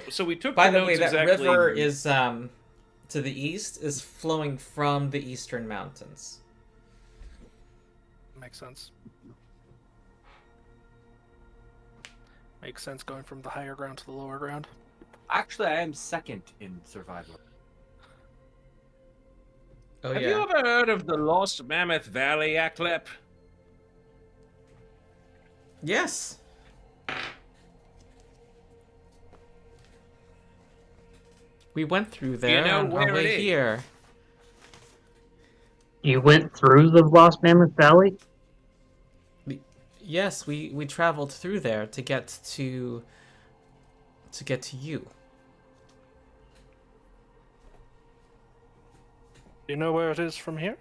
So we took. By the the way, notes that exactly... river is to the east is flowing from the eastern mountains. Makes sense. Makes sense going from the higher ground to the lower ground. Actually, I am second in survival. Oh, Have yeah. you ever heard of the Lost Mammoth Valley, Aklep? Yes. We went through there on our way here. You went through the Lost Mammoth Valley? Yes, we traveled through there to get to you. Do you know where it is from here?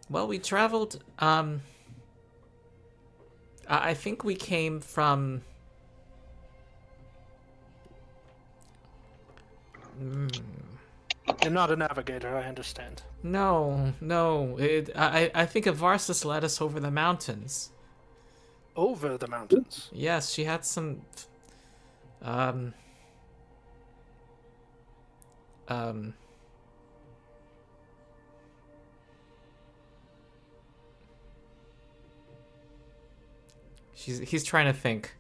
Well, we traveled I think we came from You're not a navigator, I understand. No. I think Avarsis led us over the mountains. Over the mountains? Yes, she had some he's trying to think.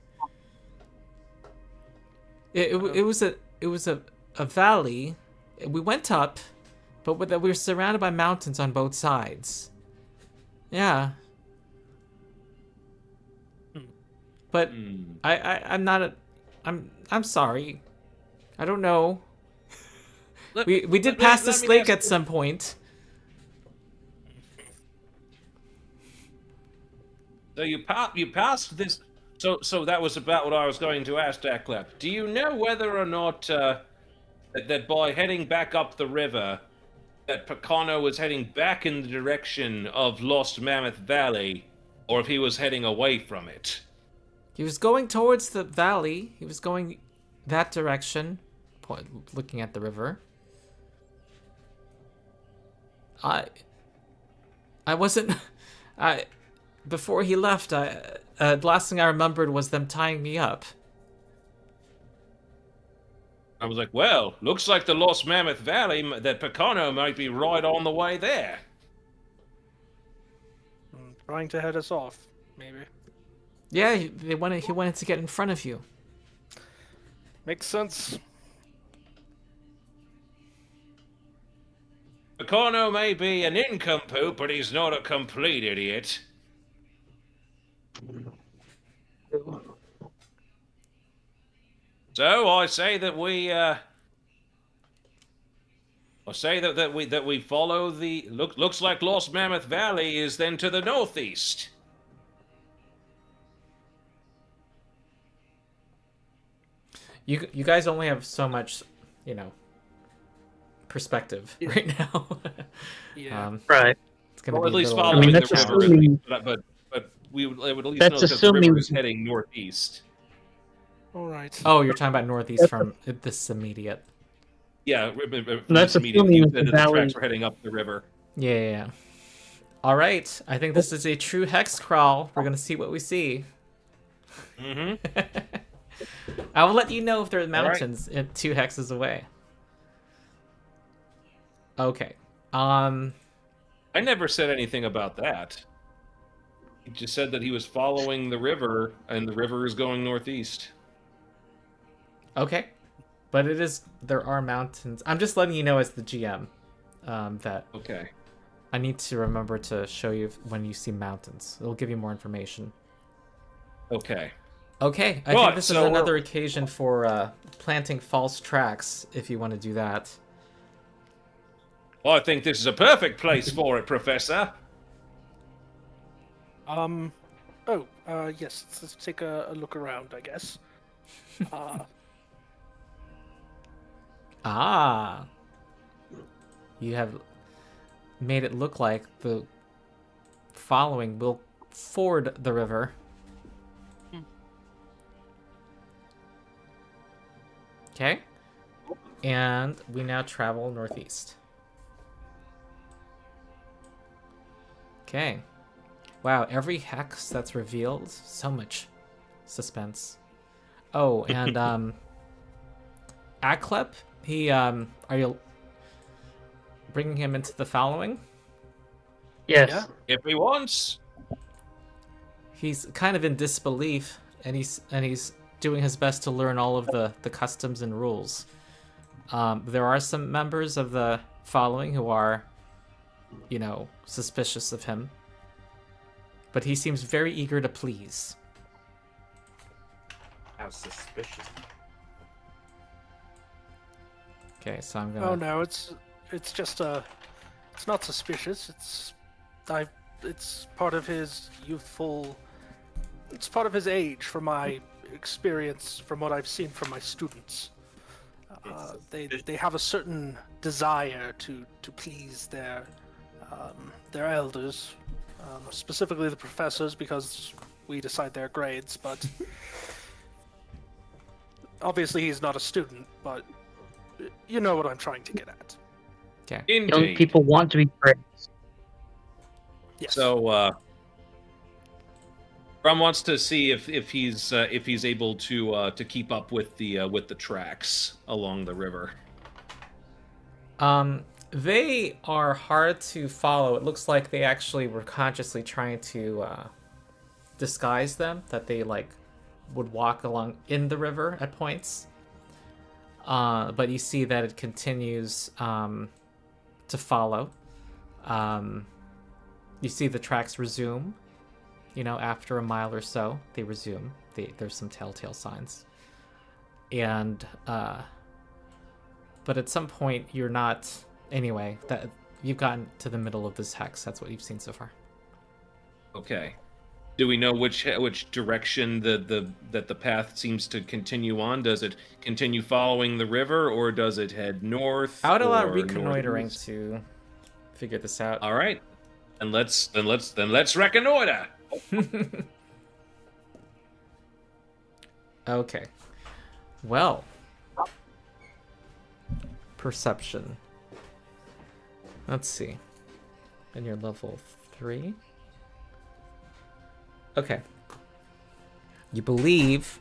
It was a valley. We went up, but we were surrounded by mountains on both sides. Yeah. But I'm not a I'm sorry. I don't know. We did pass this lake at some point. So you passed this. So that was about what I was going to ask, Aklep. Do you know whether or not that by heading back up the river, that Picano was heading back in the direction of Lost Mammoth Valley, or if he was heading away from it? He was going towards the valley. He was going that direction, looking at the river. I wasn't. Before he left, the last thing I remembered was them tying me up. I was like, well, looks like the Lost Mammoth Valley, that Picano might be right on the way there. Trying to head us off, maybe. Yeah, he wanted to get in front of you. Makes sense. Picano may be an nincompoop, but he's not a complete idiot. So I say that we follow the looks like Lost Mammoth Valley is then to the northeast. You guys only have so much, perspective right now. Yeah. Right. It's gonna be at least little... following that's the river. assuming... But we would at least That's know that the river is heading northeast. All right. Oh, you're talking about northeast from this immediate. Yeah, That's immediately. You assuming said that the tracks were heading up the river. Yeah. All right. I think this is a true hex crawl. We're gonna see what we see. Mm-hmm. I will let you know if there are mountains 2 hexes away. Okay. I never said anything about that. He just said that he was following the river, and the river is going northeast. Okay. But there are mountains. I'm just letting you know as the GM that Okay. I need to remember to show you when you see mountains. It'll give you more information. Okay. Okay, I think this is another occasion for planting false tracks, if you want to do that. Well, I think this is a perfect place for it, Professor. Yes, let's take a look around, I guess. You have made it look like the following will ford the river. Okay. And we now travel northeast. Okay. Wow, every hex that's revealed, so much suspense. Oh, and Aklep, he are you bringing him into the following? Yes. Yeah. If he wants. He's kind of in disbelief, and he's doing his best to learn all of the customs and rules. There are some members of the following who are, suspicious of him. But he seems very eager to please. How suspicious. Okay, so I'm gonna... Oh no, it's just it's not suspicious. It's part of his youthful. It's part of his age, from my experience, from what I've seen from my students. They have a certain desire to please their elders, specifically the professors, because we decide their grades. But obviously, he's not a student. But you know what I'm trying to get at. Okay. Indeed. Young people want to be praised. Yes. So, Brom wants to see if he's able to keep up with the tracks along the river. They are hard to follow. It looks like they actually were consciously trying to disguise them, that they would walk along in the river at points. But you see that it continues to follow. You see the tracks resume. After a mile or so, they resume. There's some telltale signs. And, but at some point, you're not... Anyway, that you've gotten to the middle of this hex. That's what you've seen so far. Okay. Do we know which direction that the path seems to continue on? Does it continue following the river, or does it head north? I would allow or reconnoitering northeast? to figure this out. All right. And let's reconnoiter. Okay. Well. Perception. Let's see. And you're level 3. Okay. You believe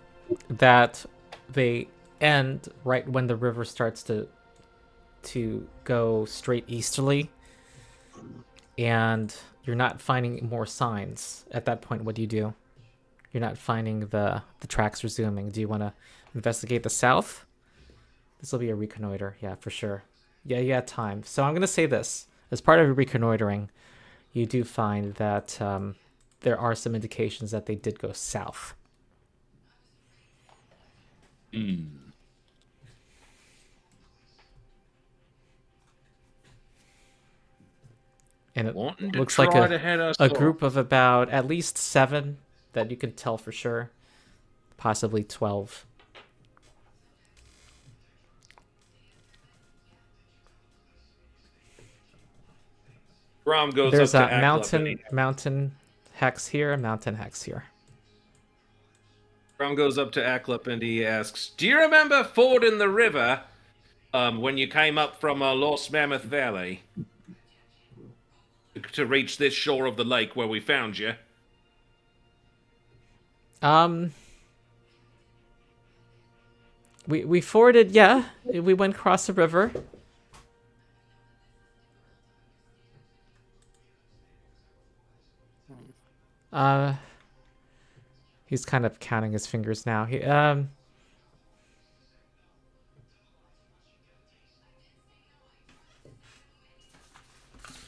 that they end right when the river starts to go straight easterly, and you're not finding more signs. At that point, what do you do? You're not finding the tracks resuming. Do you want to investigate the south? This will be a reconnoiter, yeah, for sure. Yeah, you got time. So I'm going to say this. As part of your reconnoitering, you do find that there are some indications that they did go south. Hmm. And it Wanting to looks like try to head us a off. group of about at least 7 that you can tell for sure. Possibly 12. Brom goes There's up to a Aklep mountain hex here, mountain hex here. Brom goes up to Aklep and he asks, "Do you remember fording the river when you came up from Lost Mammoth Valley to reach this shore of the lake where we found you?" We forded, yeah. We went across the river. He's kind of counting his fingers now. He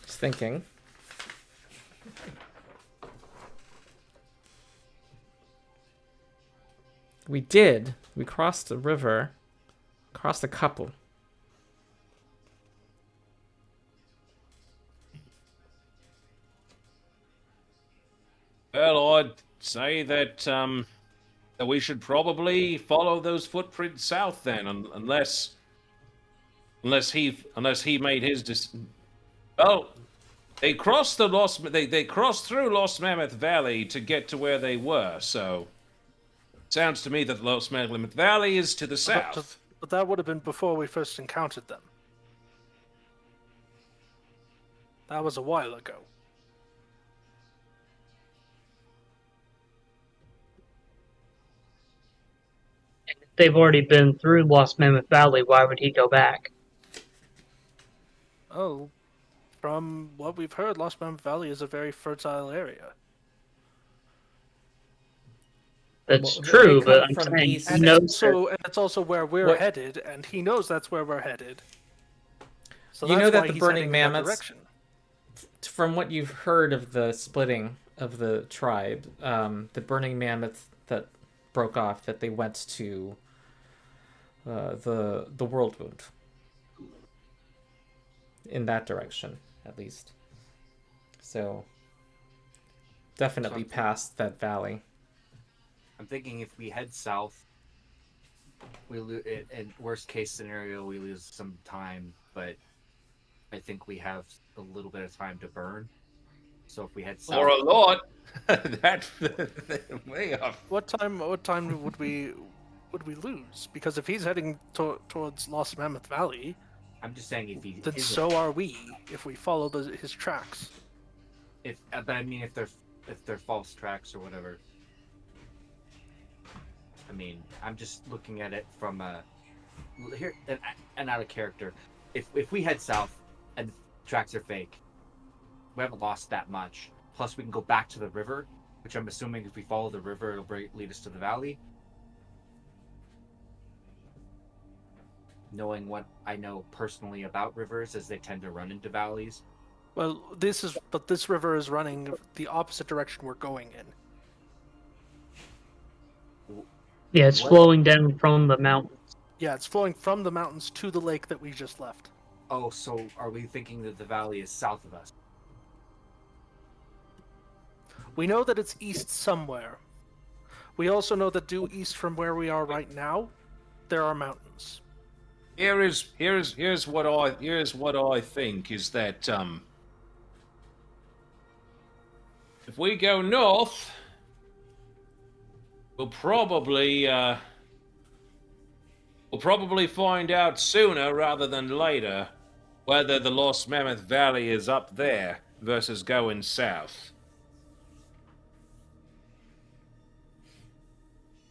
He's thinking. We did. We crossed the river. Crossed a couple. Well, I'd say that that we should probably follow those footprints south then, unless he made his well, they crossed they crossed through Lost Mammoth Valley to get to where they were. So, sounds to me that Lost Mammoth Valley is to the south. But that would have been before we first encountered them. That was a while ago. they've already been through Lost Mammoth Valley. Why would he go back? Oh, from what we've heard, Lost Mammoth Valley is a very fertile area. That's true, but I'm saying east. he knows. And it's also where we're headed, and he knows that's where we're headed. So you that's know that why the he's burning heading in that mammoths, direction. from what you've heard of the splitting of the tribe, the burning mammoths that broke off, that they went to the world wound. In that direction, at least. So definitely past that valley. I'm thinking if we head south, in worst case scenario, we lose some time, but I think we have a little bit of time to burn. So if we head south, or a lot, that's way off. What time would we lose? Because if he's heading towards Lost Mammoth Valley, I'm just saying if he then so are we. If we follow his tracks. But I mean, if they're false tracks or whatever. I mean, I'm just looking at it from and out of character. If we head south and the tracks are fake, we haven't lost that much. Plus, we can go back to the river, which I'm assuming if we follow the river, it'll lead us to the valley. Knowing what I know personally about rivers, as they tend to run into valleys. Well, this river is running the opposite direction we're going in. Yeah, it's flowing down from the mountains. Yeah, it's flowing from the mountains to the lake that we just left. Oh, so are we thinking that the valley is south of us? We know that it's east somewhere. We also know that due east from where we are right now, there are mountains. Here's what I think is that if we go north, we'll probably find out sooner rather than later whether the Lost Mammoth Valley is up there versus going south.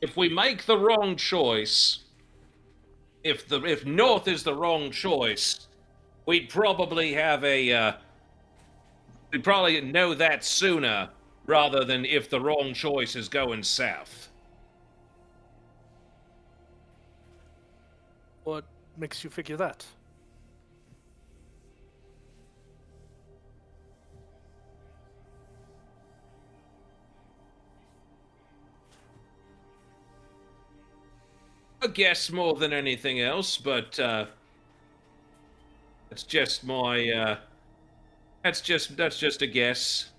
If we make the wrong choice, if north is the wrong choice, we'd probably we'd probably know that sooner rather than if the wrong choice is going south. What makes you figure that? I guess more than anything else, but it's just my that's just a guess.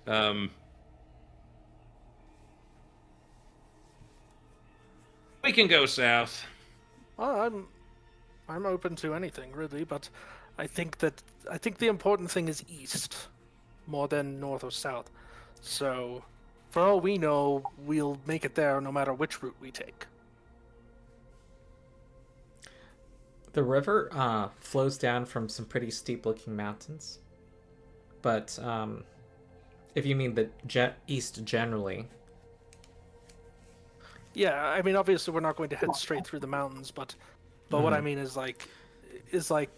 We can go south. Well, I'm open to anything really, but I think the important thing is east more than north or south. So, for all we know, we'll make it there no matter which route we take. The river flows down from some pretty steep-looking mountains. But if you mean the east generally... Yeah, I mean, obviously we're not going to head straight through the mountains, but what I mean is like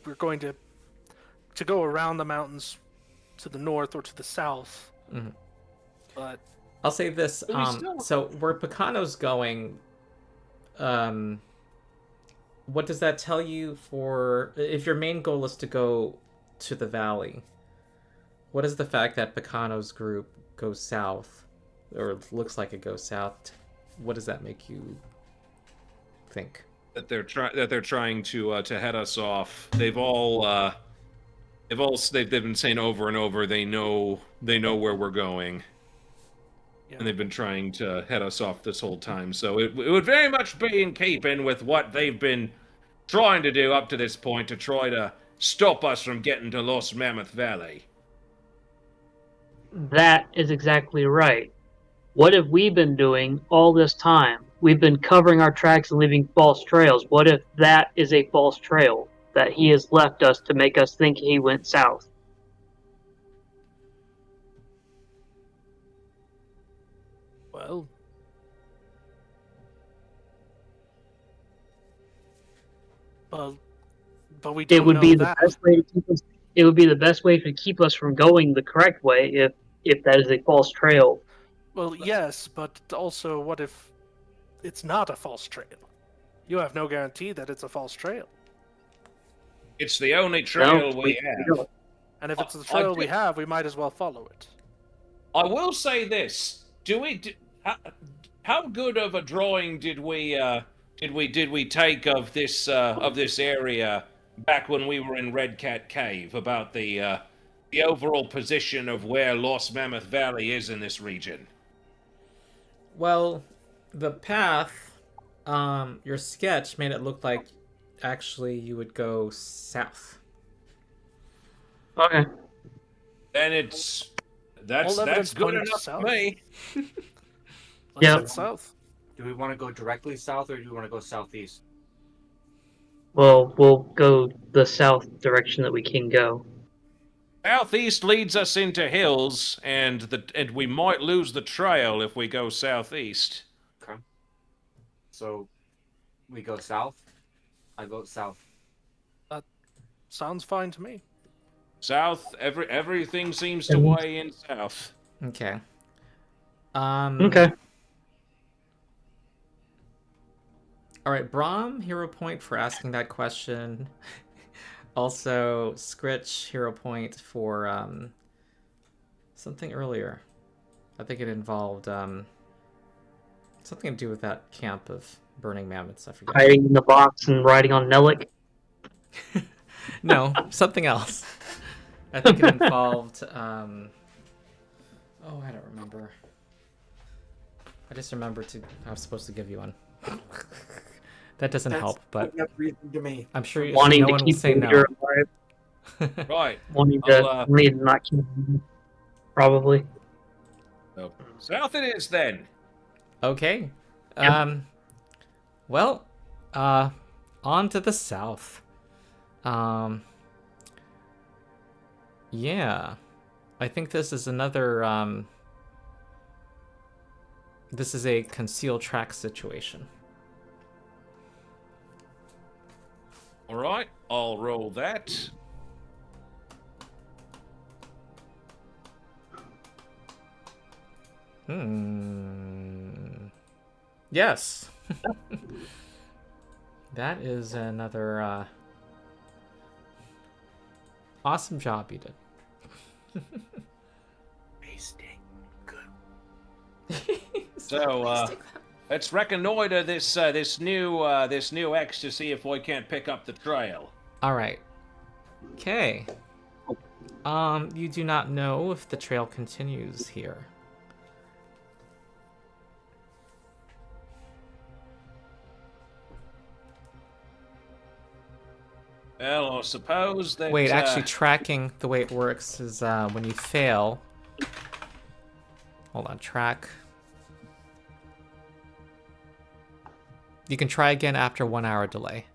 we're going to go around the mountains to the north or to the south. Mm-hmm. But I'll say this: so where Picano's going, what does that tell you for if your main goal is to go to the valley? What is the fact that Picano's group goes south, or looks like it goes south? What does that make you think? That they're trying to head us off. They've been saying over and over they know where we're going. Yeah. And they've been trying to head us off this whole time. So it would very much be in keeping with what they've been trying to do up to this point to try to stop us from getting to Lost Mammoth Valley. That is exactly right. What have we been doing all this time? We've been covering our tracks and leaving false trails. What if that is a false trail that he has left us to make us think he went south? Well, But we don't It would know be that. the best way to keep us. It would be the best way to keep us from going the correct way if that is a false trail. Well, yes, but also, what if it's not a false trail? You have no guarantee that it's a false trail. It's the only trail No, we have. don't. And if it's the trail we have, we might as well follow it. I will say this: how good of a drawing did we take of this area back when we were in Red Cat Cave about the overall position of where Lost Mammoth Valley is in this region? Well, the path, your sketch made it look like actually you would go south. Okay. Then that's good enough for me. Let's Yeah. head south. Do we want to go directly south or do we want to go southeast? Well, we'll go the south direction that we can go. Southeast leads us into hills, and we might lose the trail if we go southeast. Okay. So we go south. I vote south. Sounds fine to me. South, everything seems to weigh in south. Okay. Okay. All right, Brom, hero point for asking that question. Also, Skritch, hero point for something earlier. I think it involved something to do with that camp of burning mammoths. I forget. Hiding in the box and riding on Nelek. No, something else. I think it involved. Oh, I don't remember. I just remembered I was supposed to give you one. That doesn't help, but reason to me. I'm sure Wanting no to one will keep say no. Peter alive. Right. Wanting to not kill him. Probably. So, south it is then. Okay. Yep. Well, on to the south. Yeah. I think this is another this is a concealed track situation. All right, I'll roll that. Yes. That is another awesome job you did. Wasting. Good. So, let's reconnoiter this new X to see if we can't pick up the trail. All right. Okay. You do not know if the trail continues here. Well, I suppose that... Wait, actually, tracking, the way it works is when you fail... Hold on, track. You can try again after 1 hour delay.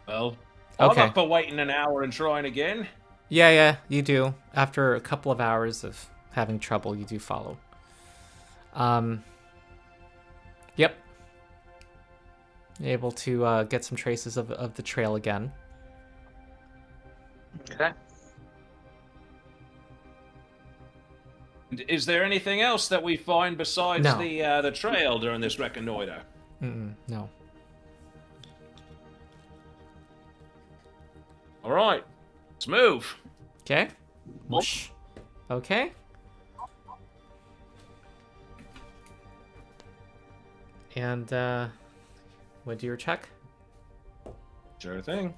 Well, okay. I'm up for waiting an hour and trying again. Yeah, you do. After a couple of hours of having trouble, you do follow. Yep. You're able to get some traces of the trail again. Okay. Is there anything else that we find besides No. the trail during this reconnoiter? No. All right, let's move. Okay. Whoosh. Okay. And what do your check? Sure thing.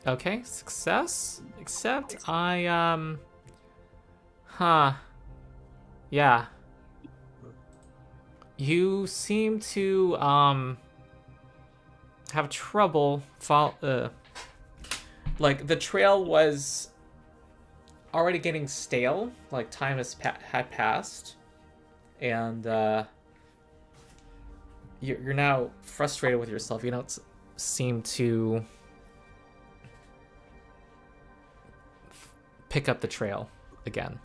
Okay, success. Except I yeah. You seem to have trouble like the trail was already getting stale, like time had passed, and you're now frustrated with yourself. You don't seem to pick up the trail again.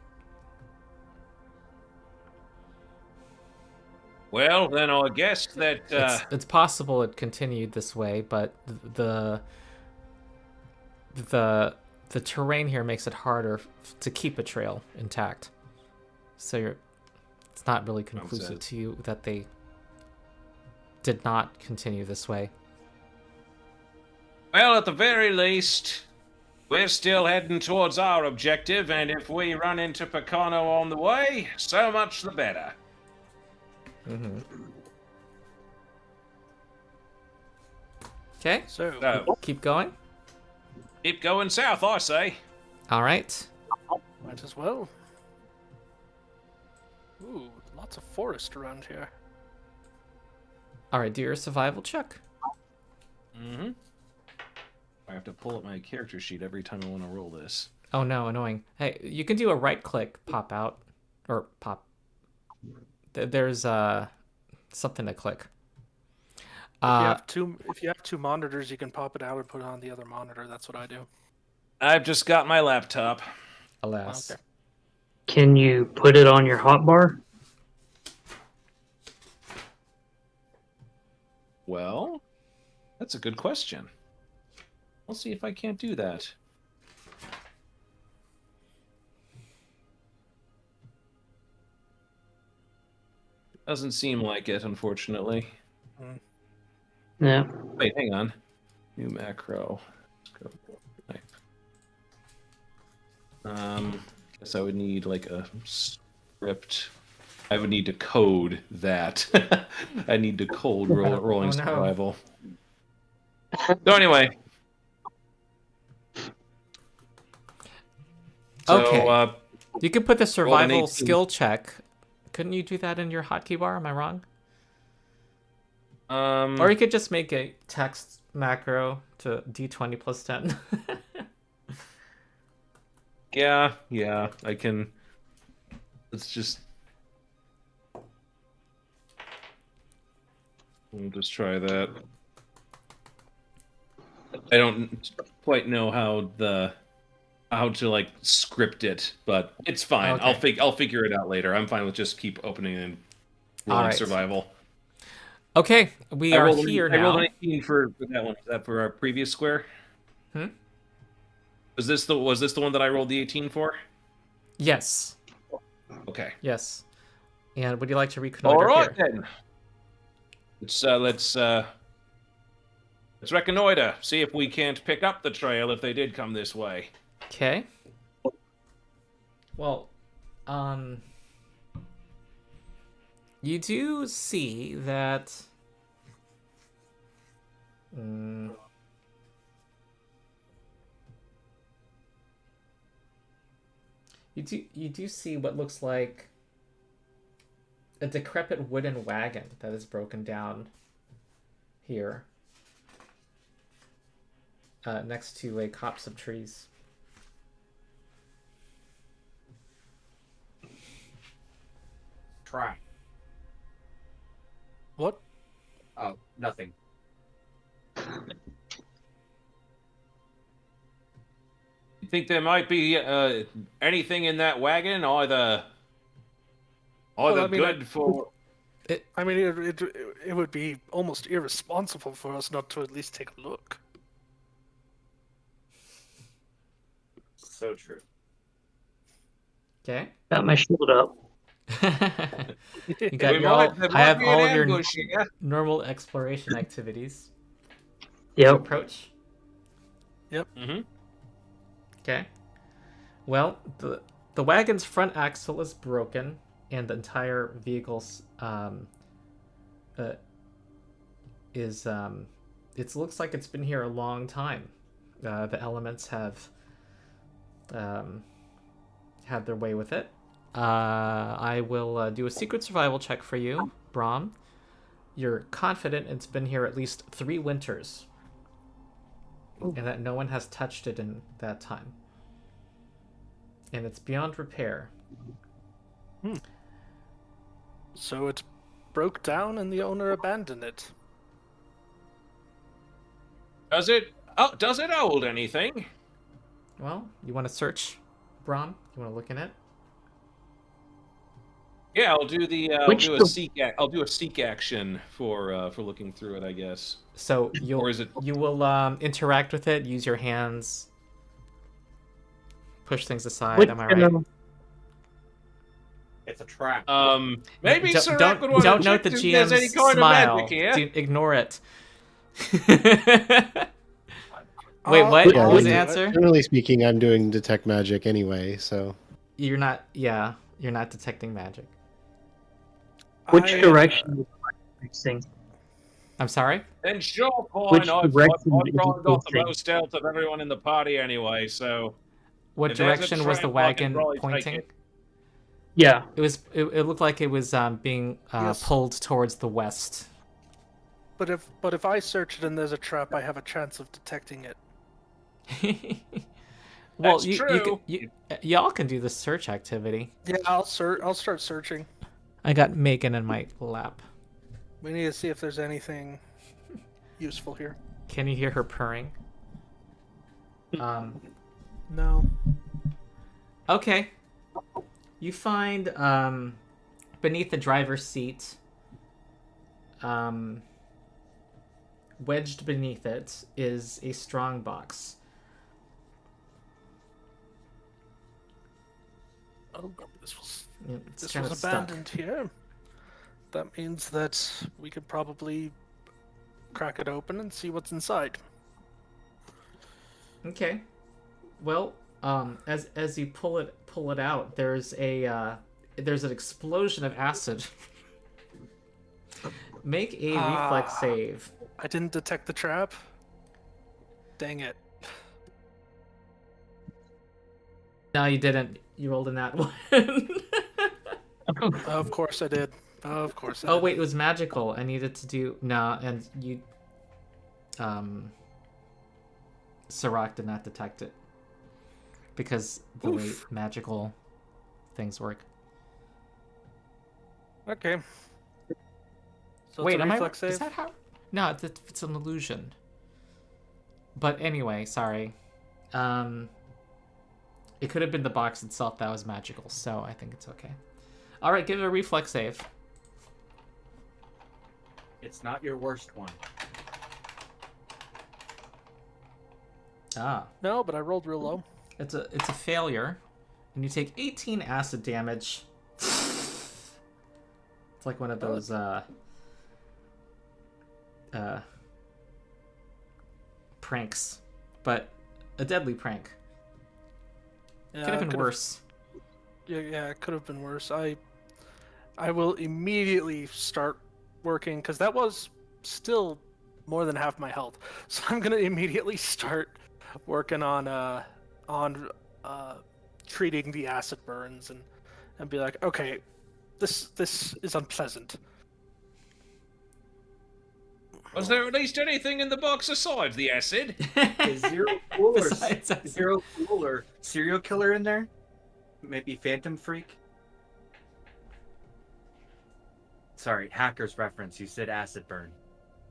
Well, then I guess that it's possible it continued this way, but the terrain here makes it harder to keep a trail intact. So it's not really conclusive to you that they did not continue this way. Well, at the very least, we're still heading towards our objective, and if we run into Picano on the way, so much the better. Mm-hmm. Okay, so keep going. Keep going south, I say. All right. Might as well. Ooh, lots of forest around here. All right, do your survival check. Mm-hmm. I have to pull up my character sheet every time I want to roll this. Oh no, annoying. Hey, you can do a right click, pop out, or pop. There's something to click. If you have two monitors, you can pop it out and put it on the other monitor. That's what I do. I've just got my laptop. Alas. Okay. Can you put it on your hotbar? Well, that's a good question. I'll see if I can't do that. Doesn't seem like it, unfortunately. Yeah. Wait, hang on. New macro. Let's go. Guess I would need like a script. I would need to code that. I need to code rolling survival. So anyway. Okay. You could put the survival skill check. Couldn't you do that in your hotkey bar? Am I wrong? Or you could just make a text macro to D20 plus 10. Yeah, I can. Let's just. We'll just try that. I don't quite know how to like script it, but it's fine. Okay. I'll figure it out later. I'm fine with just keep opening and rolling survival. Okay, we are here now. I rolled an 18 for that one. Was that for our previous square? Was this the one that I rolled the 18 for? Yes. Okay. Yes. And would you like to reconnoiter All right here? then. Let's reconnoiter. See if we can't pick up the trail if they did come this way. Okay. Well, you do see that. You do see what looks like a decrepit wooden wagon that is broken down here, next to a copse of trees. Try. What? Oh, nothing. You think there might be anything in that wagon, either good for? It would be almost irresponsible for us not to at least take a look. So true. Okay. Got my shield up. You got I have all of your normal exploration activities. Yep. Approach. Yep. Mm-hmm. Okay. Well, the wagon's front axle is broken, and the entire vehicle's it looks like it's been here a long time. The elements have had their way with it. I will do a secret survival check for you, Brom. You're confident it's been here at least 3 winters. And that no one has touched it in that time. And it's beyond repair. So it broke down and the owner abandoned it. Does it hold anything? Well, you want to search, Brom? You want to look in it? Yeah, I'll do the I'll do a seek action for looking through it, I guess. So you will interact with it, use your hands, push things aside. Am I right? It's a trap. Maybe Sarakk would want to don't check note the if there's any GM's kind smile. of magic here. Ignore it. Wait, what? Yeah, What was the answer? Generally speaking, I'm doing detect magic anyway, so You're not. Yeah, you're not detecting magic. Which direction is facing? I'm sorry? Then sure, Which fine. I've direction probably is it got the facing? most stealth of everyone in the party anyway, so... What if there's a direction was the trap, I can wagon probably take pointing? it. Yeah. It was. It looked like it was being Yes. pulled towards the west. But if I search it and there's a trap, I have a chance of detecting it. Well, That's true. y'all can do the search activity. Yeah, I'll start searching. I got Megan in my lap. We need to see if there's anything useful here. Can you hear her purring? No. Okay. You find beneath the driver's seat, wedged beneath it is a strong box. Oh, this was It's kind of stuck. abandoned here. That means that we could probably crack it open and see what's inside. Okay. Well, as you pull it out, there's an explosion of acid. Make a reflex save. I didn't detect the trap. Dang it. No, you didn't. You rolled in that one. Of course I did. Of course I Oh did. wait, it was magical. I needed to do and you Sarakk did not detect it. Because the way magical things work. Okay. So Wait, it's a am I? reflex Is save? that how? No, it's an illusion. But anyway, sorry. It could have been the box itself that was magical, so I think it's okay. All right, give it a reflex save. It's not your worst one. Ah, No, but I rolled real low. it's a failure, and you take 18 acid damage. It's like one of those pranks, but a deadly prank. Yeah, Could have been could've- worse. Yeah, it could have been worse. I will immediately start working because that was still more than half my health. So I'm gonna immediately start working on treating the acid burns and be like, okay, this is unpleasant. Was there at least anything in the box aside the acid? Is Zero Cool or Besides us. Zero Cool or Serial Killer in there? Maybe Phantom Freak? Sorry, Hacker's reference. You said acid burn.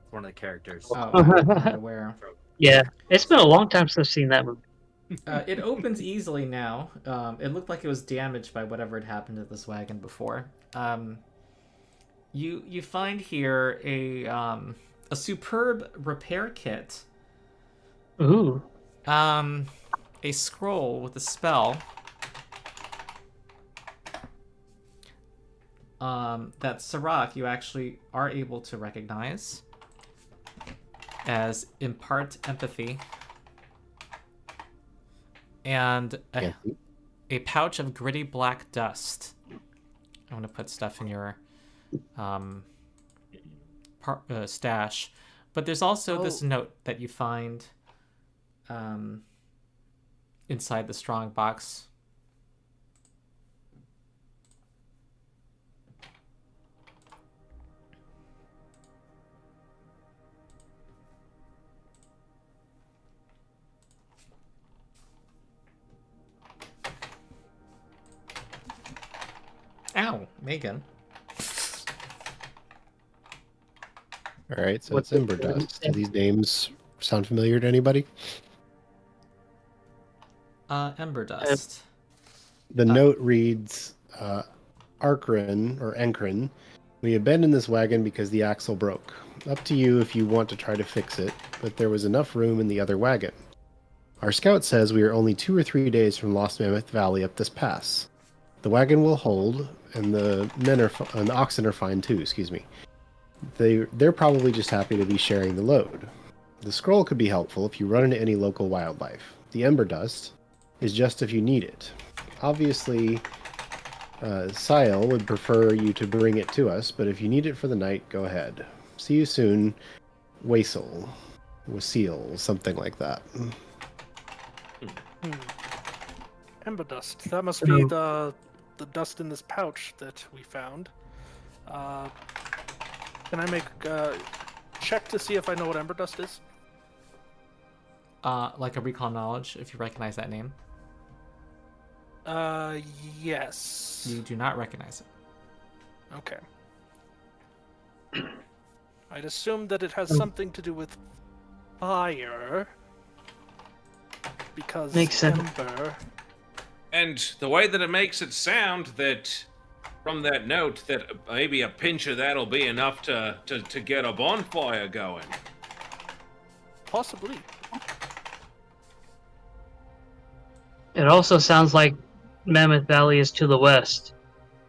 It's one of the characters. Oh, I'm not aware. Yeah, it's been a long time since I've seen that movie. It opens easily now. It looked like it was damaged by whatever had happened to this wagon before. You find here a superb repair kit. Ooh. A scroll with a spell. That Sarakk you actually are able to recognize as impart empathy. And a pouch of gritty black dust. I want to put stuff in your stash. But there's also this note that you find inside the strong box. Ow, Megan. All right, so it's Ember Dust. Do these names sound familiar to anybody? Ember Dust. The note reads, Enkrin, we abandoned this wagon because the axle broke. Up to you if you want to try to fix it, but there was enough room in the other wagon. Our scout says we are only 2 or 3 days from Lost Mammoth Valley up this pass. The wagon will hold, and the oxen are fine too, excuse me. They're probably just happy to be sharing the load. The scroll could be helpful if you run into any local wildlife. The ember dust is just if you need it. Obviously, Sile would prefer you to bring it to us, but if you need it for the night, go ahead. See you soon, Wasil, something like that. Ember dust. That must be the dust in this pouch that we found. Can I make a check to see if I know what ember dust is? Like a recall knowledge, if you recognize that name. Yes. You do not recognize it. Okay. I'd assume that it has something to do with fire. Because Makes sense. ember... And the way that it makes it sound that, from that note, that maybe a pinch of that'll be enough to get a bonfire going. Possibly. It also sounds like Mammoth Valley is to the west,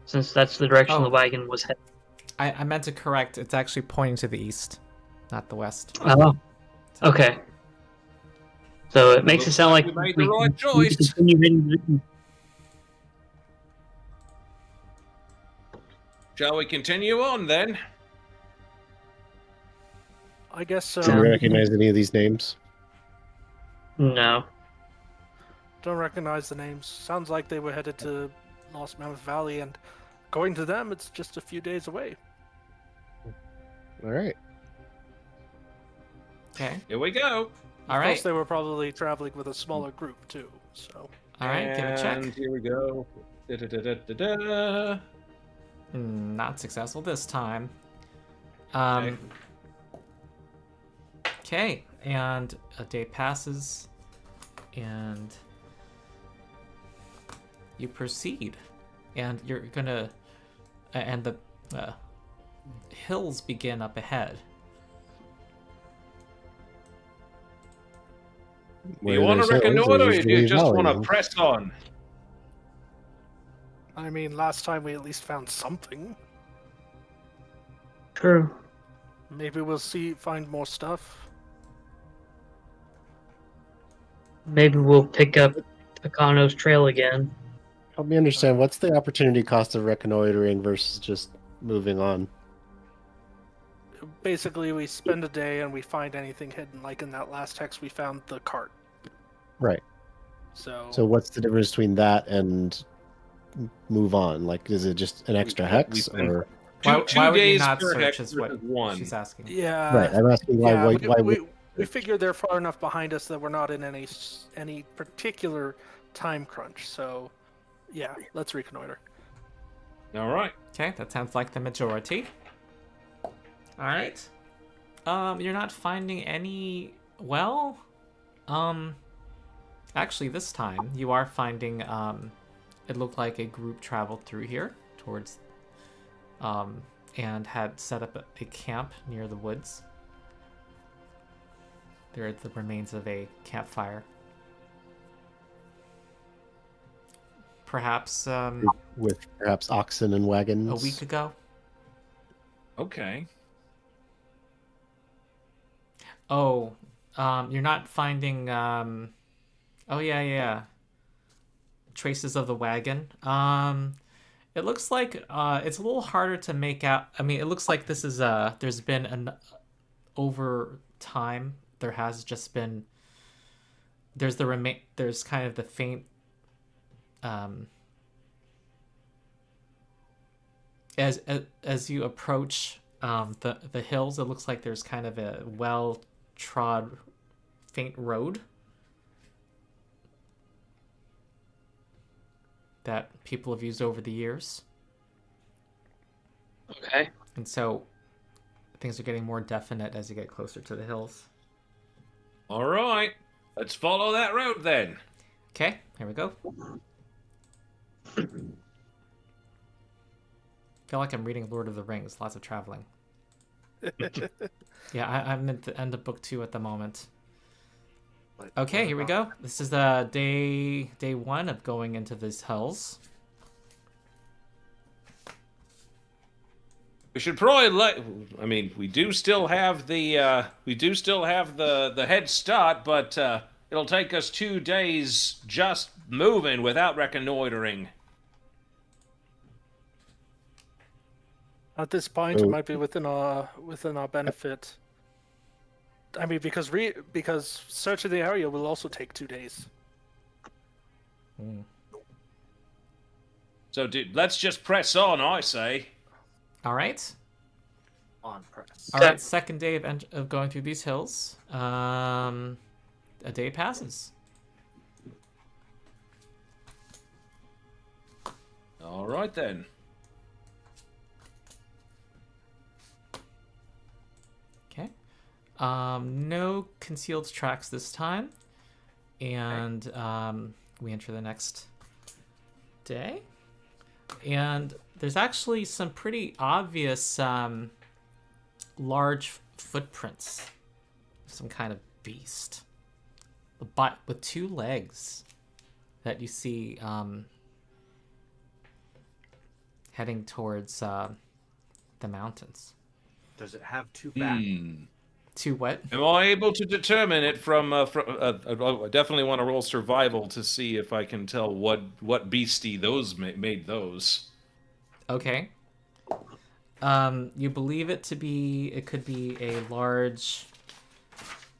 since that's the direction the wagon was headed. I meant to correct. It's actually pointing to the east, not the west. Oh, okay. So it makes it sound like we made the right choice. Shall we continue on then? I guess so. Do you recognize any of these names? No. Don't recognize the names. Sounds like they were headed to Lost Mammoth Valley, and according to them, it's just a few days away. All right. Okay. Here we go. All Of right. course, they were probably traveling with a smaller group too. So. All right. Give it a check. And here we go. Da-da-da-da-da-da. Not successful this time. Okay, and a day passes, and you proceed, and you're gonna, and the hills begin up ahead. Do you want to reconnoiter, or do you just want to press on? I mean, last time we at least found something. True. Maybe we'll find more stuff. Maybe we'll pick up Takano's trail again. Help me understand, what's the opportunity cost of reconnoitering versus just moving on? Basically, we spend a day and we find anything hidden. Like in that last text, we found the cart. Right. So what's the difference between that and move on? Like, is it just an extra hex, or two why would you days not per search hex is what versus one? she's asking. yeah, right? I'm asking why. we figure they're far enough behind us that we're not in any particular time crunch. So, yeah, let's reconnoiter. All right. Okay, that sounds like the majority. All right. You're not finding any. Well, actually, this time you are finding. It looked like a group traveled through here towards, and had set up a camp near the woods. There are the remains of a campfire. Perhaps with perhaps oxen and wagons. a week ago. Okay. Oh, you're not finding. Oh yeah. Traces of the wagon. It looks like it's a little harder to make out. I mean, it looks like this is there's been over time. There has just been. There's kind of the faint. As you approach the hills, it looks like there's kind of a well-trod faint road that people have used over the years. Okay. And so things are getting more definite as you get closer to the hills. All right. Let's follow that road then. Okay, here we go. feel like I'm reading Lord of the Rings. Lots of traveling. Yeah, I'm at the end of book 2 at the moment. Okay, here we go. This is day 1 of going into these hills. We should probably we do still have the head start, but it'll take us 2 days just moving without reconnoitering. At this point, it might be within our benefit. I mean, because searching the area will also take 2 days. So, dude, let's just press on, I say. All right. On press. All right. Second day of going through these hills. A day passes. All right then. Okay. No concealed tracks this time, and we enter the next day. And there's actually some pretty obvious large footprints of some kind of beast, but with 2 legs that you see heading towards the mountains. Does it have 2 back? 2 what? Am I able to determine it from I definitely want to roll survival to see if I can tell what beastie those made those. Okay. You believe it to be, it could be a large,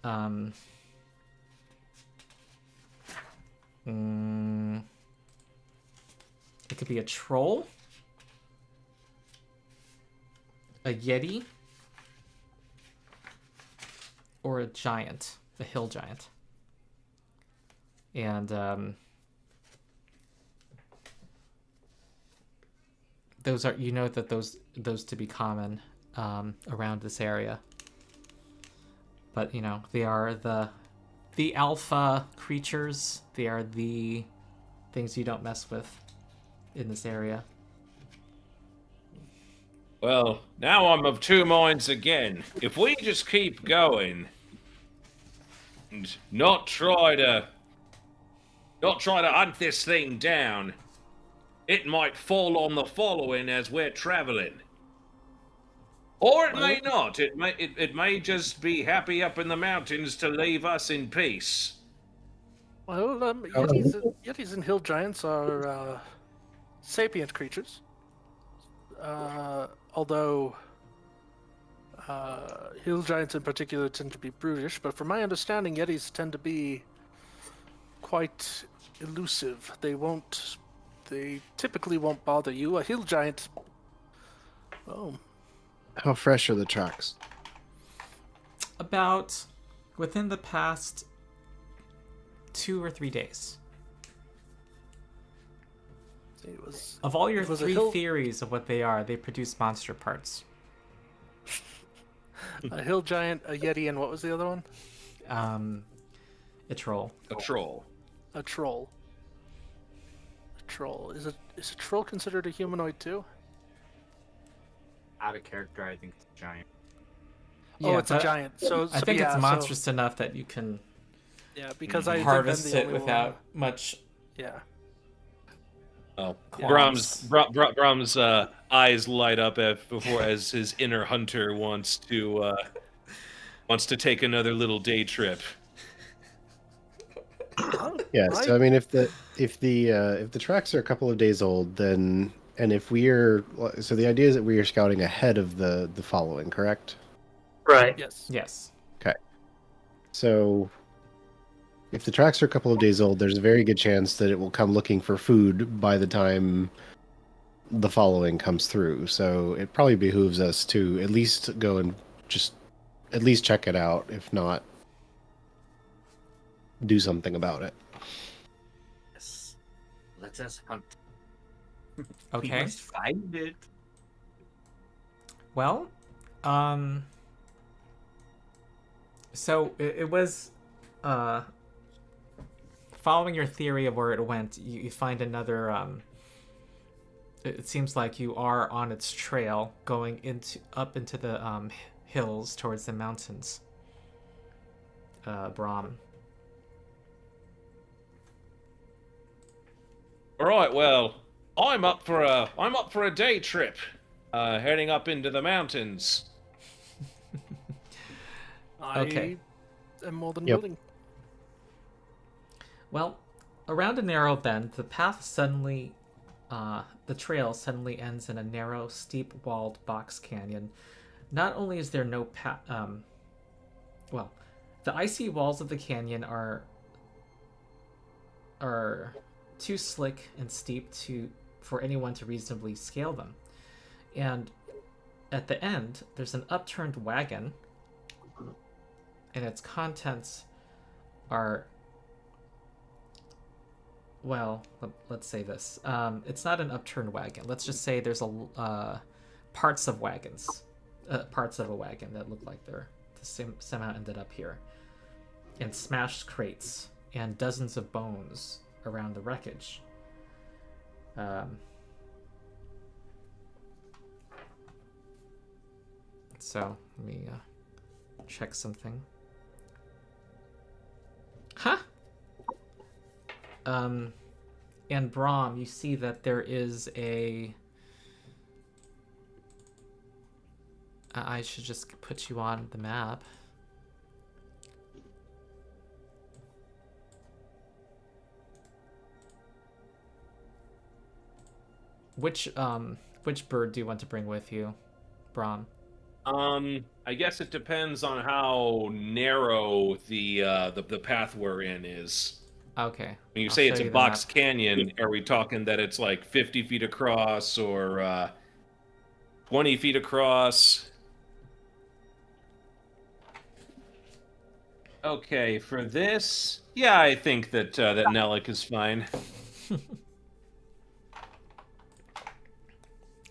it could be a troll, a yeti, or a giant, a hill giant. And those are, you know, that those to be common around this area. But you know, they are the alpha creatures. They are the things you don't mess with in this area. Well, now I'm of 2 minds again. If we just keep going and not try to hunt this thing down, it might fall on the following as we're traveling. Or it may not. It may just be happy up in the mountains to leave us in peace. Well, yetis and hill giants are sapient creatures. Although hill giants in particular tend to be brutish, but from my understanding, yetis tend to be quite elusive. They typically won't bother you. A hill giant... Oh. How fresh are the tracks? About within the past 2 or 3 days. Of all your 3 theories of what they are, they produce monster parts. A hill giant, a yeti, and what was the other one? A troll. A troll. A troll. A troll. Is a troll considered a humanoid too? Out of character, I think it's a giant. Yeah, it's a giant. So I think it's monstrous enough that you can because I harvest think I'm the it without much. Yeah. Oh, Brom's eyes light up as his inner hunter wants to take another little day trip. Yeah, so I mean, if the tracks are a couple of days old, then and if so the idea is that we are scouting ahead of the following, correct? Right. Yes. Okay. So if the tracks are a couple of days old, there's a very good chance that it will come looking for food by the time the following comes through. So it probably behooves us to at least go and just at least check it out, if not do something about it. Yes. Let us hunt. Okay. We must find it. Well, so it was following your theory of where it went, you find another it seems like you are on its trail, going up into the hills towards the mountains. Brom. All right. Well, I'm up for a day trip, heading up into the mountains. Okay. I am more than Yep. willing. Well, around a narrow bend, the trail suddenly ends in a narrow, steep-walled box canyon. Not only is there no the icy walls of the canyon are too slick and steep for anyone to reasonably scale them. And at the end, there's an upturned wagon, and its contents are, well, let's say this. It's not an upturned wagon. Let's just say there's parts of a wagon that look like they're somehow ended up here, and smashed crates and dozens of bones around the wreckage. So let me check something. Huh? And Brom, you see that there is I should just put you on the map. Which bird do you want to bring with you, Brom? I guess it depends on how narrow the path we're in is. Okay. When you say it's a box canyon, are we talking that it's like 50 feet across or 20 feet across? Okay, for this, yeah, I think that that Nelek is fine.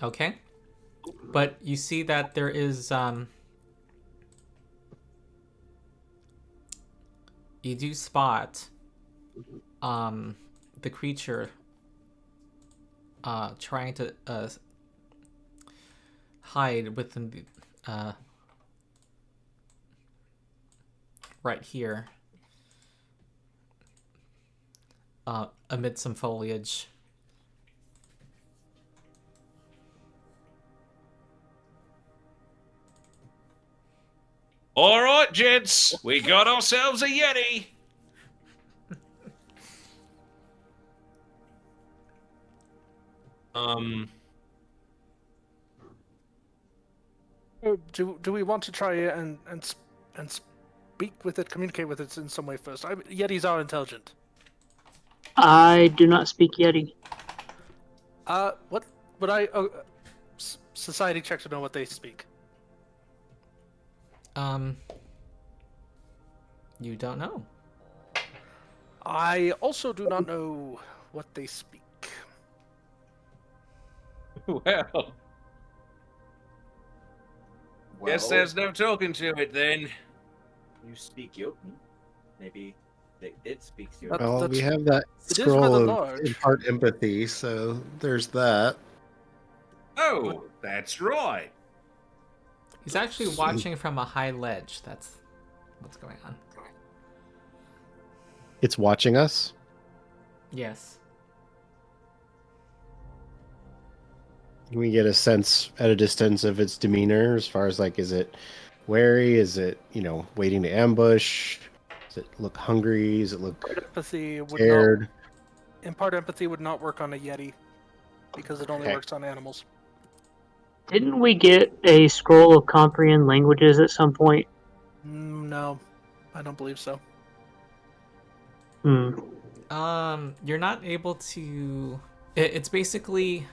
Okay. But you see that there is you do spot the creature trying to hide within the right here amid some foliage. All right, gents, we got ourselves a Yeti. Do we want to try and speak with it, communicate with it in some way first? Yetis are intelligent. I do not speak Yeti. What would I? Society check to know what they speak. You don't know. I also do not know what they speak. Well, guess there's no talking to it then. You speak Jotun. Maybe it speaks Jotun. Well, we have that scroll of impart empathy, so there's that. Oh, that's right. He's actually watching from a high ledge. That's what's going on. It's watching us? Yes. Can we get a sense at a distance of its demeanor as far as, like, is it wary? Is it, waiting to ambush? Does it look hungry? Does it look scared? Impart empathy would not work on a Yeti because it only works on animals. Didn't we get a scroll of comprehend languages at some point? No, I don't believe so. You're not able to. It's basically.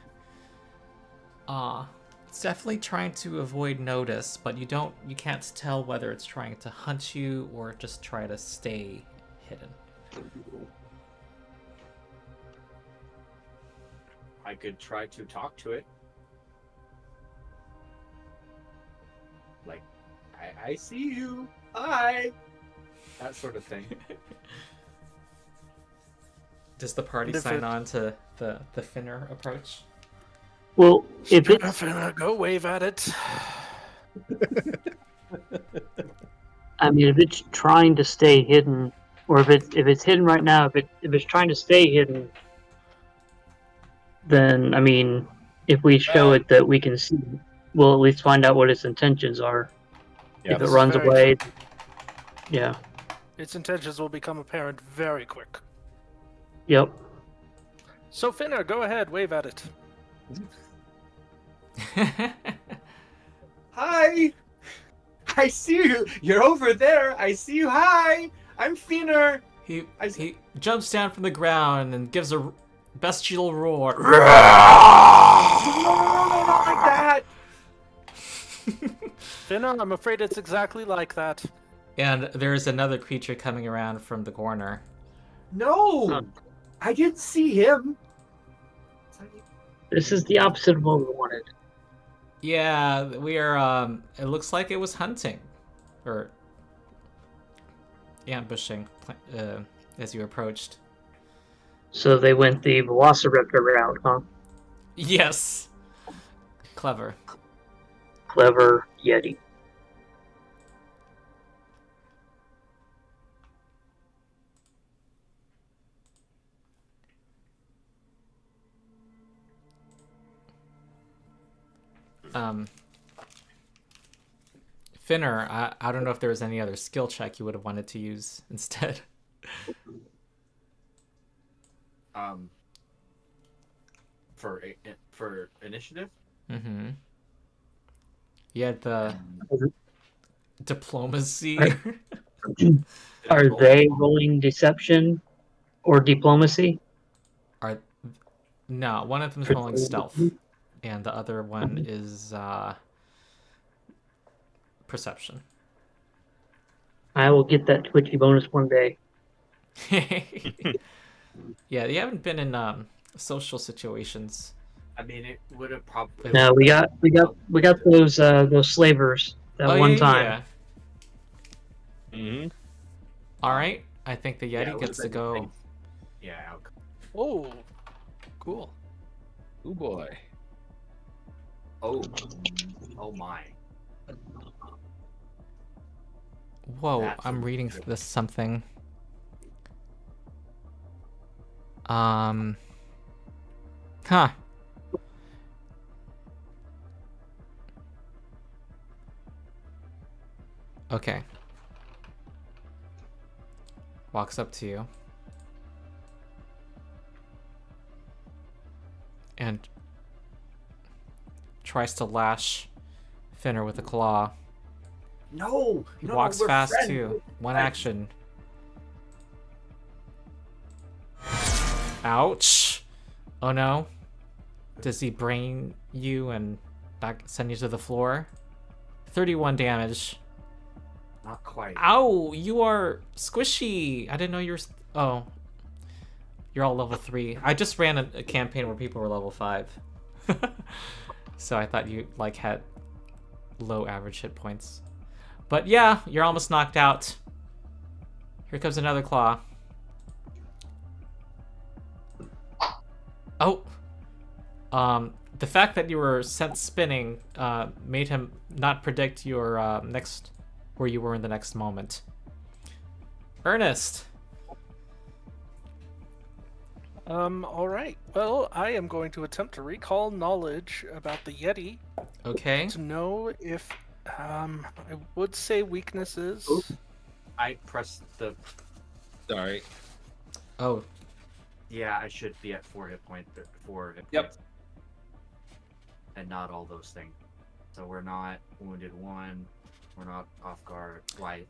It's definitely trying to avoid notice, but you can't tell whether it's trying to hunt you or just try to stay hidden. I could try to talk to it. Like, I see you. Hi. That sort of thing. Does the party sign on to the Finnur approach? Well, if it's Finna go wave at it. I mean, if it's trying to stay hidden, or if it's hidden right now, if it's trying to stay hidden, then I mean, if we show it that we can see, we'll at least find out what its intentions are. Yeah, if it runs away, yeah. Its intentions will become apparent very quick. Yep. So Finnur, go ahead, wave at it. Hi! I see you! You're over there! I see you! Hi! I'm Finnur! He jumps down from the ground and gives a bestial roar. No, not like that! Finnur, I'm afraid it's exactly like that. And there's another creature coming around from the corner. No! I didn't see him! This is the opposite of what we wanted. Yeah, we are, it looks like it was hunting. Or ambushing, as you approached. So they went the Velociraptor route, huh? Yes. Clever. Clever Yeti. Finnur, I don't know if there was any other skill check you would have wanted to use instead. For initiative? Mm-hmm. You had the diplomacy. Are they rolling deception or diplomacy? No, one of them is rolling stealth, and the other one is perception. I will get that twitchy bonus one day. Yeah, you haven't been in social situations. I mean, it would have probably. No, we got those slavers that one time. Yeah. Mm-hmm. All right, I think the Yeti gets to go. Yeah. Oh, cool. Oh boy. Oh my. Whoa, That's I'm reading good. this something. Huh. Okay. Walks up to you. And tries to lash Finnur with a claw. No! He no, walks we're fast friends. too. One friends. action. Ouch. Oh no. Does he brain you and back send you to the floor? 31 damage. Not quite. Ow! You are squishy. I didn't know you were. Oh. You're all level 3. I just ran a campaign where people were level 5. So I thought you like had low average hit points. But yeah, you're almost knocked out. Here comes another claw. Oh. The fact that you were sent spinning made him not predict your next where you were in the next moment. Ernest. All right. Well, I am going to attempt to recall knowledge about the Yeti Okay. to know if, I would say weaknesses. Oop. I pressed the. Sorry. Oh. Yeah, I should be at 4 hit points. 4 hit Yep. points. And not all those things. So we're not wounded 1. We're not off guard. Why?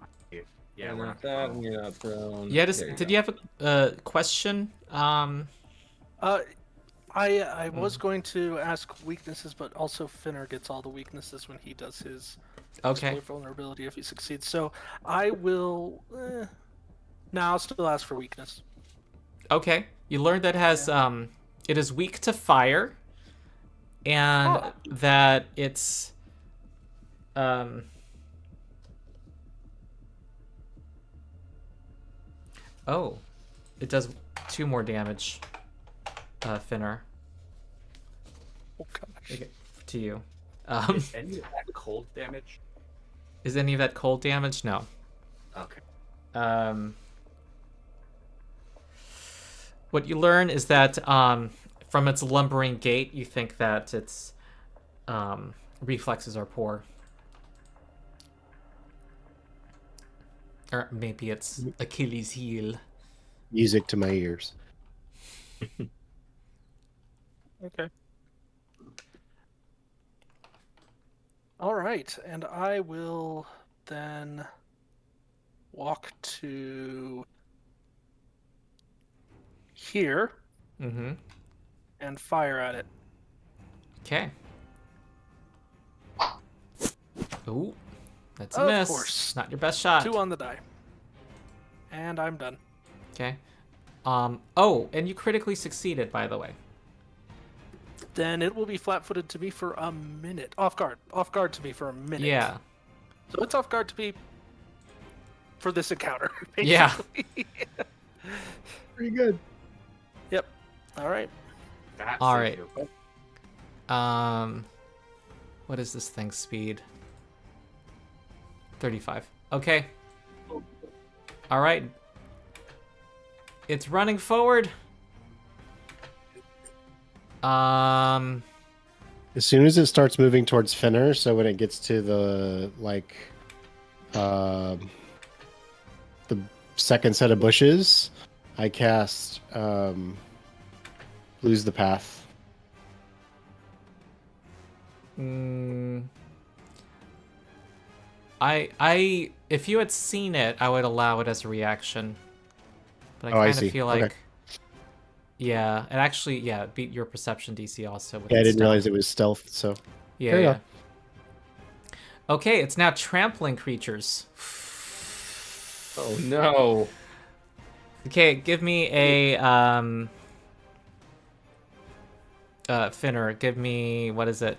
Yeah, we're not that. prone. You're not thrown. Yeah. There Did go. you have a question? I was going to ask weaknesses, but also Finnur gets all the weaknesses when he does his Okay. display vulnerability if he succeeds. So I will. I'll still ask for weakness. Okay. You learned that it has it is weak to fire, and that it's Oh, it does 2 more damage, Finnur. Okay. to you. Is any of that cold damage? Is any of that cold damage? No. Okay. What you learn is that from its lumbering gait, you think that its reflexes are poor. Or maybe it's Achilles' heel. Music to my ears. Okay. All right, and I will then walk to here and fire at it. Okay. Ooh, that's a miss. Of course. Not your best shot. 2 on the die. And I'm done. Okay. Oh, and you critically succeeded, by the way. Then it will be flat-footed to me for a minute. Off guard to me for a minute. Yeah. So it's off guard to me for this encounter. Yeah. Pretty good. Yep. All right. All right. What is this thing's speed? 35. Okay. All right. It's running forward. As soon as it starts moving towards Finnur, so when it gets to the the second set of bushes, I cast Lose the Path. If you had seen it, I would allow it as a reaction. But I kind of feel like, yeah, it actually, beat your perception DC also. With I didn't realize it was stealth, so. Yeah. Okay, it's now trampling creatures. Oh no. Okay, give me a Finnur, give me, what is it?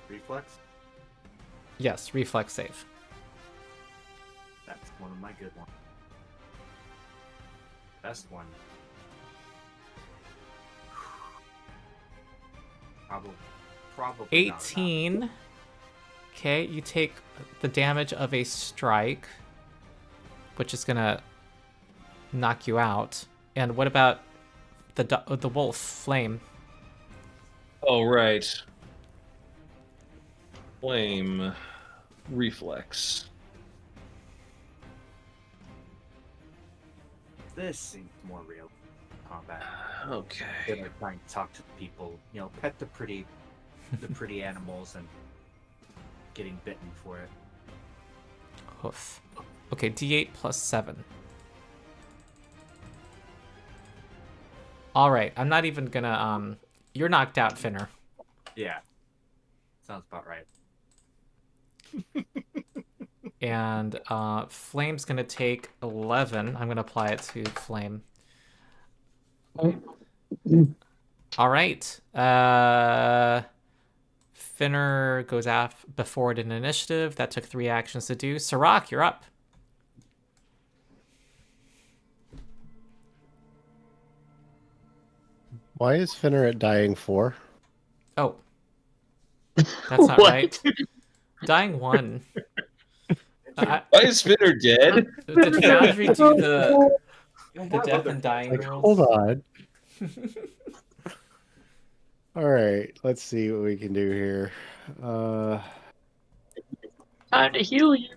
Reflex? Yes, reflex save. That's one of my good ones. Best one. Probably 18. Okay, you take the damage of a strike, which is gonna knock you out. And what about the wolf flame? Oh right. Flame reflex. This seems more real combat. Okay. They're like trying to talk to the people, pet the pretty animals and getting bitten for it. Hoof. Okay, D8 plus 7. All right, I'm not even gonna you're knocked out, Finnur. Yeah. Sounds about right. And Flame's gonna take 11. I'm gonna apply it to Flame. All right. Finnur goes before it in initiative. That took 3 actions to do. Sarakk, you're up. Why is Finnur at dying 4? Oh. That's not right. Dying 1. Why is Finnur dead? Did Foundry do the death and dying rolls? Hold on. All right, let's see what we can do here. Time to heal you.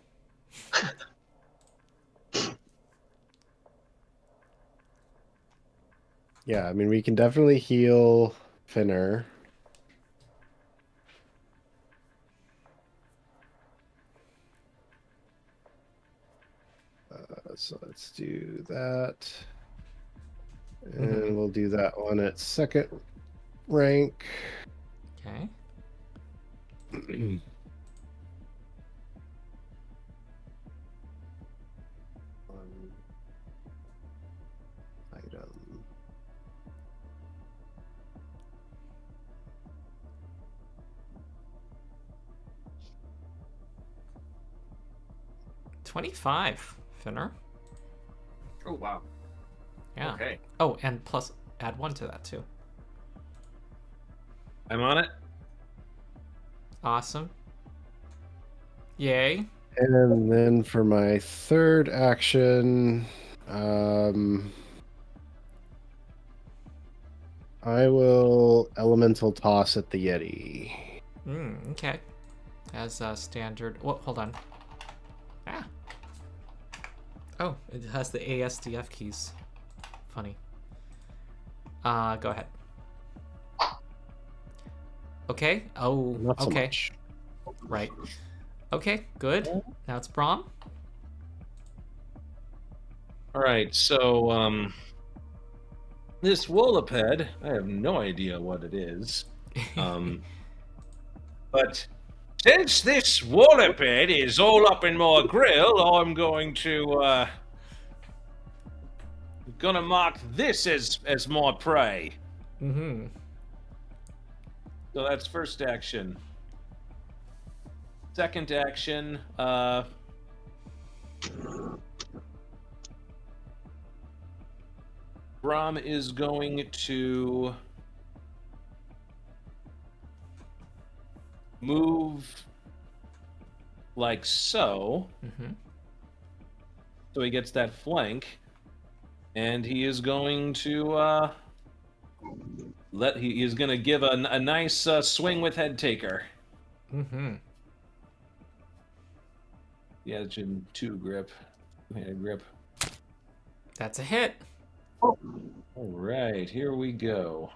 Yeah, I mean, we can definitely heal Finnur. So let's do that. And we'll do that one at 2nd rank. Okay. Item. $25, Finnur. Oh wow. Yeah. Okay. Oh, and plus add 1 to that too. I'm on it. Awesome. Yay. And then for my third action, I will elemental toss at the Yeti. Okay. As a standard. Well, hold on. Ah. Oh, it has the ASDF keys. Funny. Go ahead. Okay. Oh, Not so okay. much. Right. Okay, good. Now it's Brom. All right, so this Woloped, I have no idea what it is. But since this Woloped is all up in my grill, I'm going to gonna mark this as my prey. Mm-hmm. So that's first action. Second action, Brom is going to move like so. Mm-hmm. So he gets that flank. And he is going to he is going to give a nice swing with head taker. Mm-hmm. Yeah, it's in 2 grip. Hand grip. That's a hit. All right, here we go.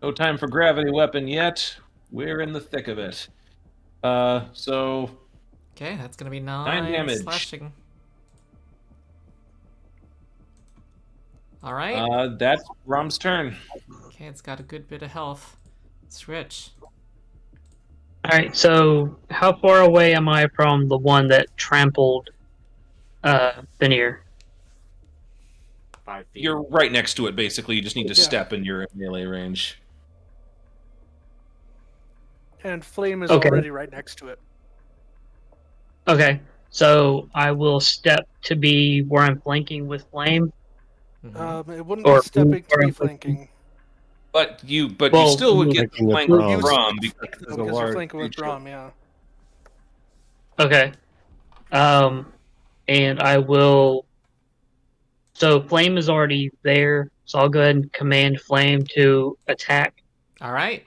No time for gravity weapon yet. We're in the thick of it. So Okay, that's gonna be 9 damage. slashing. All right. That's Brom's turn. Okay, it's got a good bit of health. It's rich. Alright, so how far away am I from the one that trampled Finnur? 5 feet. You're right next to it, basically. You just need to Yeah. step in your melee range. And Flame is Okay. already right next to it. Okay, so I will step to be where I'm flanking with Flame. Mhm. It wouldn't Or be stepping to or be I'm flanking. But you Well, still would get flanking with flanked Brom. with Brom You because because there's a you're large flanking with creature. Brom, yeah. Okay. And I will. So Flame is already there, so I'll go ahead and command Flame to attack. All right.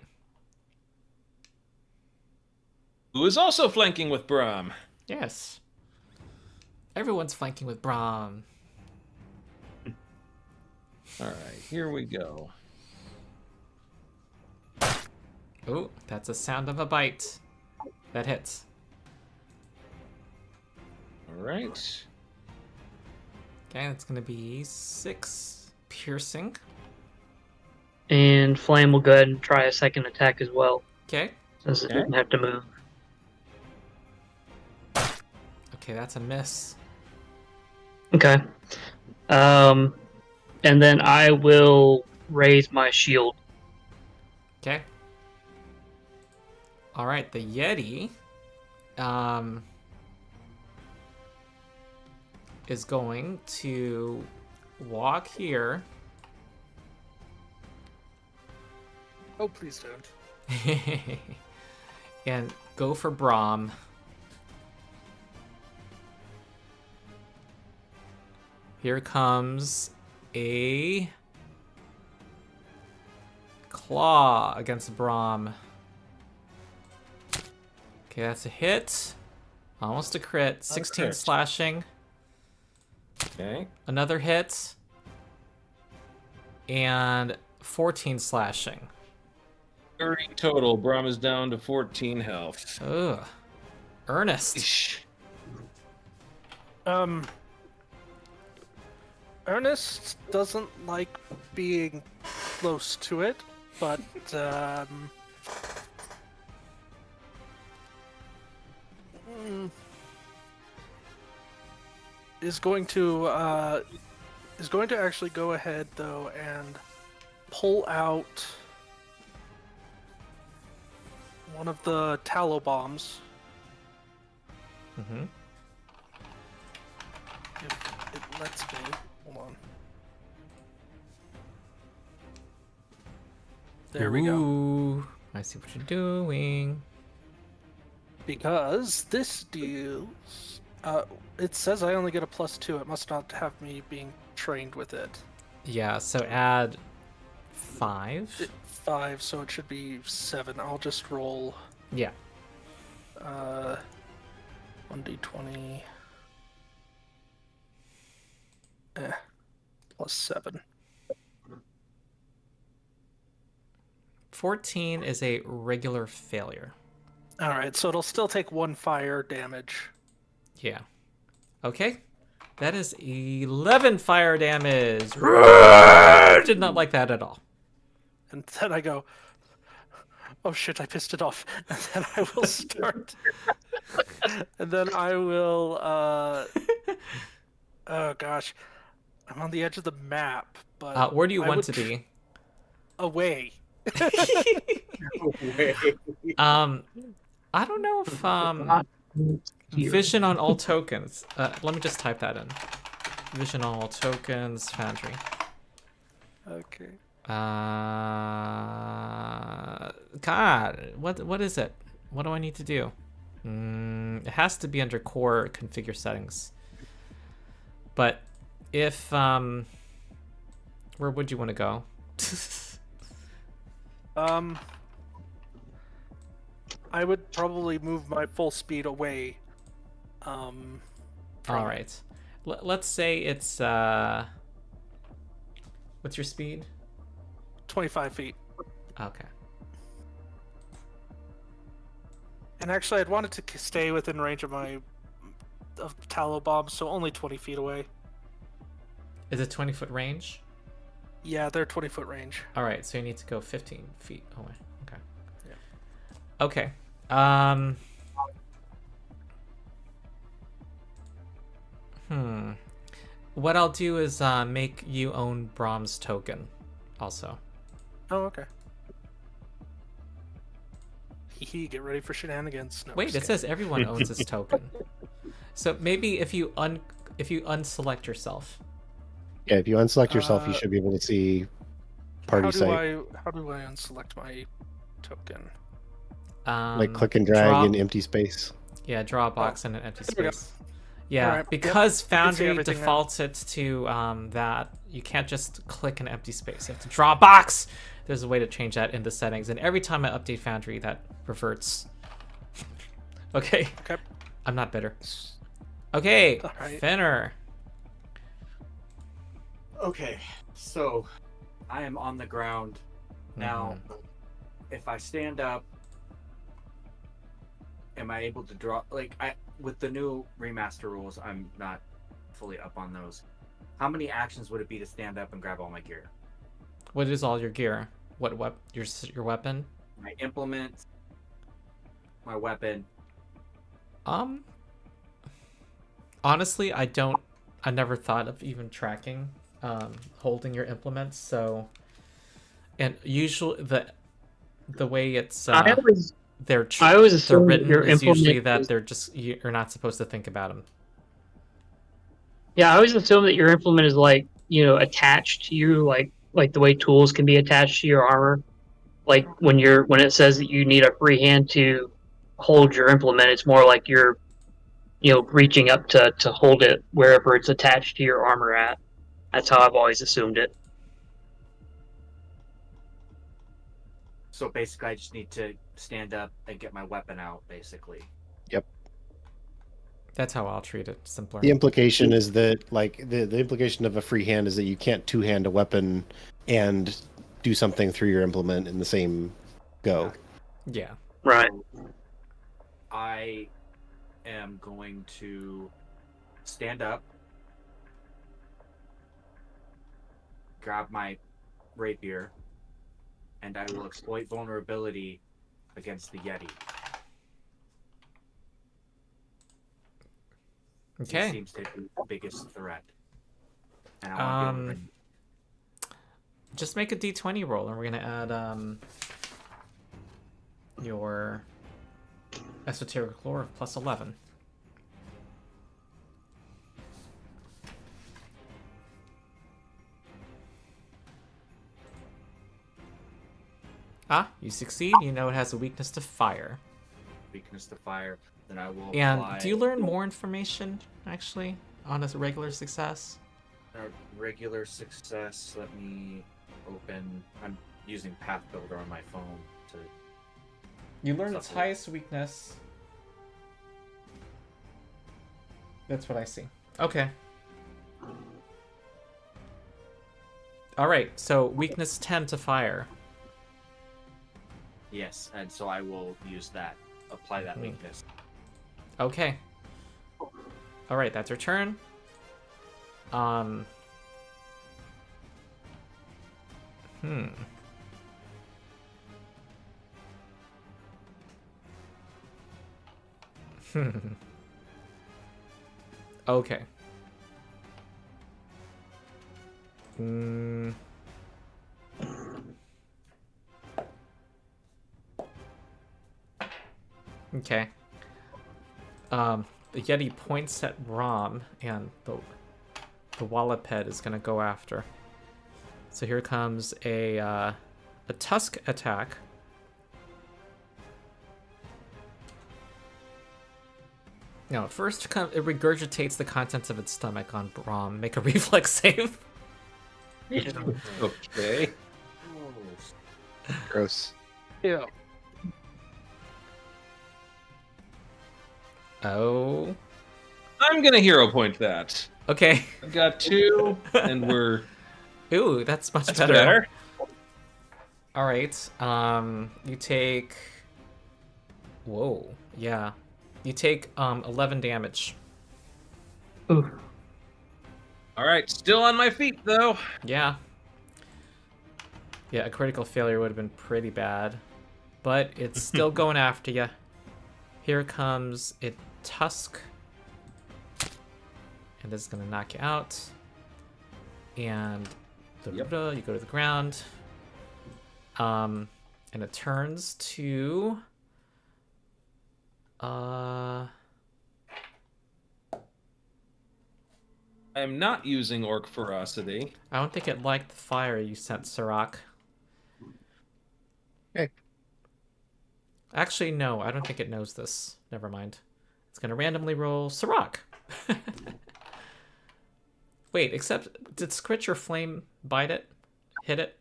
Who is also flanking with Brom. Yes. Everyone's flanking with Brom. All right, here we go. Oh, that's a sound of a bite. That hits. All right. Okay, that's gonna be 6 piercing. And Flame will go ahead and try a second attack as well, Okay. since it Okay. doesn't have to move. Okay, that's a miss. Okay. And then I will raise my shield. Okay. All right, the Yeti is going to walk here. Oh, please don't. And go for Brom. Here comes a claw against Brom. Okay, that's a hit. Almost a crit. 16 crit. slashing. Okay. Another hit. And 14 slashing. 30 total. Brom is down to 14 health. Ugh. Ernest. Ish. Ernest doesn't like being close to it, but is going to actually go ahead though and pull out one of the tallow bombs. Mm-hmm. If it lets me. Hold on. There we go. Ooh, I see what you're doing. Because this deals... it says I only get a +2. It must not have me being trained with it. Yeah, so add 5. 5, so it should be 7. I'll just roll... Yeah. 1d20... +7. 14 is a regular failure. Alright, so it'll still take 1 fire damage. Yeah. Okay. That is 11 fire damage. Did not like that at all. And then I go, oh shit, I pissed it off. And then I will start. And then I will, oh gosh. I'm on the edge of the map, but... where do you want to be? Away. I don't know if vision on all tokens. Let me just type that in. Vision on all tokens, Foundry. Okay. God, what is it? What do I need to do? It has to be under core configure settings. But if where would you want to go? I would probably move my full speed away. All right. Let's say it's what's your speed? 25 feet. Okay. And actually, I'd wanted to stay within range of my tallow bombs, so only 20 feet away. Is it 20-foot range? Yeah, they're 20-foot range. All right, so you need to go 15 feet away. Okay. Yeah. Okay. What I'll do is make you own Brom's token, also. Oh, okay. Get ready for shenanigans. No, wait, it says everyone owns this token. So maybe if you unselect yourself. Yeah, if you unselect yourself, you should be able to see party site. How do I unselect my token? Like click and drag in empty space. Yeah, draw a box in an empty space. Yeah, right, because yep. Foundry defaults it to that, you can't just click an empty space. You have to draw a box. There's a way to change that in the settings, and every time I update Foundry, that reverts. Okay. Okay. I'm not bitter. Okay, right. Finnur. Okay, so I am on the ground now. If I stand up, am I able to draw? Like, with the new remaster rules, I'm not fully up on those. How many actions would it be to stand up and grab all my gear? What is all your gear? What your weapon? My implement, my weapon. Honestly, I never thought of even tracking holding your implements, so, and usually the way it's I always they're assume written your is usually implement that is... they're just, you're not supposed to think about them. Yeah, I always assume that your implement is like, attached to you, like the way tools can be attached to your armor. Like when it says that you need a free hand to hold your implement, it's more like you're reaching up to hold it wherever it's attached to your armor at. That's how I've always assumed it. So basically, I just need to stand up and get my weapon out, basically. Yep. That's how I'll treat it. Simpler. The implication is that, like, the implication of a free hand is that you can't two-hand a weapon and do something through your implement in the same go. Yeah. Right. I am going to stand up, grab my rapier, and I will exploit vulnerability against the Yeti. Okay. He seems to be the biggest threat. And I want to just make a d20 roll, and we're gonna add your esoteric lore of +11. Ah, you succeed. You know it has a weakness to fire. Weakness to fire. Then I will And apply... do you learn more information, actually, on a regular success? A regular success, let me open... I'm using Path Builder on my phone to... You learn its highest weakness. That's what I see. Okay. Alright, so weakness 10 to fire. Yes, and so I will use that. Apply that weakness. Okay. Alright, that's your turn. Okay. Okay. The Yeti points at Brom, and the Walloped is gonna go after. So here comes a tusk attack. No, first it regurgitates the contents of its stomach on Brom. Make a reflex save. Okay. Gross. Yeah. Oh. I'm gonna hero point that. Okay. I've got 2, and we're... Ooh, that's much That's better. better. All right. You take... Whoa. Yeah. You take 11 damage. Ooh. All right, still on my feet, though. Yeah. Yeah, a critical failure would have been pretty bad. But it's still going after you. Here comes a tusk. And this is going to knock you out. And you go to the ground. And it turns to... I'm not using Orc Ferocity. I don't think it liked the fire you sent, Sarakk. Okay. Actually, no, I don't think it knows this. Never mind. It's going to randomly roll Sarakk. Wait, except, did Skritch or Flame bite it? Hit it?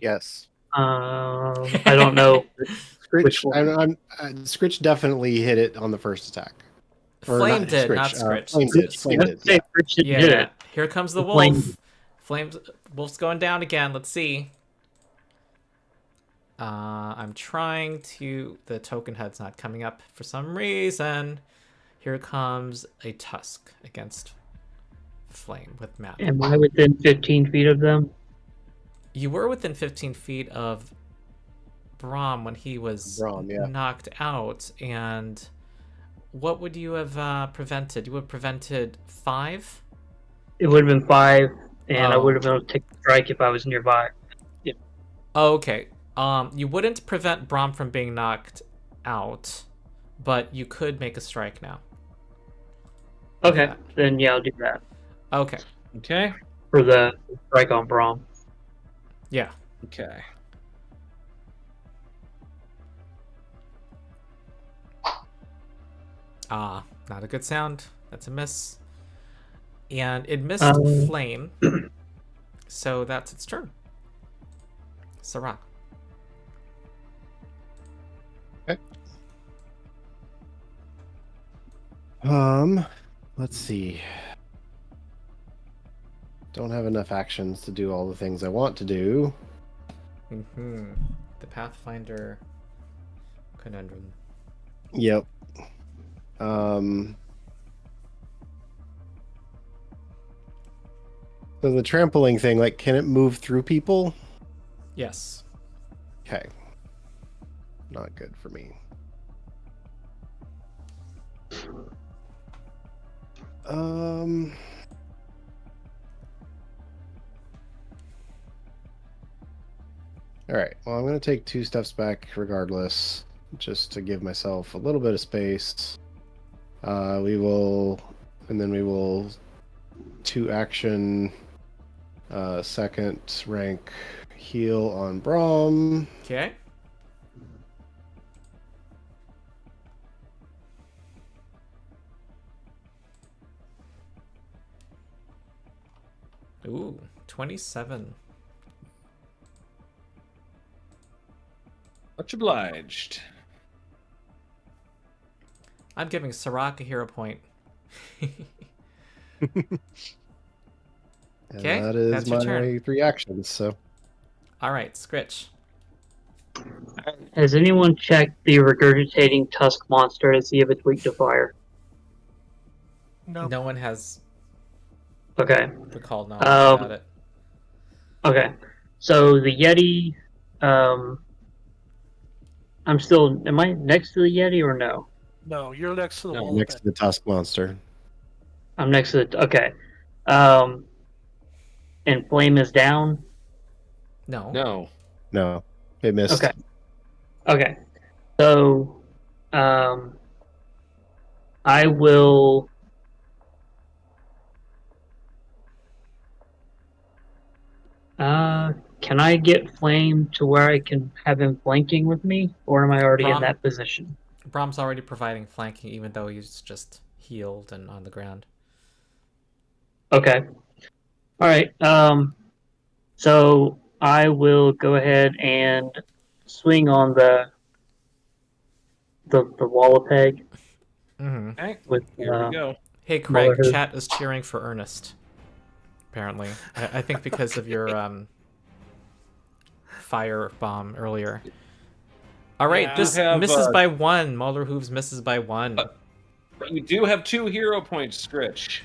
Yes. I don't know. Skritch, Skritch definitely hit it on the first attack. Flame did, not Skritch. Flame did. Flame did. Yeah. Here comes the wolf. Wolf's going down again. Let's see. I'm trying to... The token head's not coming up for some reason. Here comes a tusk against Flame with map. Am I within 15 feet of them? You were within 15 feet of Brom when he was knocked out, and what would you have prevented? You would have prevented 5? It would have been 5, and I would have been able to take the strike if I was nearby. Yeah. Oh, okay. You wouldn't prevent Brom from being knocked out, but you could make a strike now. Okay, then yeah, I'll do that. Okay. Okay. For the strike on Brom. Yeah. Okay. Not a good sound. That's a miss. And it missed Flame. So that's its turn. Sarakk. Okay. Let's see. Don't have enough actions to do all the things I want to do. The Pathfinder conundrum. Yep. So the trampling thing, like, can it move through people? Yes. Okay. Not good for me. All right. Well, I'm going to take 2 steps back regardless, just to give myself a little bit of space. We will 2 action, second rank heal on Brom. Okay. Ooh, 27. Much obliged. I'm giving Sarakk a hero point. And Okay, that is that's your my turn. 3 actions, so. All right, Skritch. Has anyone checked the regurgitating tusk monster to see if it's weak to fire? No. No one has Okay. recalled knowledge about it. Okay. So the Yeti, am I next to the Yeti or no? No, you're next to the wall. Next to the Tusk Monster. I'm next to the, okay. And flame is down? No. No, it missed. Okay. So, I will... can I get Flame to where I can have him flanking with me? Or am I already in that position? Brom's already providing flanking, even though he's just healed and on the ground. Okay. Alright, so I will go ahead and swing on the Wallopeg. Mm-hmm. Okay, With, here we go. Hey, Craig, Motherhood. chat is cheering for Ernest. Apparently. I think because of your fire bomb earlier. All right, Yeah. this misses by 1. Molar Hooves misses by 1. You do have 2 hero points, Skritch.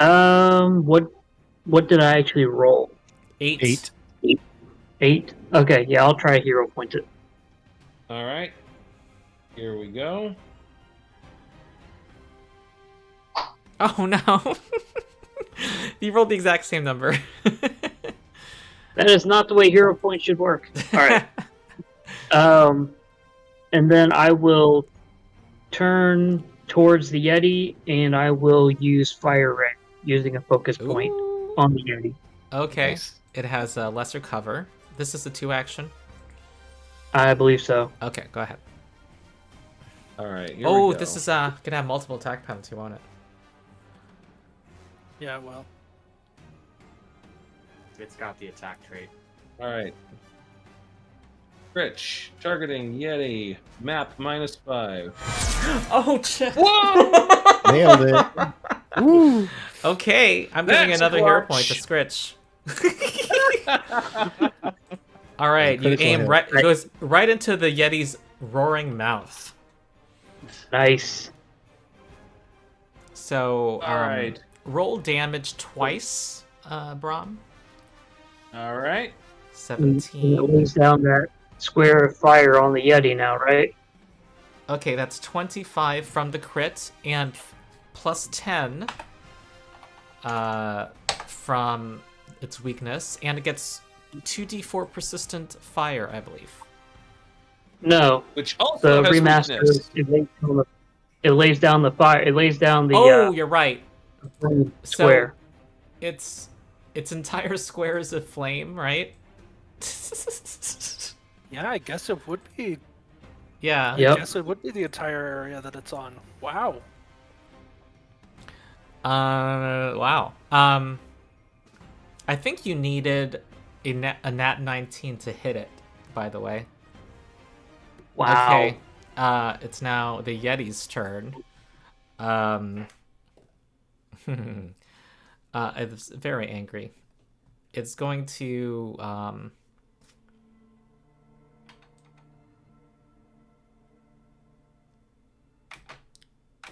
What did I actually roll? 8. 8? Okay, yeah, I'll try hero point it. All right. Here we go. Oh, no. You rolled the exact same number. That is not the way hero points should work. Alright. And then I will turn towards the Yeti, and I will use Fire Ray, using a focus point on the Yeti. Okay. Nice. It has a lesser cover. This is a 2 action. I believe so. Okay, go ahead. All right. Here we go. This is gonna have multiple attack penalty, won't it? Yeah, well. It's got the attack trait. All right. Skritch, targeting Yeti, map -5. Oh, shit. Whoa! Nailed it. Woo! Okay, I'm giving That's another a hero clutch. point to Skritch. All right, you Critical aim hit. right. It goes right into the Yeti's roaring mouth. Nice. So, All right. roll damage twice, Brom. All right. It 17. lays down that square of fire on the Yeti now, right? Okay, that's 25 from the crit and plus 10 from its weakness, and it gets 2d4 persistent fire, I believe. No. Which also The has remaster, weakness. it lays down the fire. It lays down the You're right. square. Its entire square is a flame, right? Yeah, I guess it would be. Yeah. Yep. I guess it would be the entire area that it's on. Wow. Wow. I think you needed a nat 19 to hit it, by the way. Wow. Okay. It's now the Yeti's turn. It's very angry. It's going to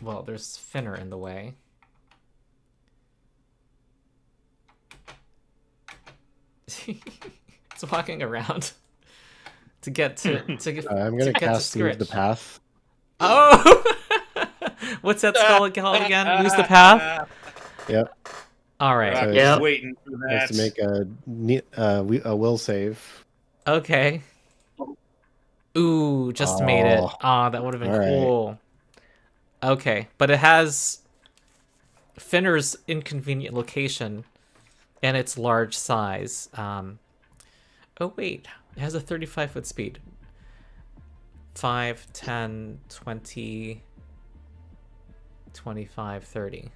well, there's Finnur in the way. It's walking around to get to I'm going to cast Move the Skritch. Path. Oh! What's that spell called again? Lose the path? Yep. All right. So Yeah. Waiting for that. has to make a will save. Okay. Ooh, just made it. Oh. Ah, that would have been All right. cool. Okay, but it has Finnur's inconvenient location and its large size. Oh wait, it has a 35-foot speed. 5, 10, 20, 25, 30.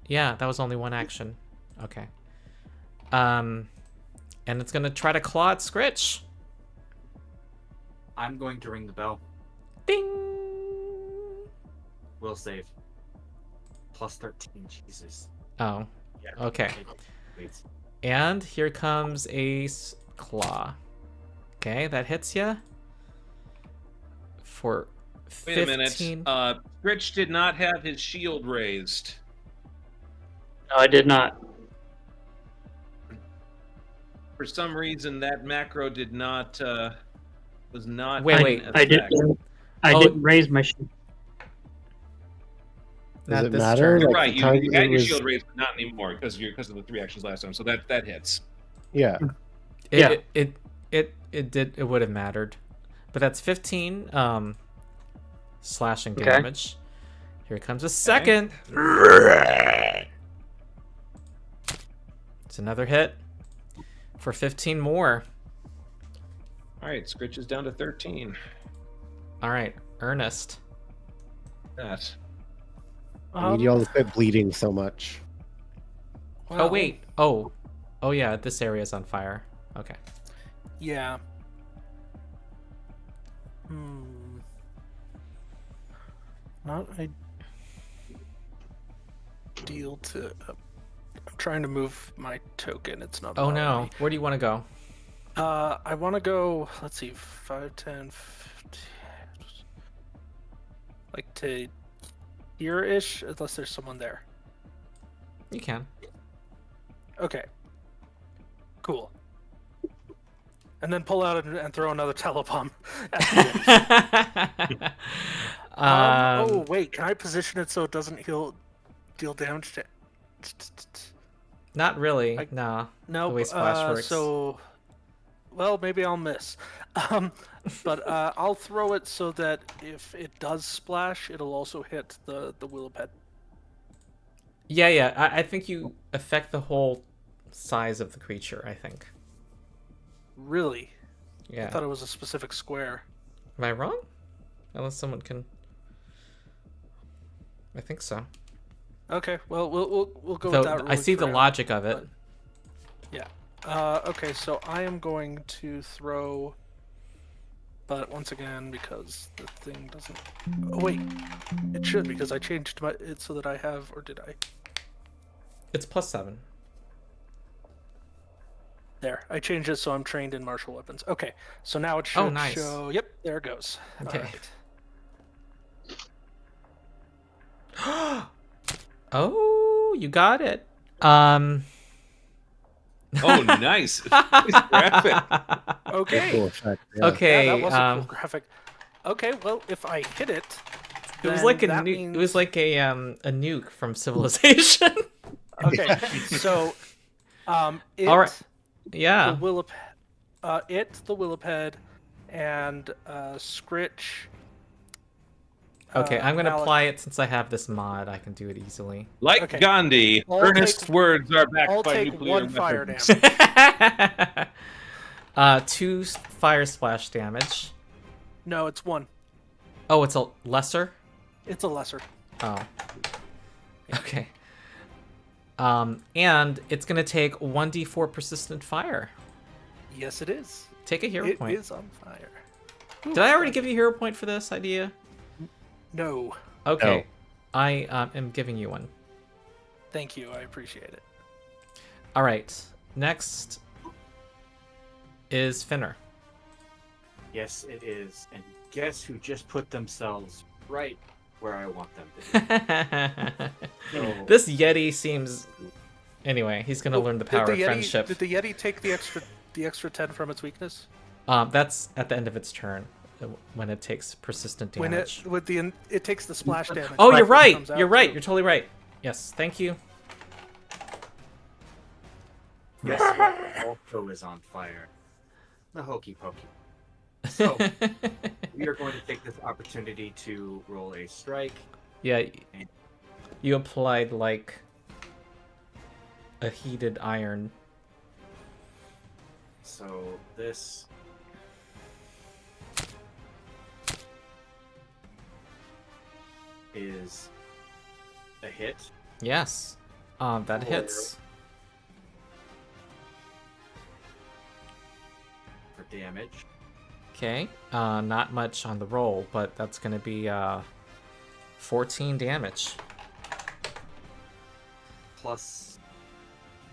Yeah, that was only one action. Okay. And it's gonna try to claw at Skritch. I'm going to ring the bell. Ding! Will save. Plus 13, Jesus. Oh, Yeah. okay. Wait. And here comes a claw. Okay, that hits you. For 15. Wait a minute. Skritch did not have his shield raised. No, I did not. For some reason, that macro did not was not. Wait. I didn't raise my shield. Does Not it this matter? turn. You're Like, right. the You time had it your was- shield raised, but not anymore because of the 3 actions last time. So that hits. Yeah. It would have mattered. But that's 15 slashing Okay. damage. Here comes a second. It's another hit for 15 more. All right, Skritch is down to 13. All right, Ernest. That. I need y'all to quit bleeding so much. Oh wait. Oh yeah. This area is on fire. Okay. Yeah. Not ideal to. I'm trying to move my token. It's not. Oh allowing no. me. Where do you want to go? I want to go. Let's see. 5, 10, 15. Like to here-ish, unless there's someone there. You can. Okay. Cool. And then pull out and throw another telebomb at the end. Oh wait, can I position it so it doesn't deal damage to? Not really. I- Nah. No. The way splash works. So, well, maybe I'll miss. But I'll throw it so that if it does splash, it'll also hit the Willowpet. Yeah. I think you affect the whole size of the creature. I think. Really? Yeah. I thought it was a specific square. Am I wrong? Unless someone can. I think so. Okay, well we'll go Though with that. I ruling see the for logic of it. Yeah. Okay, so I am going to throw, but once again, because the thing doesn't. Oh wait, it should because I changed it so that I have, or did I? It's +7. There, I changed it so I'm trained in martial weapons. Okay, so now it should nice. show. Yep, there it goes. Okay. Alright. Oh, you got it. Oh, nice. Nice graphic. Okay. Cool effect, yeah. Okay. Yeah, that was a cool graphic. Okay, well, if I hit it, It was then like a that nuke. means... It was like a nuke from Civilization. Okay, so it, All right. Yeah. the Willowped, and Skritch. Okay, I'm gonna Nelek. apply it since I have this mod. I can do it easily. Like Okay. Gandhi, I'll Ernest's take- words are backed I'll by take nuclear 1 fire weapons. damage. 2 fire splash damage. No, it's 1. Oh, it's a lesser. It's a lesser. Oh. Okay. And it's gonna take 1d4 persistent fire. Yes, it is. Take a hero It point. is on fire. Did I already give you a hero point for this idea? No, Okay. I am giving you one. thank you. I appreciate it. All right. Next is Finnur. Yes, it is. And guess who just put themselves right where I want them to be? So, This Yeti seems. Anyway, he's gonna learn the power of friendship. Did the Yeti take the extra 10 from its weakness? That's at the end of its turn when it takes persistent damage. It takes the splash damage. Oh, when you're it right. comes out, You're right. too. You're totally right. Yes, thank you. guess what also is on fire? The hokey pokey. So, we are going to take this opportunity to roll a strike. Yeah, you applied like a heated iron. So this is a hit. Yes. That hits. For damage. Okay. Not much on the roll, but that's gonna be 14 damage. Plus,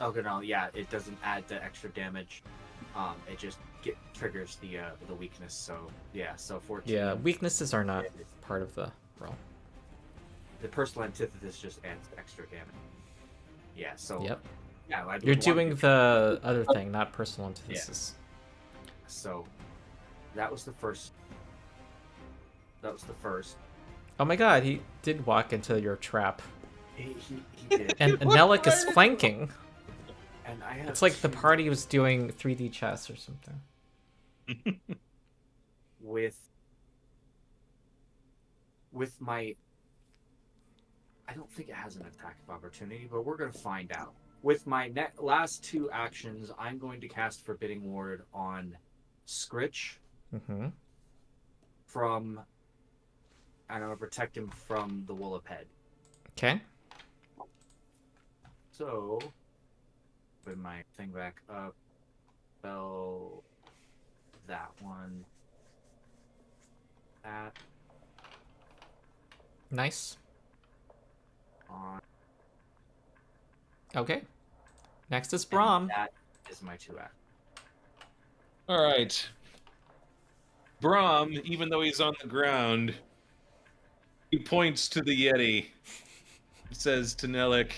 okay, no, yeah, it doesn't add the extra damage. It just triggers the weakness. So yeah, so 14. Yeah, weaknesses are not part of the roll. The personal antithesis just adds extra damage. Yeah, so yep. Yeah, you're doing the other thing, not personal antithesis. Yeah. So that was the first. Oh my god, he did walk into your trap. He did. And Nelek is flanking. And I have it's like the party was doing 3D chess or something. With my... I don't think it has an attack of opportunity, but we're going to find out. With my last 2 actions, I'm going to cast Forbidding Ward on Skritch. Mm-hmm. And I'm going to protect him from the Wooliped. Okay. So, put my thing back up. Spell that one. That. Nice. On. Okay. Next is Brom. That is my 2 act. All right. Brom, even though he's on the ground, he points to the Yeti. Says to Nelek,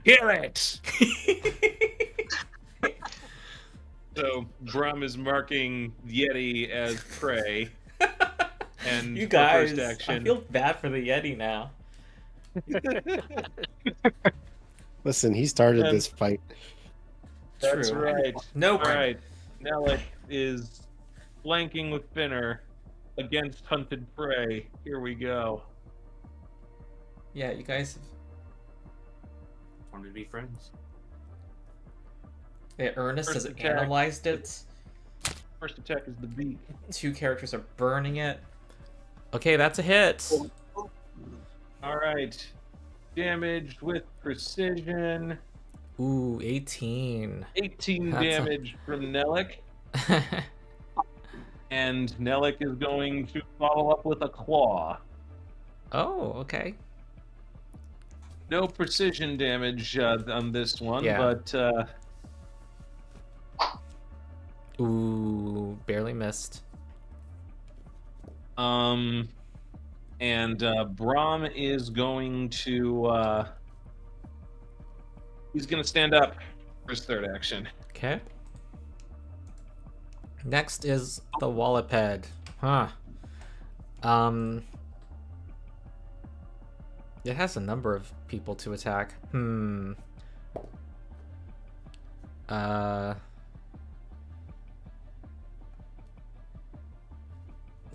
"Kill it!" So Brom is marking Yeti as prey. And you guys, first action, I feel bad for the Yeti now. Listen, he started this fight. That's True. right. No. All right. Nelek is flanking with Finnur against hunted prey. Here we go. Yeah, you guys wanted to be friends. Yeah, Ernest First has attack. analyzed it. First attack is the beak. 2 characters are burning it. Okay, that's a hit. All right. Damage with precision. Ooh, 18. 18 That's damage from Nelek. And Nelek is going to follow up with a claw. Oh, okay. No precision damage on this one, Yeah. but... Ooh, barely missed. And Brom is going to... he's going to stand up for his third action. Okay. Next is the Wooliped. Huh. It has a number of people to attack.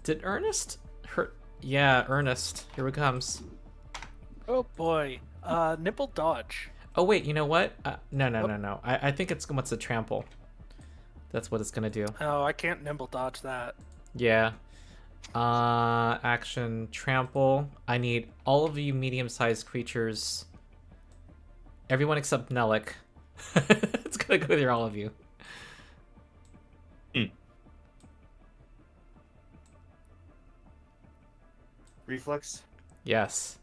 Did Ernest hurt? Yeah, Ernest. Here it comes. Oh boy. Nipple dodge. Oh wait, you know what? No. I think it's what's a trample. That's what it's gonna do. Oh, I can't nimble dodge that. Yeah. Action trample. I need all of you medium-sized creatures. Everyone except Nelek. It's gonna go through all of you. Reflex? Yes.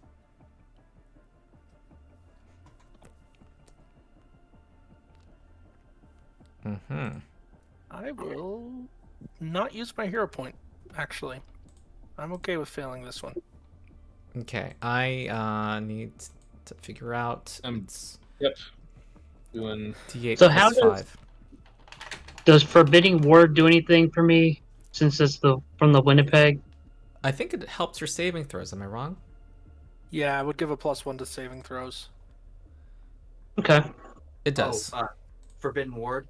I will not use my hero point, actually. I'm okay with failing this one. Okay, I need to figure out. Yep. Doing D8 So plus how 5. does Forbidding Ward do anything for me since it's from the Winnipeg? I think it helps your saving throws. Am I wrong? Yeah, I would give a +1 to saving throws. Okay. It does. Forbidden Ward?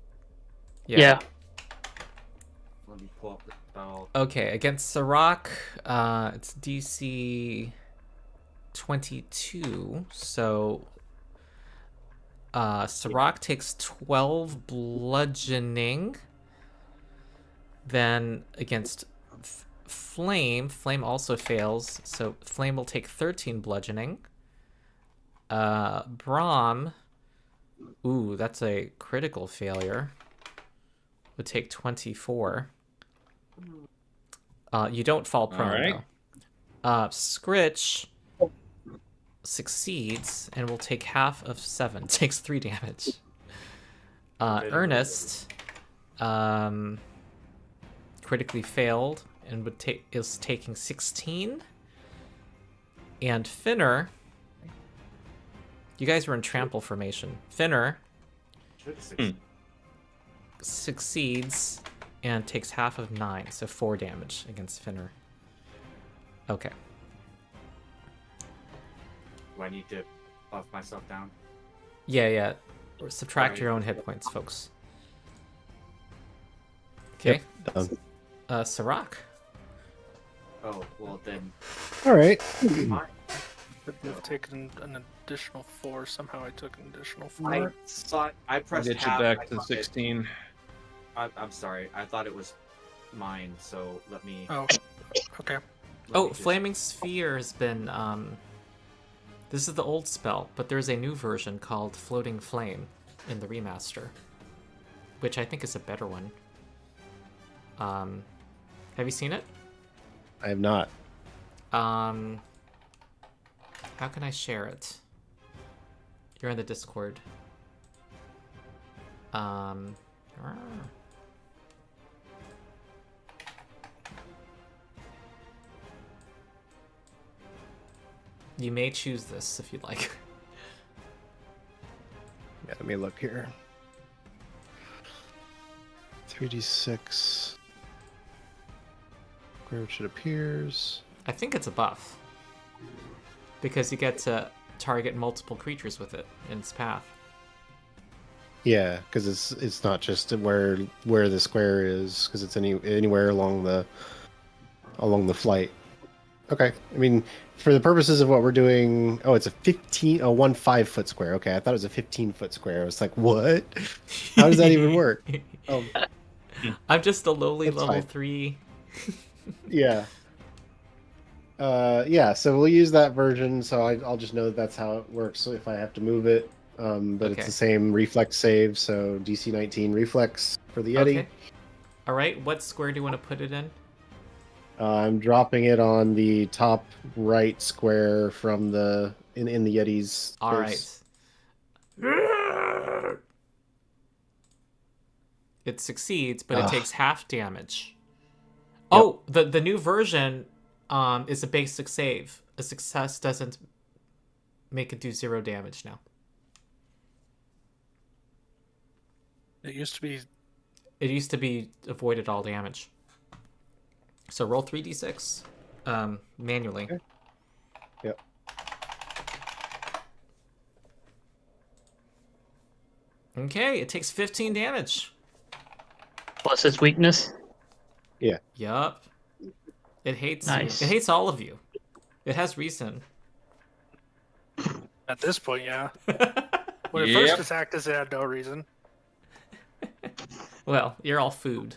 Yeah. Let me pull up the spell. Okay, against Sarakk, it's DC 22, so Sarakk takes 12 bludgeoning. Then against Flame also fails, so Flame will take 13 bludgeoning. Brom, ooh, that's a critical failure, would take 24. You don't fall prone, though. Skritch succeeds and will take half of 7, takes 3 damage. Ernest critically failed and is taking 16. And Finnur, you guys were in trample formation. Finnur succeeds and takes half of 9, so 4 damage against Finnur. Okay. Do I need to buff myself down? Yeah. Or subtract your own hit points, folks. Okay. Yep, done. Sarakk. Oh, well then. All right. I've taken an additional 4. Somehow I took an additional 4. I pressed Get you half, back to 16. I'm sorry. I thought it was mine, so let me... Oh, okay. Flaming Sphere has been... This is the old spell, but there's a new version called Floating Flame in the remaster, which I think is a better one. Have you seen it? I have not. How can I share it? You're in the Discord. You may choose this if you'd like. Yeah, let me look here. 3d6. Where it appears. I think it's a buff. Because you get to target multiple creatures with it in its path. Yeah, because it's not just where the square is, because it's anywhere along the flight. Okay, I mean, for the purposes of what we're doing, it's a 1 5-foot square. Okay, I thought it was a 15-foot square. I was like, what? How does that even work? I'm just a lowly That's level fine. 3. Yeah. So we'll use that version, so I'll just know that's how it works if I have to move it. But Okay. It's the same reflex save, so DC 19 reflex for the Yeti. Okay. Alright, what square do you want to put it in? I'm dropping it on the top right square from in the Yeti's Alright. face. It succeeds, but it Ugh. takes half damage. Yep. Oh, the new version is a basic save. A success doesn't make it do 0 damage now. It used to be. It used to be avoided all damage. So roll 3d6 manually. Okay. Yep. Okay, it takes 15 damage. Plus its weakness. Yup. It hates Nice. you. It hates all of you. It has reason. At this point, yeah. When it Yep. first attacked us, it had no reason. Well, you're all food.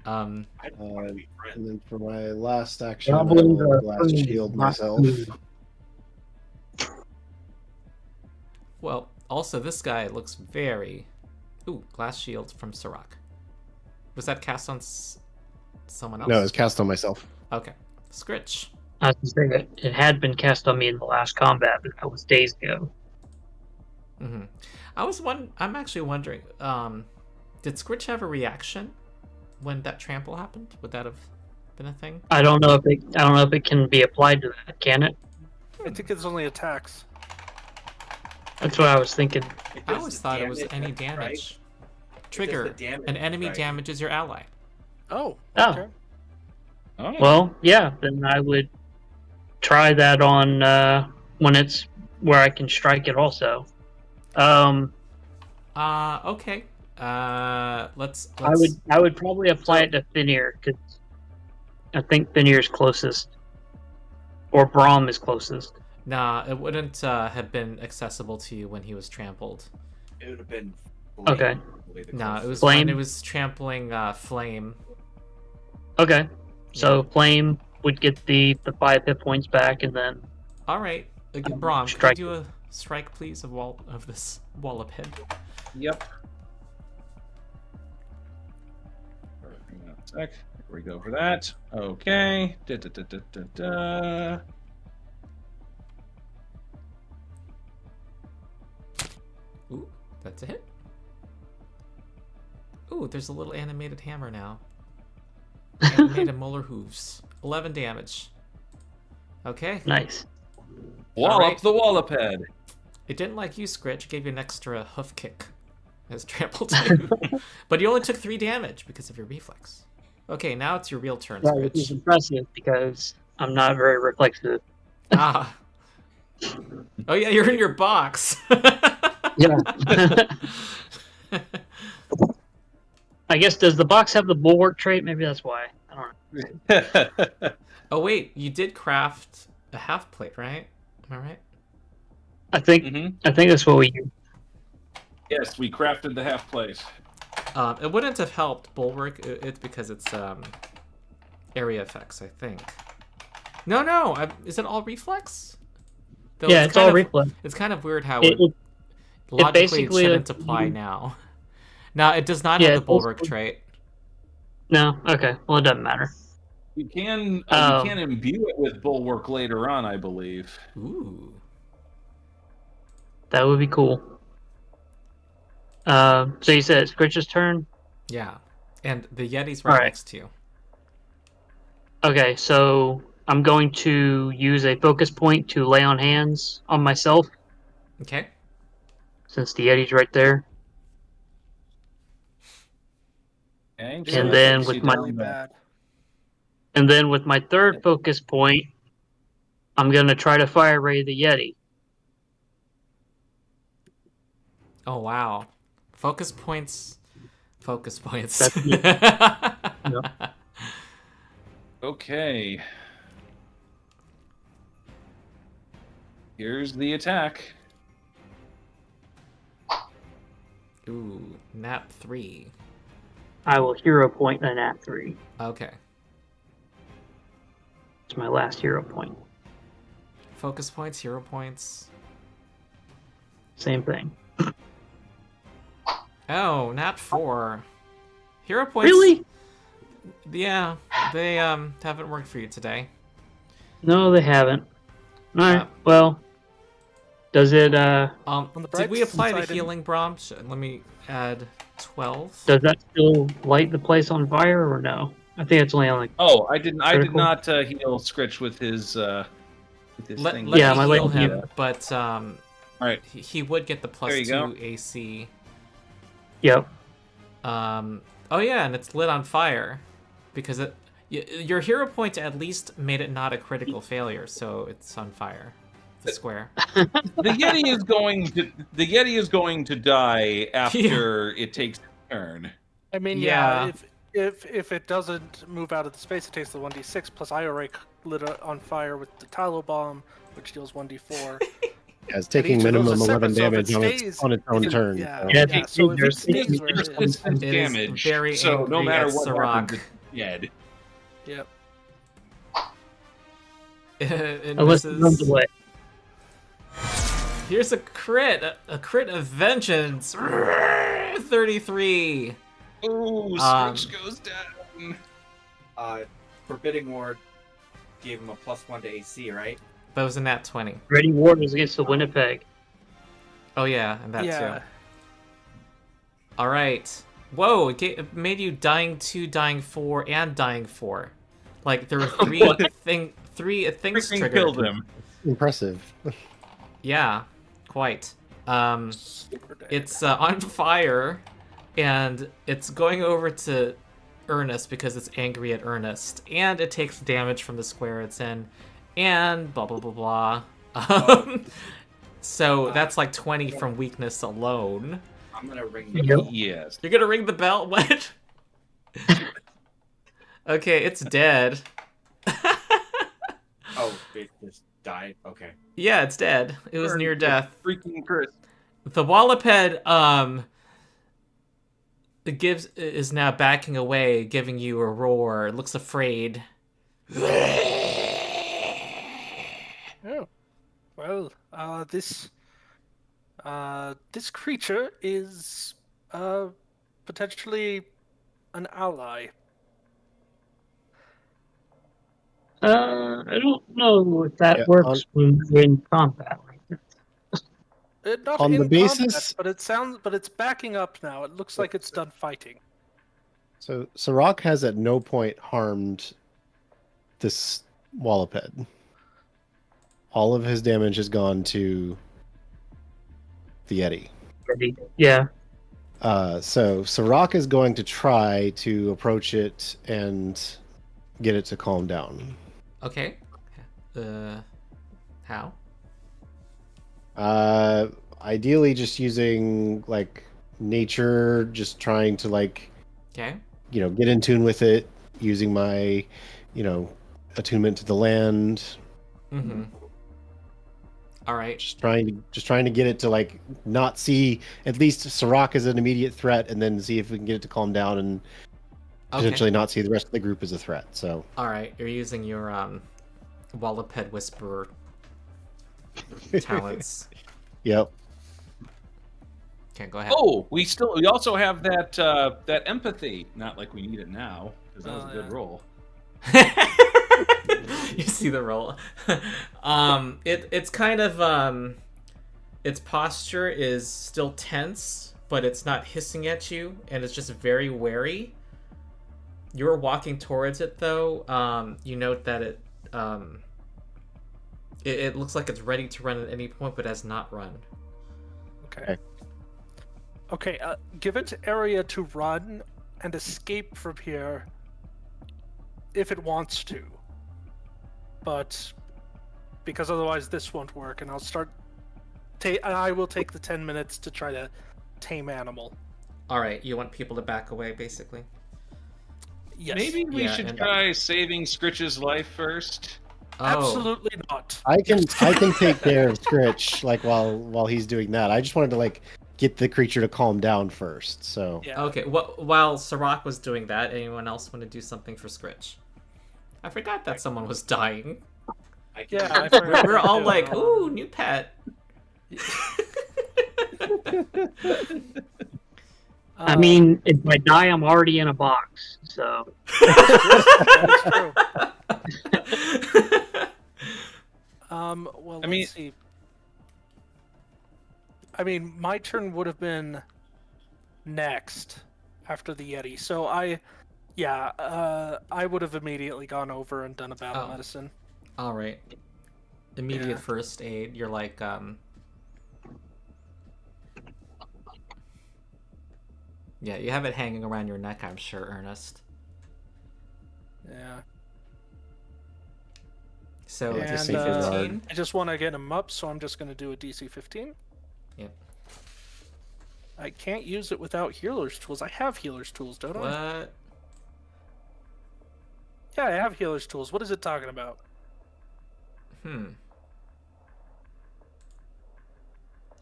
And then for my last action, I Goblins will are blast food, shield not myself. food. Well, also this guy looks very... Ooh, glass shield from Sarakk. Was that cast on someone else? No, it's cast on myself. Okay. Skritch. I was going to say it had been cast on me in the last combat, but that was days ago. Mm-hmm. I'm actually wondering, did Skritch have a reaction when that trample happened? Would that have been a thing? I don't know if it can be applied to that, can it? I think it's only attacks. That's what I was thinking. I always thought it was any damage. Trigger. An enemy damages your ally. Oh. Oh. Okay. Oh. Well, yeah, then I would try that on when it's where I can strike it also. Okay. Let's... I would probably apply it to Finnur because I think Finnur's closest, or Brom is closest. Nah, it wouldn't have been accessible to you when he was trampled. It would have been. Okay. No, it was Flame? when it was trampling Flame. Okay. So Flame would get the 5 hit points back, and then. All right, Brom, can you do a strike, please, of this wallop head? Yep. Hang on a sec. Here we go for that. Okay. Ooh, that's a hit. Ooh, there's a little animated hammer now. Animated molar hooves. 11 damage. Okay. Nice. Wallop the wallop head. It didn't like you, Skritch. It gave you an extra hoof kick as trampled you. But you only took 3 damage because of your reflex. Okay, now it's your real turn, Yeah, which is Skritch. impressive because I'm not very reflexive. Ah. Oh yeah, you're in your box. Yeah. I guess, does the box have the bulwark trait? Maybe that's why. I don't know. Oh wait, you did craft a half plate, right? Am I right? I think that's what we use. Yes, we crafted the half plate. It wouldn't have helped bulwark. It's because it's area effects, I think. No. Is it all reflex? Though Yeah, it's all reflex. It's kind of weird how It logically it basically, shouldn't apply now. No, it does not have the bulwark trait. No. Okay. Well, it doesn't matter. You can imbue it with bulwark later on, I believe. Ooh. That would be cool. So you said it's Skritch's turn? Yeah. And the Yeti's right next to you. Okay, so I'm going to use a focus point to lay on hands on myself. Okay. Since the Yeti's right there. Okay, and then with my third focus point, I'm gonna try to fire ray the Yeti. Oh wow. Focus points. That's yep. Okay. Here's the attack. Ooh, nat 3. I will hero point an at 3. Okay. It's my last hero point. Focus points, hero points. Same thing. Oh, nat 4. Hero points. Really? Yeah, they haven't worked for you today. No, they haven't. Alright, well. Does it did we apply the healing, Brom? Let me add 12. Does that still light the place on fire or no? I think it's only on like. Oh, I did not heal Skritch with his thing. Let me heal him, but all right, he would get the +2 go. AC. Yep. Oh yeah, and it's lit on fire because your hero point at least made it not a critical failure, so it's on fire. The square. The Yeti is going to die after it takes a turn. I mean, yeah. If it doesn't move out of the space, it takes the 1d6 plus I already lit it on fire with the Tylo bomb, which deals 1d4. Yeah, it's taking minimum 11 damage on its own turn. Yeah, so if it stays where it is, damage. Very so no matter what Sarakk. happens, it's dead. Yep. Unless it runs away. Here's a crit of vengeance. 33. Ooh, Skritch goes down. Forbidding Ward gave him a +1 to AC, right? That was a nat 20. Ready Ward was against the Winnipeg. Oh yeah, and that too. All right. Whoa! It made you dying 2, dying 4, and dying 4. Like there were three things triggered. Killed him. Impressive. Yeah, quite. It's on fire, and it's going over to Ernest because it's angry at Ernest, and it takes damage from the square it's in, and blah blah blah blah. So that's like 20 from weakness alone. I'm gonna ring the bell. Yes. You're gonna ring the bell? What? Okay, it's dead. Oh, it just died? Okay. Yeah, it's dead. It was near death. Freaking Chris. The Walloped is now backing away, giving you a roar. It looks afraid. Oh, well, this creature is potentially an ally. I don't know if that works when we're in combat like this. Not on in the basis, combat, but it's backing up now. It looks like it's done fighting. so Sarakk has at no point harmed this Walloped. All of his damage has gone to the Yeti. Yeah. So Sarakk is going to try to approach it and get it to calm down. Okay. How? Ideally just using like nature, just trying to like, Okay. get in tune with it, using my, attunement to the land. Mm-hmm. All right. Just trying to get it to like not see at least Sarakk as an immediate threat, and then see if we can get it to calm down and potentially not see the rest of the group as a threat. So. All right, you're using your Walloped Whisperer talents. Yep. Okay, go ahead. Oh, we also have that empathy. Not like we need it now, because that was a good roll. You see the roll. It's kind of its posture is still tense, but it's not hissing at you, and it's just very wary. You're walking towards it though. You note that it looks like it's ready to run at any point, but has not run. Okay. Give it area to run and escape from here if it wants to. But because otherwise this won't work, and I'll start. I will take the 10 minutes to try to tame animal. All right, you want people to back away, basically. Yes. Maybe we should try saving Skritch's life first. Oh. Absolutely not. I can take care of Skritch like while he's doing that. I just wanted to like get the creature to calm down first. So Yeah. Okay. While Sarakk was doing that, anyone else want to do something for Skritch? I forgot that someone was dying. Yeah. We're all like, "Ooh, new pet." I mean, if I die, I'm already in a box. So. That's true. Well, let's see. I mean, my turn would have been next after the Yeti. So I would have immediately gone over and done a battle medicine. All right. Immediate first aid. You're like, yeah, you have it hanging around your neck, I'm sure, Ernest. Yeah. So DC 15. I just want to get him up, so I'm just going to do a DC 15. Yep. I can't use it without healer's tools. I have healer's tools, don't I? What? Yeah, I have healer's tools. What is it talking about? It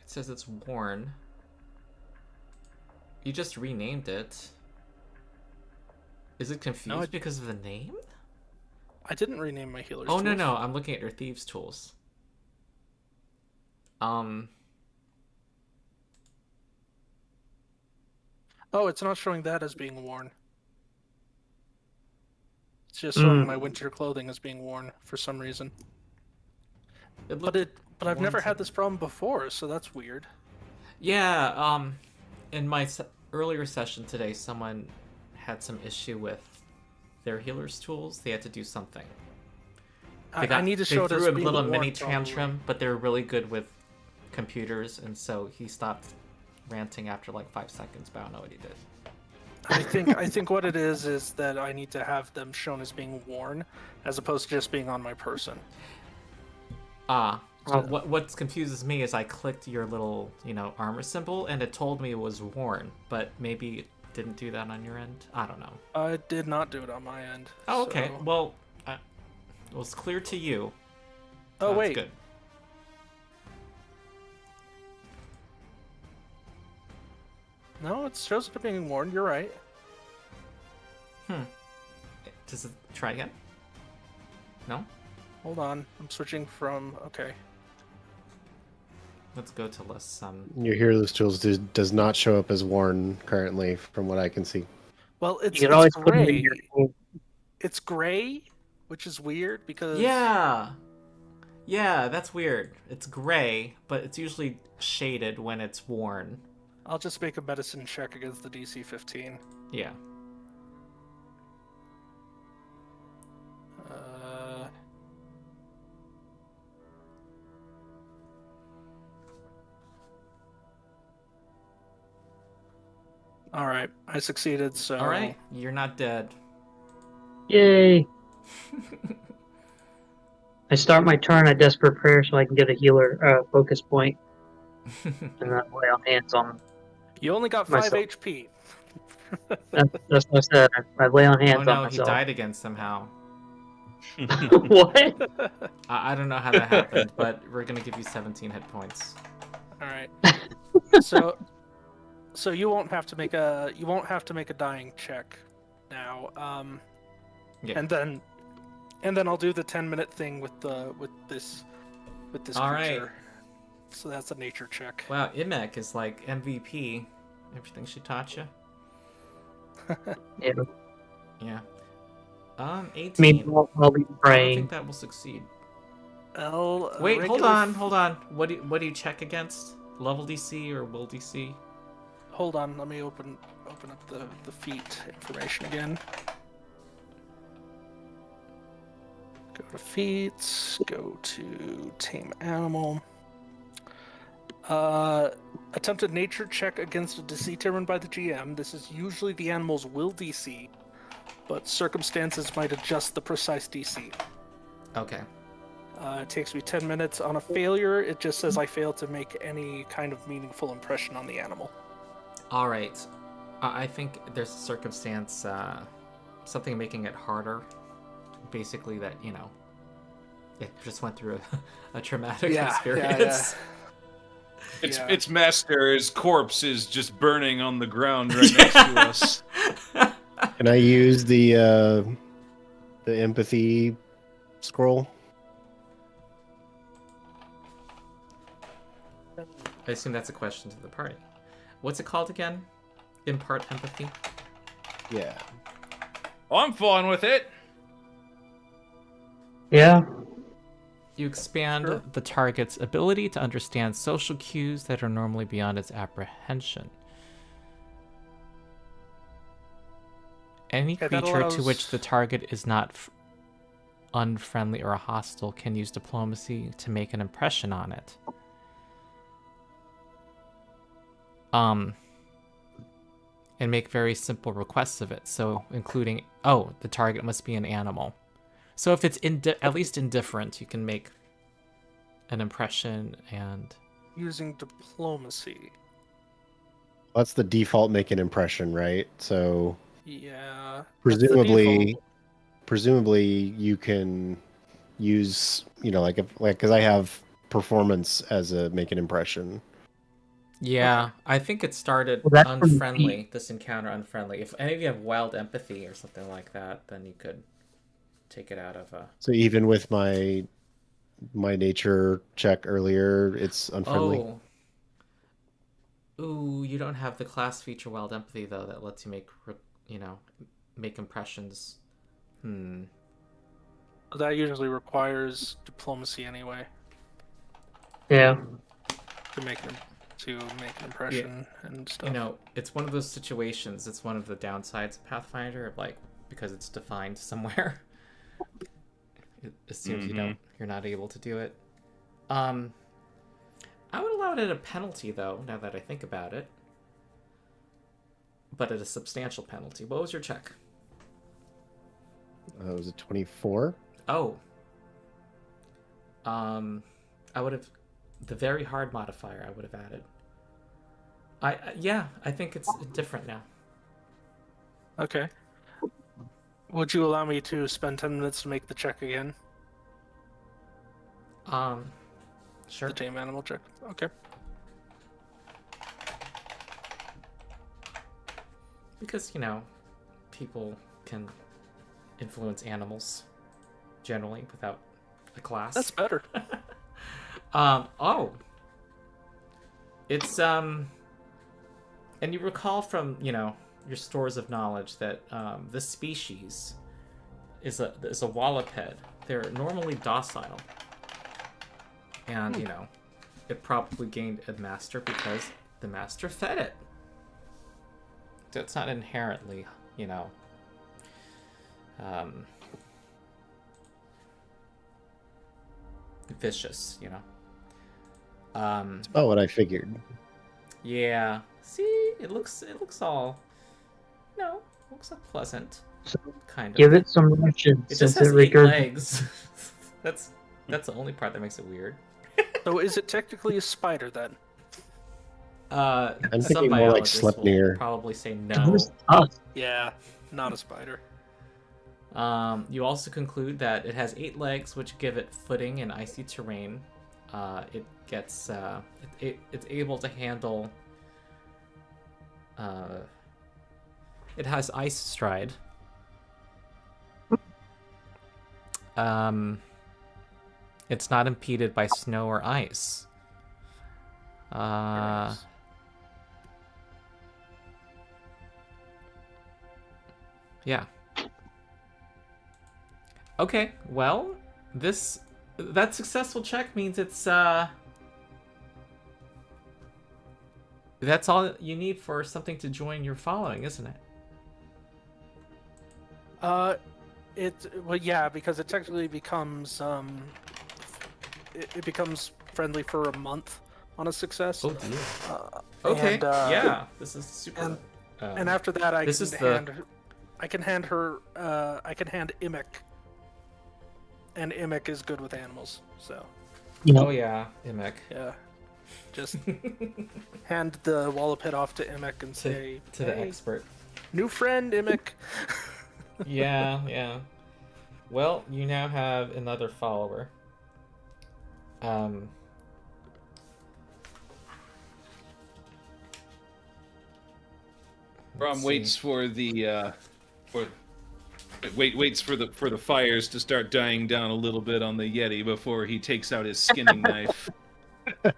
says it's worn. You just renamed it. Is it confused because of the name? I didn't rename my healer's tools. Oh, no. I'm looking at your thieves' tools. Oh, it's not showing that as being worn. It's just showing my winter clothing as being worn for some reason. But I've never had this problem before, so that's weird. Yeah, in my earlier session today, someone had some issue with their healer's tools. They had to do something. I need to show it as They threw a being little worn, mini probably. tantrum, but they're really good with computers, and so he stopped ranting after like 5 seconds, but I don't know what he did. I think what it is that I need to have them shown as being worn, as opposed to just being on my person. What confuses me is I clicked your little, armor symbol, and it told me it was worn, but maybe it didn't do that on your end? I don't know. I did not do it on my end. Oh, okay. So... Well, it was clear to you. Oh, That's wait. good. No, it shows it being warned. You're right. Does it try again? No? Hold on. I'm switching from... Okay. Let's go to less. Your hero's tools does not show up as worn currently, from what I can see. Well, You it's can always put it in gray. your... It's gray, which is weird because... Yeah! Yeah, that's weird. It's gray, but it's usually shaded when it's worn. I'll just make a medicine check against the DC 15. Yeah. All right, I succeeded, so... All right, you're not dead. Yay! I start my turn at Desperate Prayer so I can get a healer focus point, and then lay on hands on You only got 5 myself. HP. That's what I said. I lay on hands Oh on no, he myself. died again somehow. What? I don't know how that happened, but we're gonna give you 17 hit points. All right. So you won't have to make a dying check now. Yeah. And then I'll do the 10-minute thing with this All creature. right. So that's a nature check. Wow, Imek is like MVP. Everything she taught you. Yeah. Yeah. 18. I mean, I'll be I don't praying. think that will succeed. Wait, Wait, hold on. What do you check against? Level DC or will DC? Hold on. Let me open up the feat information again. Go to feats. Go to tame animal. Attempted nature check against a DC determined by the GM. This is usually the animal's will DC, but circumstances might adjust the precise DC. Okay. It takes me 10 minutes. On a failure, it just says I failed to make any kind of meaningful impression on the animal. All right. I think there's a circumstance, something making it harder. Basically, that it just went through a traumatic experience. Its master's corpse is just burning on the ground right next to us. Can I use the empathy scroll? I assume that's a question to the party. What's it called again? Impart empathy? Yeah. Oh, I'm fine with it. Yeah. You expand Sure. the target's ability to understand social cues that are normally beyond its apprehension. Any Okay, that creature to allows- which the target is not unfriendly or hostile can use diplomacy to make an impression on it. And make very simple requests of it. So, including, the target must be an animal. So if it's at least indifferent, you can make an impression and... Using diplomacy. That's the default make an impression, right? So Yeah. that's the default. presumably you can use, because I have performance as a make an impression. Yeah, I think it started Well, that's from unfriendly, this encounter unfriendly. If any of you have wild empathy or something like that, then you could take it out of a... So even with my nature check earlier, it's unfriendly. Oh. Ooh, you don't have the class feature wild empathy, though, that lets you make impressions. That usually requires diplomacy anyway Yeah. to make an impression and stuff. It's one of those situations, it's one of the downsides of Pathfinder, because it's defined somewhere. It assumes you're not able to do it. I would allow it at a penalty, though, now that I think about it. But at a substantial penalty. What was your check? Was it 24? Oh. I would have... The very hard modifier I would have added. I think it's different now. Okay. Would you allow me to spend 10 minutes to make the check again? Sure. The tame animal check. Okay. Because, you know, people can influence animals generally without a class. That's better. Oh. It's, and you recall from, you know, your stores of knowledge that this species is a walloped. They're normally docile. And, you know, it probably gained a master because the master fed it. That's not inherently, you know, vicious, you know. That's about what I figured. Yeah. See, it looks all, you know, looks like pleasant. Kind of. Give it some rations It just since has it 8 legs. That's the only part that makes it weird. So is it technically a spider then? I'm Some thinking more like biologists will Sleipnir. probably say no. Yeah, not a spider. You also conclude that it has 8 legs, which give it footing in icy terrain. It gets it's able to handle. It has ice stride. It's not impeded by snow or ice. Yeah. Okay, well, that successful check means it's that's all you need for something to join your following, isn't it? Well, yeah, because it technically becomes it becomes friendly for a month on a success. Oh dear. Okay. Yeah, this is super. And after that, I can hand Imek, and Imek is good with animals. So. Oh yeah, Imek. Yeah. Just hand the walloped off to Imek and say to the expert. New friend, Imek. Yeah. Well, you now have another follower. Brom waits for the waits for the fires to start dying down a little bit on the Yeti before he takes out his skinning knife.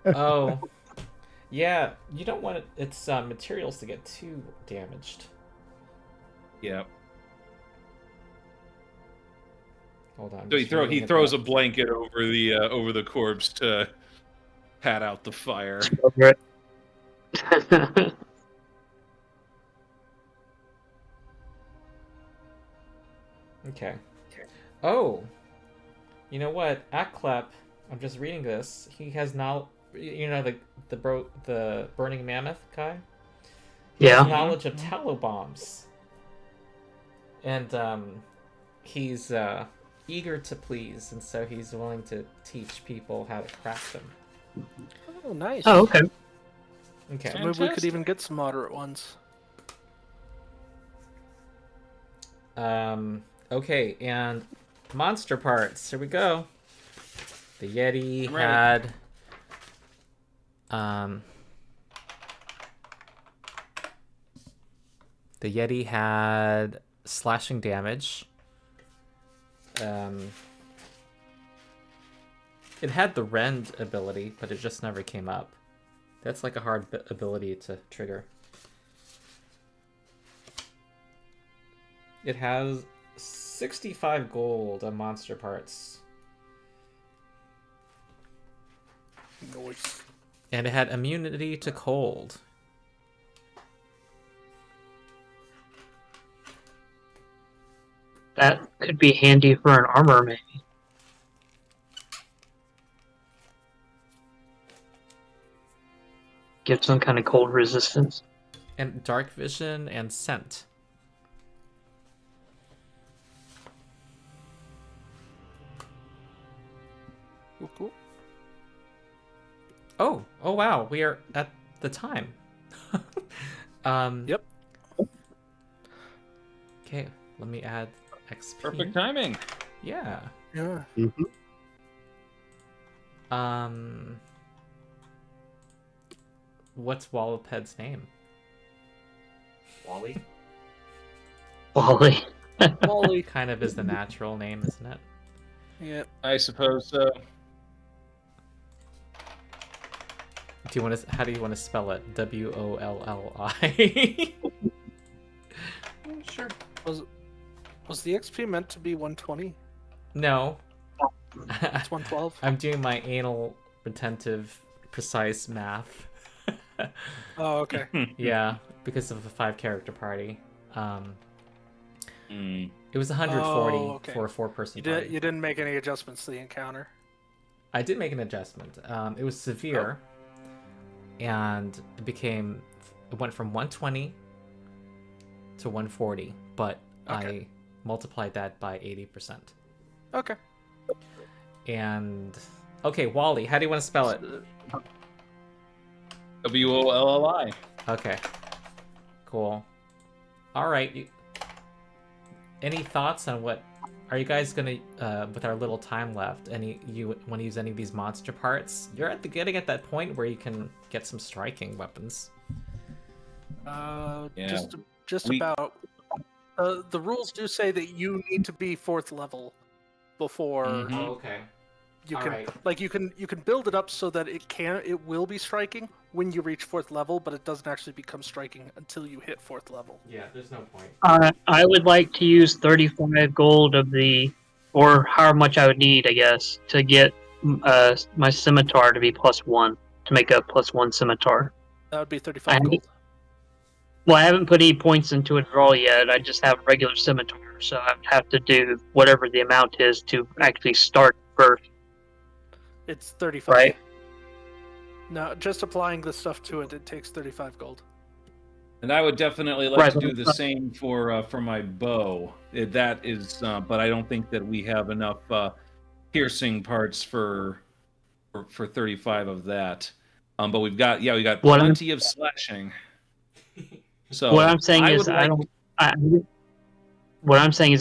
Oh, yeah. You don't want its materials to get too damaged. Yeah. Hold on. So he throws a blanket over the corpse to pat out the fire. Okay. Oh, you know what? Aklep, I'm just reading this. He has now, you know, the burning mammoth guy. Yeah. He has knowledge of tallow bombs, and he's eager to please, and so he's willing to teach people how to craft them. Oh, nice. Oh, okay. Okay. So maybe we could even get some moderate ones. Okay, and monster parts. Here we go. The Yeti Right. had the Yeti had slashing damage. It had the rend ability, but it just never came up. That's like a hard ability to trigger. It has 65 gold on monster parts. Nice. And it had immunity to cold. That could be handy for an armor, maybe. Give some kind of cold resistance. And dark vision and scent. Cool. Oh wow, we are at the time. Yep. Okay, let me add XP. Perfect timing. Yeah. Yeah. Mm-hmm. What's Walloped's name? Wally? Wally. Wally. Kind of is the natural name, isn't it? Yeah. I suppose so. How do you want to spell it? Wolli. Sure. Was the XP meant to be 120? No. It's 112. I'm doing my anal retentive precise math. Oh, okay. Yeah, because of the 5-character party. It was 140 okay. for a 4-person party. You didn't make any adjustments to the encounter. I did make an adjustment. It was severe, and it went from 120 to 140, but I multiplied that by 80%. Okay. And okay, Wally, how do you want to spell it? Wolli. Okay, cool. All right. Any thoughts on what? Are you guys gonna, with our little time left, you want to use any of these monster parts? You're getting at that point where you can get some striking weapons. Just about. The rules do say that you need to be 4th level before Oh, okay. you All can right. you can build it up so that it will be striking when you reach 4th level, but it doesn't actually become striking until you hit 4th level. Yeah, there's no point. I would like to use 35 gold or however much I would need, I guess, to get my scimitar to be +1, to make a +1 scimitar. That would be 35 gold. Well, I haven't put any points into it at all yet. I just have regular scimitar, so I would have to do whatever the amount is to actually start first. It's 35. Right. No, just applying the stuff to it, it takes 35 gold. And I would definitely like to do the same for my bow. That is, but I don't think that we have enough piercing parts for 35 of that. But we've got plenty of slashing. So what I'm saying is I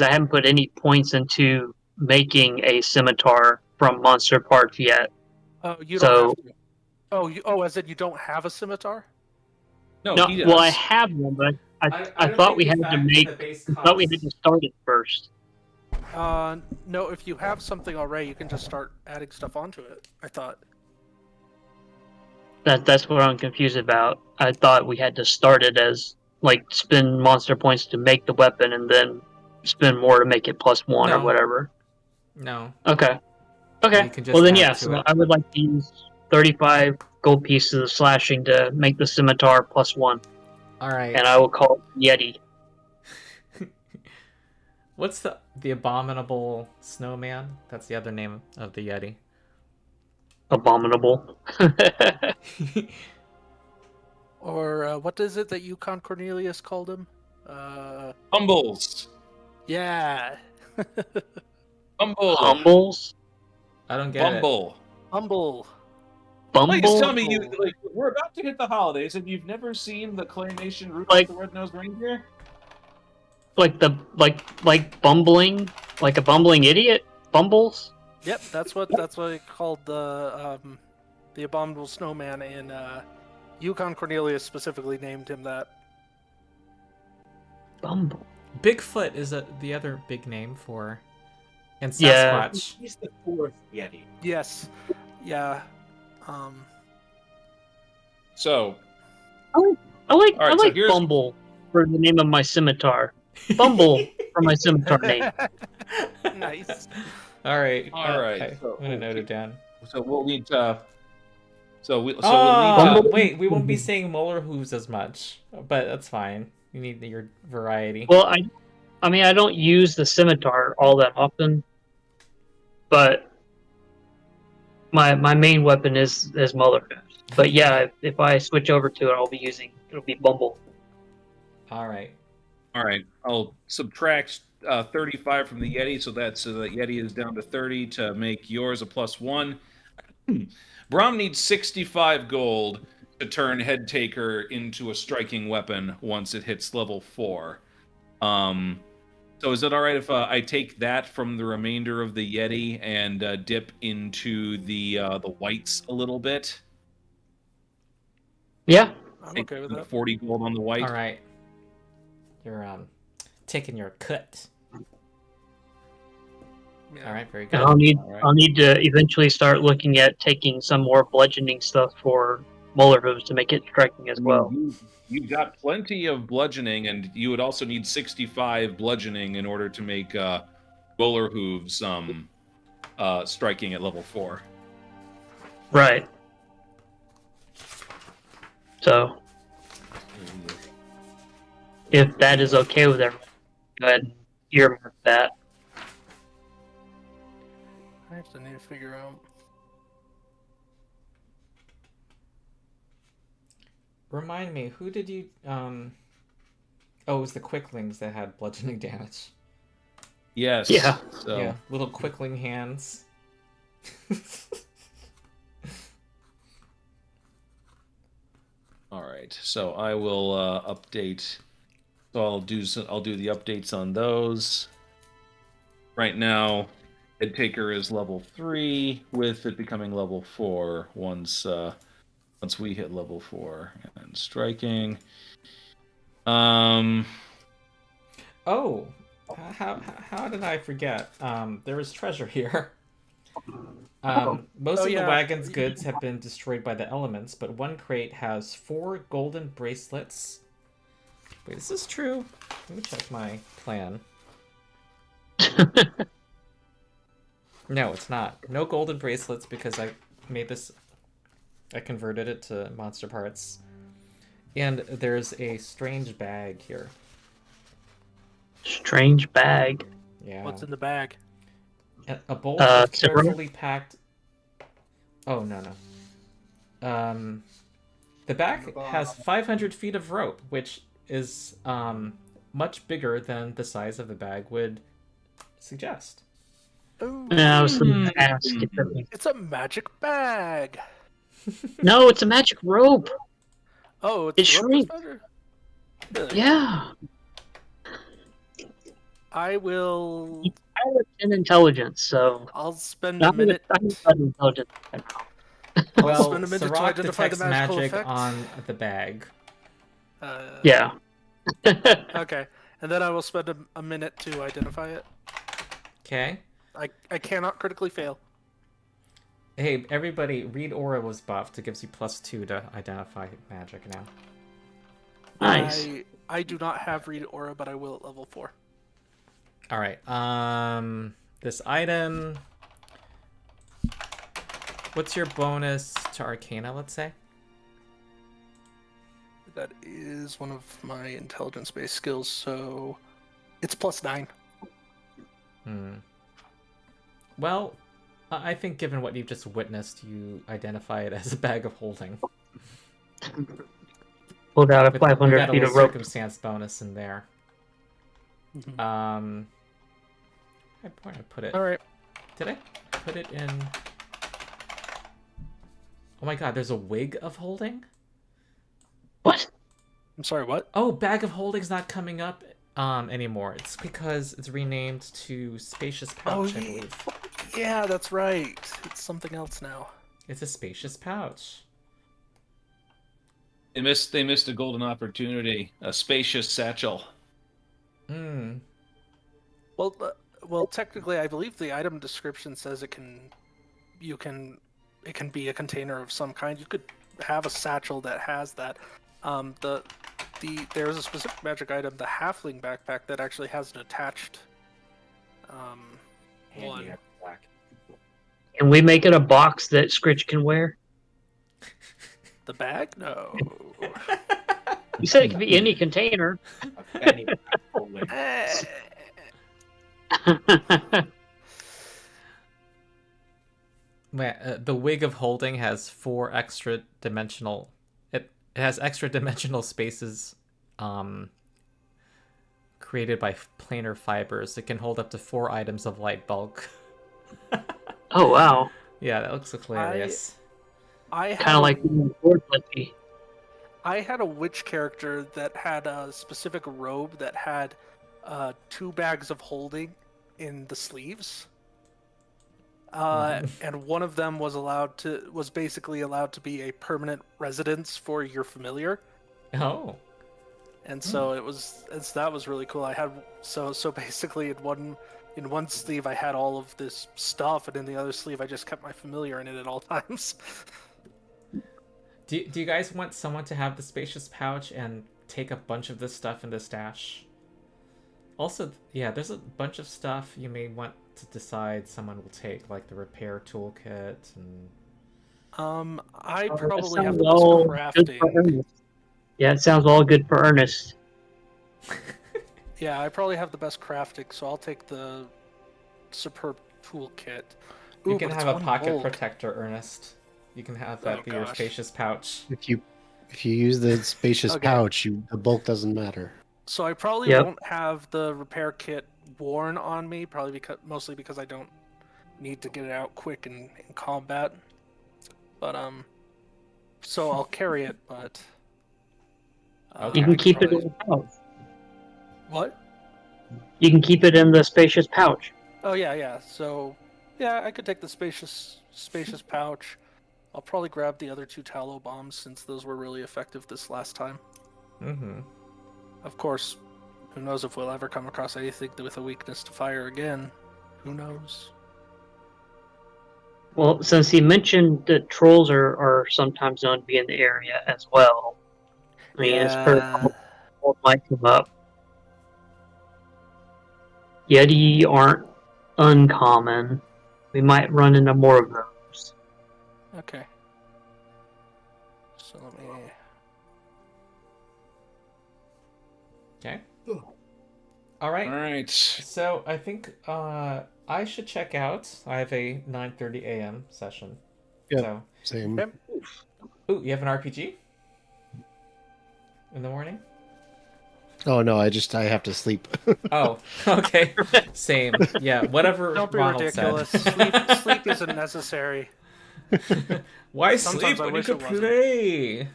haven't put any points into making a scimitar from monster parts yet. Oh, you don't have to. Oh, as in you don't have a scimitar? No, he does. Well, I have one, but I thought we had to start it first. No, if you have something already, you can just start adding stuff onto it, I thought. That's what I'm confused about. I thought we had to start it as, like, spend monster points to make the weapon and then spend more to make it +1 or whatever. No. Okay. Well then, so I would like to use 35 gold pieces of slashing to make the scimitar +1. Alright. And I will call it Yeti. What's the abominable snowman? That's the other name of the Yeti. Abominable. Or what is it that Yukon Cornelius called him? Humbles. Yeah. Humbles? I don't get Bumble. it. Humble. Bumble? Please tell me we're about to hit the holidays and you've never seen the claymation Rudolph the Red-Nosed Reindeer? Like bumbling, like a bumbling idiot? Bumbles? Yep, that's what they called the abominable snowman, and Yukon Cornelius specifically named him that. Bumble. Bigfoot is the other big name for, and Sasquatch. Yeah. He's the 4th Yeti. Yes. Yeah. So. I like Bumble for the name of my scimitar. Bumble for my scimitar name. Nice. All right. So, I'm gonna note it down. So we'll need. We'll need. Wait, we won't be saying molar hooves as much, but that's fine. You need your variety. Well, I mean, I don't use the scimitar all that often, but my main weapon is molar hooves. But yeah, if I switch over to it, it'll be Bumble. All right. I'll subtract 35 from the Yeti, so that Yeti is down to 30 to make yours a +1. Brom needs 65 gold to turn Head Taker into a striking weapon once it hits level 4. So is it all right if I take that from the remainder of the Yeti and dip into the whites a little bit? Yeah. I'm okay with that. 40 gold on the white. All right. You're taking your cut. Yeah. All right, very good. And I'll need All right. I'll need to eventually start looking at taking some more bludgeoning stuff for molar hooves to make it striking as well. You've got plenty of bludgeoning, and you would also need 65 bludgeoning in order to make roller hooves striking at level 4. Right. So, if that is okay with everyone, go ahead and earmark that. I have to need to figure out. Remind me, who did you Oh, it was the quicklings that had bludgeoning damage. Yes. Yeah. So. Yeah, little quickling hands. All right. So I will update. So I'll do the updates on those. Right now, Head Taker is level 3, with it becoming level 4 once we hit level 4 and striking. Oh, how did I forget? There was treasure here. Most of the wagon's goods have been destroyed by the elements, but one crate has 4 golden bracelets. Wait, is this true? Let me check my plan. No, it's not. No golden bracelets because I made this... I converted it to monster parts. And there's a strange bag here. Strange bag. Yeah. What's in the bag? A bolt of Cigarette? carefully packed... Oh, no. The bag has 500 feet of rope, which is much bigger than the size of the bag would suggest. Ooh, I was going to ask. it's a magic bag. No, it's a magic rope. Oh, It it's the rope shrinks. dispenser? Really? Yeah. I will. I have 10 intelligence, so. I'll spend a minute. I'm intelligence. Well, spend a minute to Sarakk identify the detects magical magic effect. on the bag. Yeah. Okay, and then I will spend a minute to identify it. Okay. I cannot critically fail. Hey, everybody, read Aura was buffed. It gives you +2 to identify magic now. Nice. I do not have read aura, but I will at level 4. All right. This item. What's your bonus to Arcana? Let's say. That is one of my intelligence-based skills, so it's +9. Well, I think given what you've just witnessed, you identify it as a bag of holding. Pulled out a We've 500 got a feet little of rope. circumstance bonus in there. Mhm. Where did I put it? All right. Did I put it in? Oh my god, there's a wig of holding? What? I'm sorry, what? Oh, bag of holding's not coming up anymore. It's because it's renamed to spacious pouch, I believe. Yeah, that's right. It's something else now. It's a spacious pouch. They missed a golden opportunity. A spacious satchel. Well, technically, I believe the item description says it can be a container of some kind. You could have a satchel that has that. There's a specific magic item, the halfling backpack, that actually has an attached one. Can we make it a box that Skritch can wear? The bag? No. You said it could be any container. The wig of holding has 4 extra dimensional. It has extra dimensional spaces, created by planar fibers. It can hold up to 4 items of light bulk. Oh wow! Yeah, that looks hilarious. Kind of like the I had a witch character that had a specific robe that had 2 bags of holding in the sleeves. And one of them was basically allowed to be a permanent residence for your familiar. Oh. And so that was really cool. I had so basically in one sleeve I had all of this stuff, and in the other sleeve I just kept my familiar in it at all times. Do you guys want someone to have the spacious pouch and take a bunch of this stuff in the stash? Also, yeah, there's a bunch of stuff you may want to decide someone will take, like the repair toolkit and... I probably have the best crafting. Yeah, it sounds all good for Ernest. Yeah, I probably have the best crafting, so I'll take the superb toolkit. Ooh, you can have a pocket bulk. protector, Ernest. You can have that be your spacious pouch. If you use the spacious pouch, the bulk doesn't matter. So I probably won't have the repair kit worn on me, mostly because I don't need to get it out quick in combat. But so I'll carry it, but you can keep it in the pouch. What? You can keep it in the spacious pouch. Oh yeah. So yeah, I could take the spacious pouch. I'll probably grab the other 2 tallow bombs since those were really effective this last time. Mm-hmm. Of course, who knows if we'll ever come across anything with a weakness to fire again. Who knows? Well, since he mentioned that trolls are sometimes known to be in the area as well, I mean, it's per what might come up. Yeti aren't uncommon. We might run into more of those. Okay. So let me... Okay. All right. All right. So I think I should check out. I have a 9:30 a.m. session. Yeah. So. Same. Yep. Ooh, you have an RPG? In the morning? Oh no, I have to sleep. Oh, okay. Same. Yeah, whatever. Don't be Ronald ridiculous. Said. Sleep isn't necessary. Why Sometimes sleep I when you wish could it wasn't. play?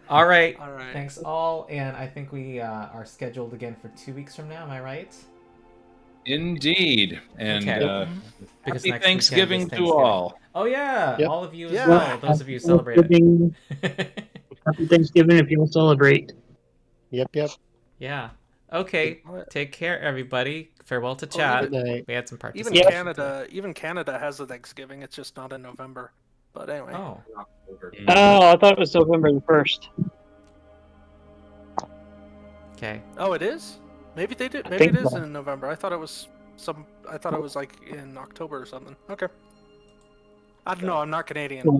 All right. All right. Thanks all, and I think we are scheduled again for 2 weeks from now. Am I right? Indeed. And Okay. Because happy next Thanksgiving weekend is to all. Oh yeah, Yep. all of you as Yeah. well. Those of you who celebrate it. Happy Thanksgiving if you celebrate. Yep. Yeah. Okay. Take care, everybody. Farewell to Oh, chat. Good night. We had some Even participation. Even Canada has a Thanksgiving. It's just not in November. But anyway. Oh. Oh, I thought it was November the 1st. Okay. Oh, it is? Maybe they did. I Maybe think it is so. in November. I thought it was like in October or something. Okay. I don't know. I'm not Canadian.